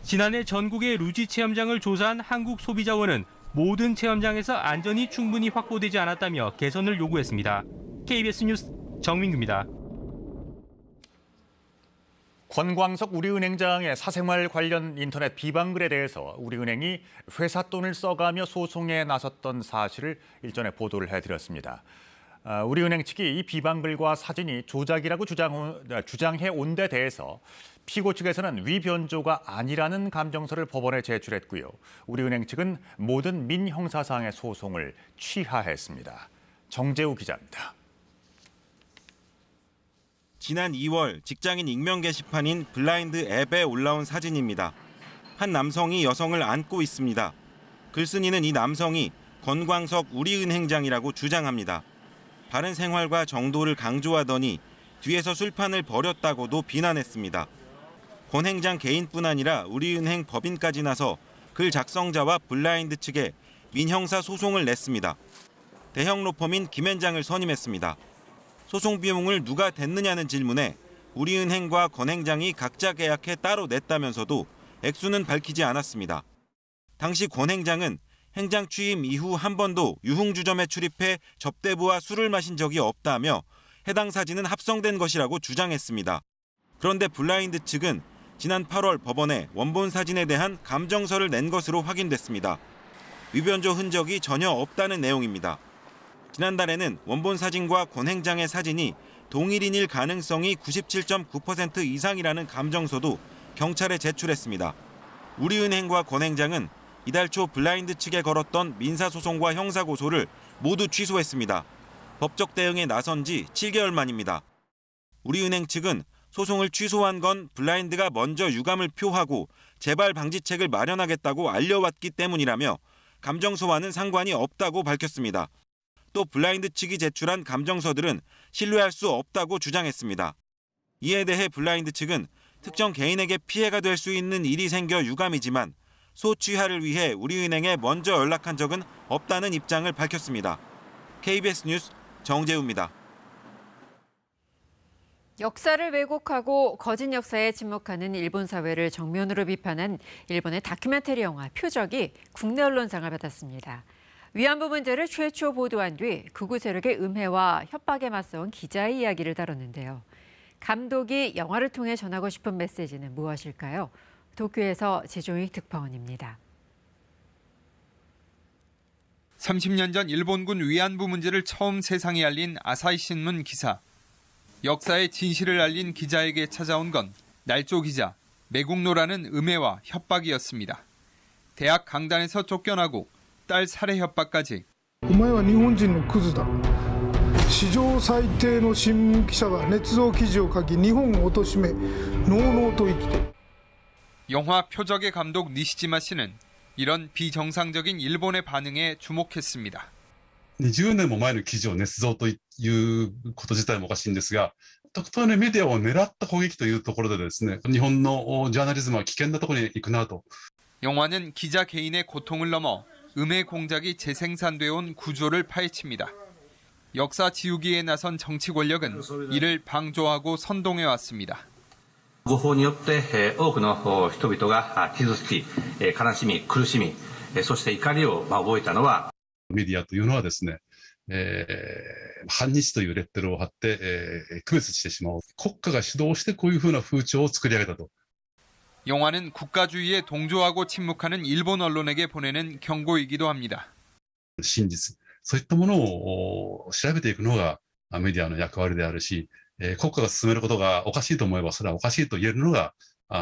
지난해 전국의 루지 체험장을 조사한 한국소비자원은 모든 체험장에서 안전이 충분히 확보되지 않았다며 개선을 요구했습니다. KBS 뉴스 정민규입니다. 권광석 우리은행장의 사생활 관련 인터넷 비방글에 대해서 우리은행이 회사 돈을 써가며 소송에 나섰던 사실을 일전에 보도를 해드렸습니다. 우리은행 측이 이 비방글과 사진이 조작이라고 주장해온 데 대해서 피고 측에서는 위변조가 아니라는 감정서를 법원에 제출했고요. 우리은행 측은 모든 민형사상의 소송을 취하했습니다. 정재우 기자입니다. 지난 2월 직장인 익명 게시판인 블라인드 앱에 올라온 사진입니다. 한 남성이 여성을 안고 있습니다. 글쓴이는 이 남성이 권광석 우리은행장이라고 주장합니다. 바른 생활과 정도를 강조하더니 뒤에서 술판을 벌였다고도 비난했습니다. 권 행장 개인뿐 아니라 우리은행 법인까지 나서 글 작성자와 블라인드 측에 민형사 소송을 냈습니다. 대형 로펌인 김현장을 선임했습니다. 소송 비용을 누가 댔느냐는 질문에 우리은행과 권 행장이 각자 계약해 따로 냈다면서도 액수는 밝히지 않았습니다. 당시 권 행장은 행장 취임 이후 한 번도 유흥주점에 출입해 접대부와 술을 마신 적이 없다며 해당 사진은 합성된 것이라고 주장했습니다. 그런데 블라인드 측은 지난 8월 법원에 원본 사진에 대한 감정서를 낸 것으로 확인됐습니다. 위변조 흔적이 전혀 없다는 내용입니다. 지난달에는 원본 사진과 권 행장의 사진이 동일인일 가능성이 97.9% 이상이라는 감정서도 경찰에 제출했습니다. 우리은행과 권 행장은 이달 초 블라인드 측에 걸었던 민사소송과 형사고소를 모두 취소했습니다. 법적 대응에 나선 지 7개월 만입니다. 우리은행 측은 소송을 취소한 건 블라인드가 먼저 유감을 표하고 재발 방지책을 마련하겠다고 알려왔기 때문이라며 감정서와는 상관이 없다고 밝혔습니다. 또 블라인드 측이 제출한 감정서들은 신뢰할 수 없다고 주장했습니다. 이에 대해 블라인드 측은 특정 개인에게 피해가 될 수 있는 일이 생겨 유감이지만 소취하를 위해 우리은행에 먼저 연락한 적은 없다는 입장을 밝혔습니다. KBS 뉴스 정재우입니다. 역사를 왜곡하고 거짓 역사에 침묵하는 일본 사회를 정면으로 비판한 일본의 다큐멘터리 영화 표적이 국내 언론상을 받았습니다. 위안부 문제를 최초 보도한 뒤 극우 세력의 음해와 협박에 맞서온 기자의 이야기를 다뤘는데요. 감독이 영화를 통해 전하고 싶은 메시지는 무엇일까요? 도쿄에서 지종익 특파원입니다. 30년 전 일본군 위안부 문제를 처음 세상에 알린 아사히 신문 기사. 역사의 진실을 알린 기자에게 찾아온 건 날조 기자, 매국노라는 음해와 협박이었습니다. 대학 강단에서 쫓겨나고 딸 살해 협박까지. お前は日本人のクズだ。史上最低の新聞記者が捏造記事を書き日本を貶め、のうのうと生きて。 영화 표적의 감독 니시지마 씨는 이런 비정상적인 일본의 반응에 주목했습니다. 20年も前の記事を捏造ということ自体もおかしいんですが、特定のメディアを狙った攻撃というところでですね、日本のジャーナリズムは危険なところに行くなと。 영화는 기자 개인의 고통을 넘어 음해 공작이 재생산돼 온 구조를 파헤칩니다. 역사 지우기에 나선 정치 권력은 이를 방조하고 선동해 왔습니다. 誤報によって多くの人々が傷つき、悲しみ、苦しみ、そして怒りを覚えたのは。 メディアというのはですね、反日というレッテルを貼って区別してしまう。国家が主導してこういうふうな風潮を作り上げたと。 영화는 국가주의에 동조하고 침묵하는 일본 언론에게 보내는 경고이기도 합니다. 真実、そういったものを調べていくのがメディアの役割であるし、国家が進めることがおかしいと思えばそれはおかしいと言えるのが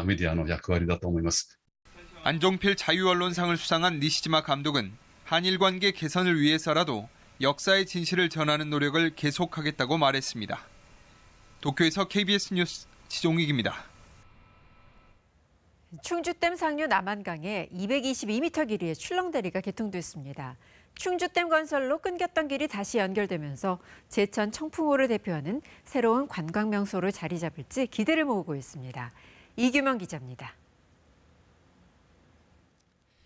メディアの役割だと思います。 안종필 자유언론상을 수상한 니시지마 감독은 한일 관계 개선을 위해서라도 역사의 진실을 전하는 노력을 계속하겠다고 말했습니다. 도쿄에서 KBS 뉴스 지종익입니다. 충주댐 상류 남한강에 222m 길이의 출렁다리가 개통됐습니다. 충주댐 건설로 끊겼던 길이 다시 연결되면서 제천 청풍호를 대표하는 새로운 관광 명소로 자리 잡을지 기대를 모으고 있습니다. 이규명 기자입니다.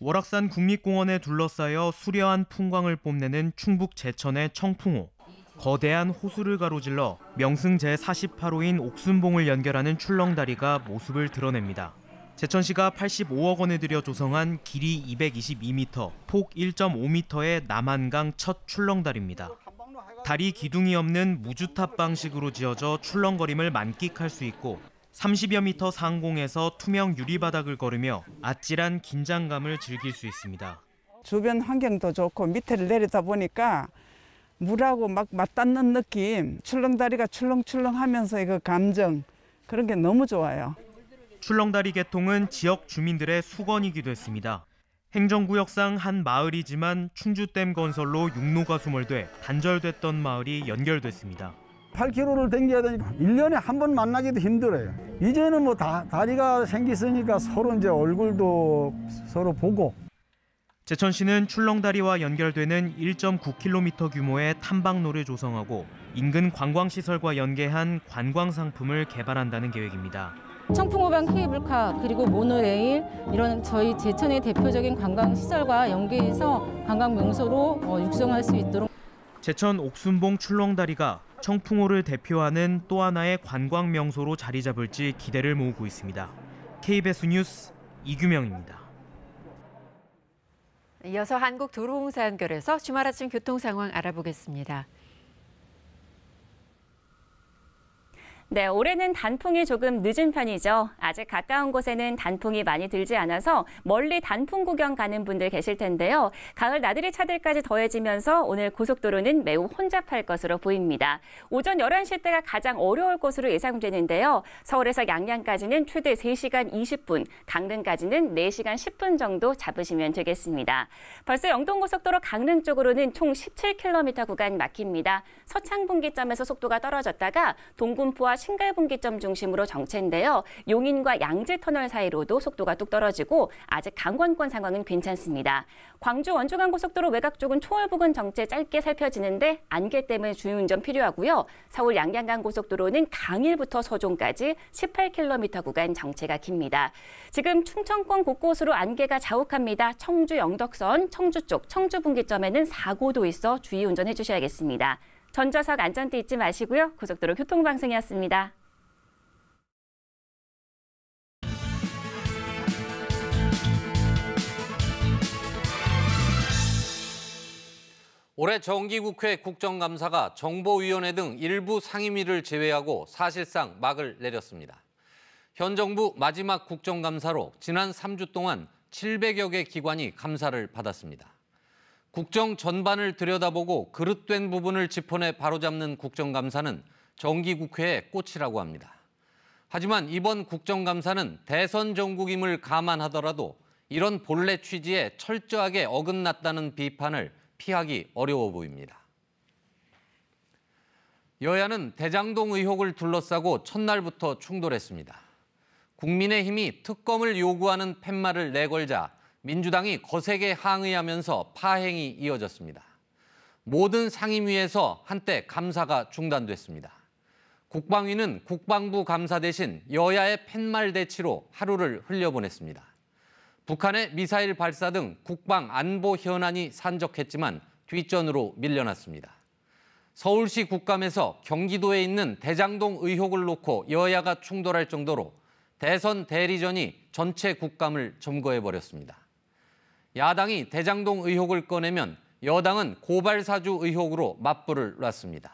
월악산 국립공원에 둘러싸여 수려한 풍광을 뽐내는 충북 제천의 청풍호. 거대한 호수를 가로질러 명승 제48호인 옥순봉을 연결하는 출렁다리가 모습을 드러냅니다. 제천시가 85억 원을 들여 조성한 길이 222m, 폭 1.5m의 남한강 첫 출렁다리입니다. 다리 기둥이 없는 무주탑 방식으로 지어져 출렁거림을 만끽할 수 있고 30여 미터 상공에서 투명 유리바닥을 걸으며 아찔한 긴장감을 즐길 수 있습니다. 주변 환경도 좋고 밑에를 내리다 보니까 물하고 막 맞닿는 느낌, 출렁다리가 출렁출렁하면서의 그 감정, 그런 게 너무 좋아요. 출렁다리 개통은 지역 주민들의 수건이기도 했습니다. 행정구역상 한 마을이지만 충주댐 건설로 육로가 소멸돼 단절됐던 마을이 연결됐습니다. 8km를 댕겨야 되니까 1년에 한 번 만나기도 힘들어요. 이제는 뭐 다리가 생겼으니까 서로 이제 얼굴도 서로 보고. 제천시는 출렁다리와 연결되는 1.9km 규모의 탐방로를 조성하고 인근 관광시설과 연계한 관광상품을 개발한다는 계획입니다. 청풍호반 케이블카 그리고 모노레일 이런 저희 제천의 대표적인 관광시설과 연계해서 관광 명소로 육성할 수 있도록. 제천 옥순봉 출렁다리가 청풍호를 대표하는 또 하나의 관광 명소로 자리 잡을지 기대를 모으고 있습니다. KBS 뉴스 이규명입니다. 이어서 한국도로공사 연결해서 주말 아침 교통 상황 알아보겠습니다. 네, 올해는 단풍이 조금 늦은 편이죠. 아직 가까운 곳에는 단풍이 많이 들지 않아서 멀리 단풍 구경 가는 분들 계실 텐데요. 가을 나들이 차들까지 더해지면서 오늘 고속도로는 매우 혼잡할 것으로 보입니다. 오전 11시 때가 가장 어려울 것으로 예상되는데요. 서울에서 양양까지는 최대 3시간 20분, 강릉까지는 4시간 10분 정도 잡으시면 되겠습니다. 벌써 영동고속도로 강릉 쪽으로는 총 17km 구간 막힙니다. 서창분기점에서 속도가 떨어졌다가 동군포와 신갈분기점 중심으로 정체인데요. 용인과 양지터널 사이로도 속도가 뚝 떨어지고 아직 강원권 상황은 괜찮습니다. 광주 원주간 고속도로 외곽 쪽은 초월 부근 정체 짧게 살펴지는데 안개 때문에 주의운전 필요하고요. 서울 양양간 고속도로는 강일부터 서종까지 18km 구간 정체가 깁니다. 지금 충청권 곳곳으로 안개가 자욱합니다. 청주 영덕선, 청주 쪽, 청주 분기점에는 사고도 있어 주의운전해 주셔야겠습니다. 전좌석 안전띠 잊지 마시고요. 고속도로 교통방송이었습니다. 올해 정기국회 국정감사가 정보위원회 등 일부 상임위를 제외하고 사실상 막을 내렸습니다. 현 정부 마지막 국정감사로 지난 3주 동안 700여 개 기관이 감사를 받았습니다. 국정 전반을 들여다보고 그릇된 부분을 짚어내 바로잡는 국정감사는 정기국회의 꽃이라고 합니다. 하지만 이번 국정감사는 대선 정국임을 감안하더라도 이런 본래 취지에 철저하게 어긋났다는 비판을 피하기 어려워 보입니다. 여야는 대장동 의혹을 둘러싸고 첫날부터 충돌했습니다. 국민의힘이 특검을 요구하는 팻말을 내걸자 민주당이 거세게 항의하면서 파행이 이어졌습니다. 모든 상임위에서 한때 감사가 중단됐습니다. 국방위는 국방부 감사 대신 여야의 팻말 대치로 하루를 흘려보냈습니다. 북한의 미사일 발사 등 국방 안보 현안이 산적했지만 뒷전으로 밀려났습니다. 서울시 국감에서 경기도에 있는 대장동 의혹을 놓고 여야가 충돌할 정도로 대선 대리전이 전체 국감을 점거해버렸습니다. 야당이 대장동 의혹을 꺼내면 여당은 고발사주 의혹으로 맞불을 놨습니다.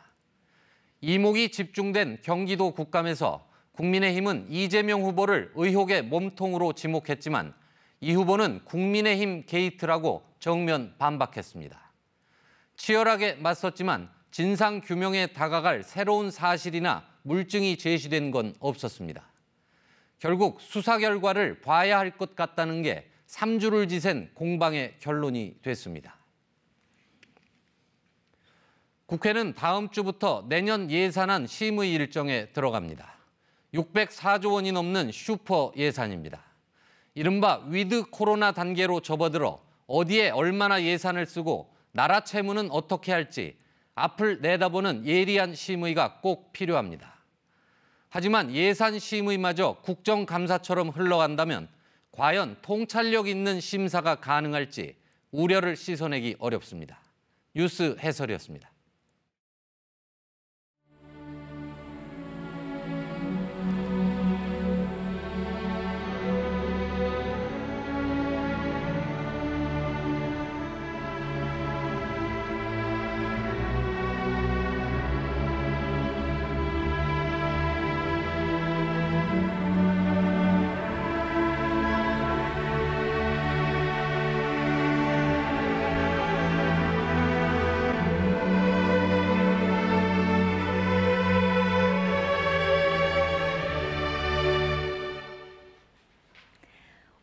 이목이 집중된 경기도 국감에서 국민의힘은 이재명 후보를 의혹의 몸통으로 지목했지만 이 후보는 국민의힘 게이트라고 정면 반박했습니다. 치열하게 맞섰지만 진상규명에 다가갈 새로운 사실이나 물증이 제시된 건 없었습니다. 결국 수사 결과를 봐야 할 것 같다는 게 3주를 지샌 공방의 결론이 됐습니다. 국회는 다음 주부터 내년 예산안 심의 일정에 들어갑니다. 604조 원이 넘는 슈퍼 예산입니다. 이른바 위드 코로나 단계로 접어들어 어디에 얼마나 예산을 쓰고 나라 채무는 어떻게 할지 앞을 내다보는 예리한 심의가 꼭 필요합니다. 하지만 예산 심의마저 국정감사처럼 흘러간다면 과연 통찰력 있는 심사가 가능할지 우려를 씻어내기 어렵습니다. 뉴스 해설이었습니다.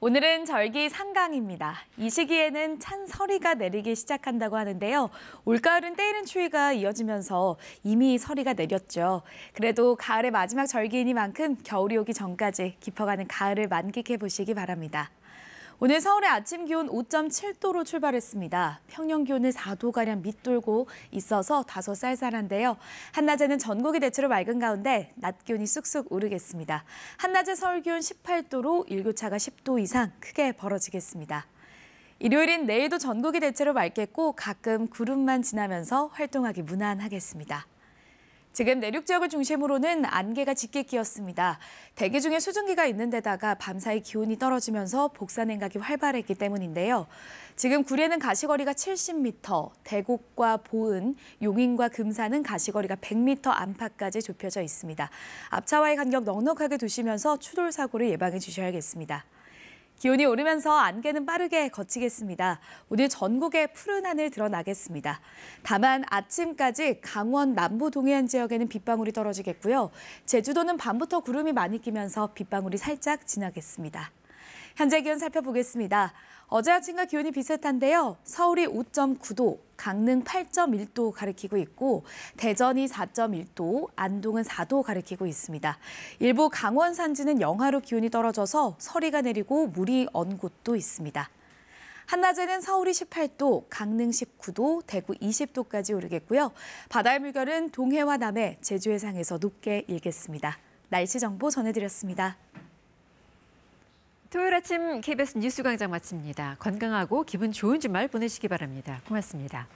오늘은 절기 상강입니다. 이 시기에는 찬 서리가 내리기 시작한다고 하는데요. 올가을은 때이른 추위가 이어지면서 이미 서리가 내렸죠. 그래도 가을의 마지막 절기이니만큼 겨울이 오기 전까지 깊어가는 가을을 만끽해 보시기 바랍니다. 오늘 서울의 아침 기온 5.7도로 출발했습니다. 평년 기온을 4도가량 밑돌고 있어서 다소 쌀쌀한데요. 한낮에는 전국이 대체로 맑은 가운데 낮 기온이 쑥쑥 오르겠습니다. 한낮의 서울 기온 18도로 일교차가 10도 이상 크게 벌어지겠습니다. 일요일인 내일도 전국이 대체로 맑겠고 가끔 구름만 지나면서 활동하기 무난하겠습니다. 지금 내륙 지역을 중심으로는 안개가 짙게 끼었습니다. 대기 중에 수증기가 있는 데다가 밤사이 기온이 떨어지면서 복사 냉각이 활발했기 때문인데요. 지금 구례는 가시거리가 70m, 대곡과 보은, 용인과 금산은 가시거리가 100m 안팎까지 좁혀져 있습니다. 앞차와의 간격 넉넉하게 두시면서 추돌 사고를 예방해 주셔야겠습니다. 기온이 오르면서 안개는 빠르게 걷히겠습니다. 오늘 전국에 푸른 하늘 드러나겠습니다. 다만 아침까지 강원 남부 동해안 지역에는 빗방울이 떨어지겠고요. 제주도는 밤부터 구름이 많이 끼면서 빗방울이 살짝 지나겠습니다. 현재 기온 살펴보겠습니다. 어제 아침과 기온이 비슷한데요. 서울이 5.9도, 강릉 8.1도 가리키고 있고 대전이 4.1도, 안동은 4도 가리키고 있습니다. 일부 강원 산지는 영하로 기온이 떨어져서 서리가 내리고 물이 언 곳도 있습니다. 한낮에는 서울이 18도, 강릉 19도, 대구 20도까지 오르겠고요. 바다의 물결은 동해와 남해, 제주 해상에서 높게 일겠습니다. 날씨 정보 전해드렸습니다. 토요일 아침 KBS 뉴스광장 마칩니다. 건강하고 기분 좋은 주말 보내시기 바랍니다. 고맙습니다.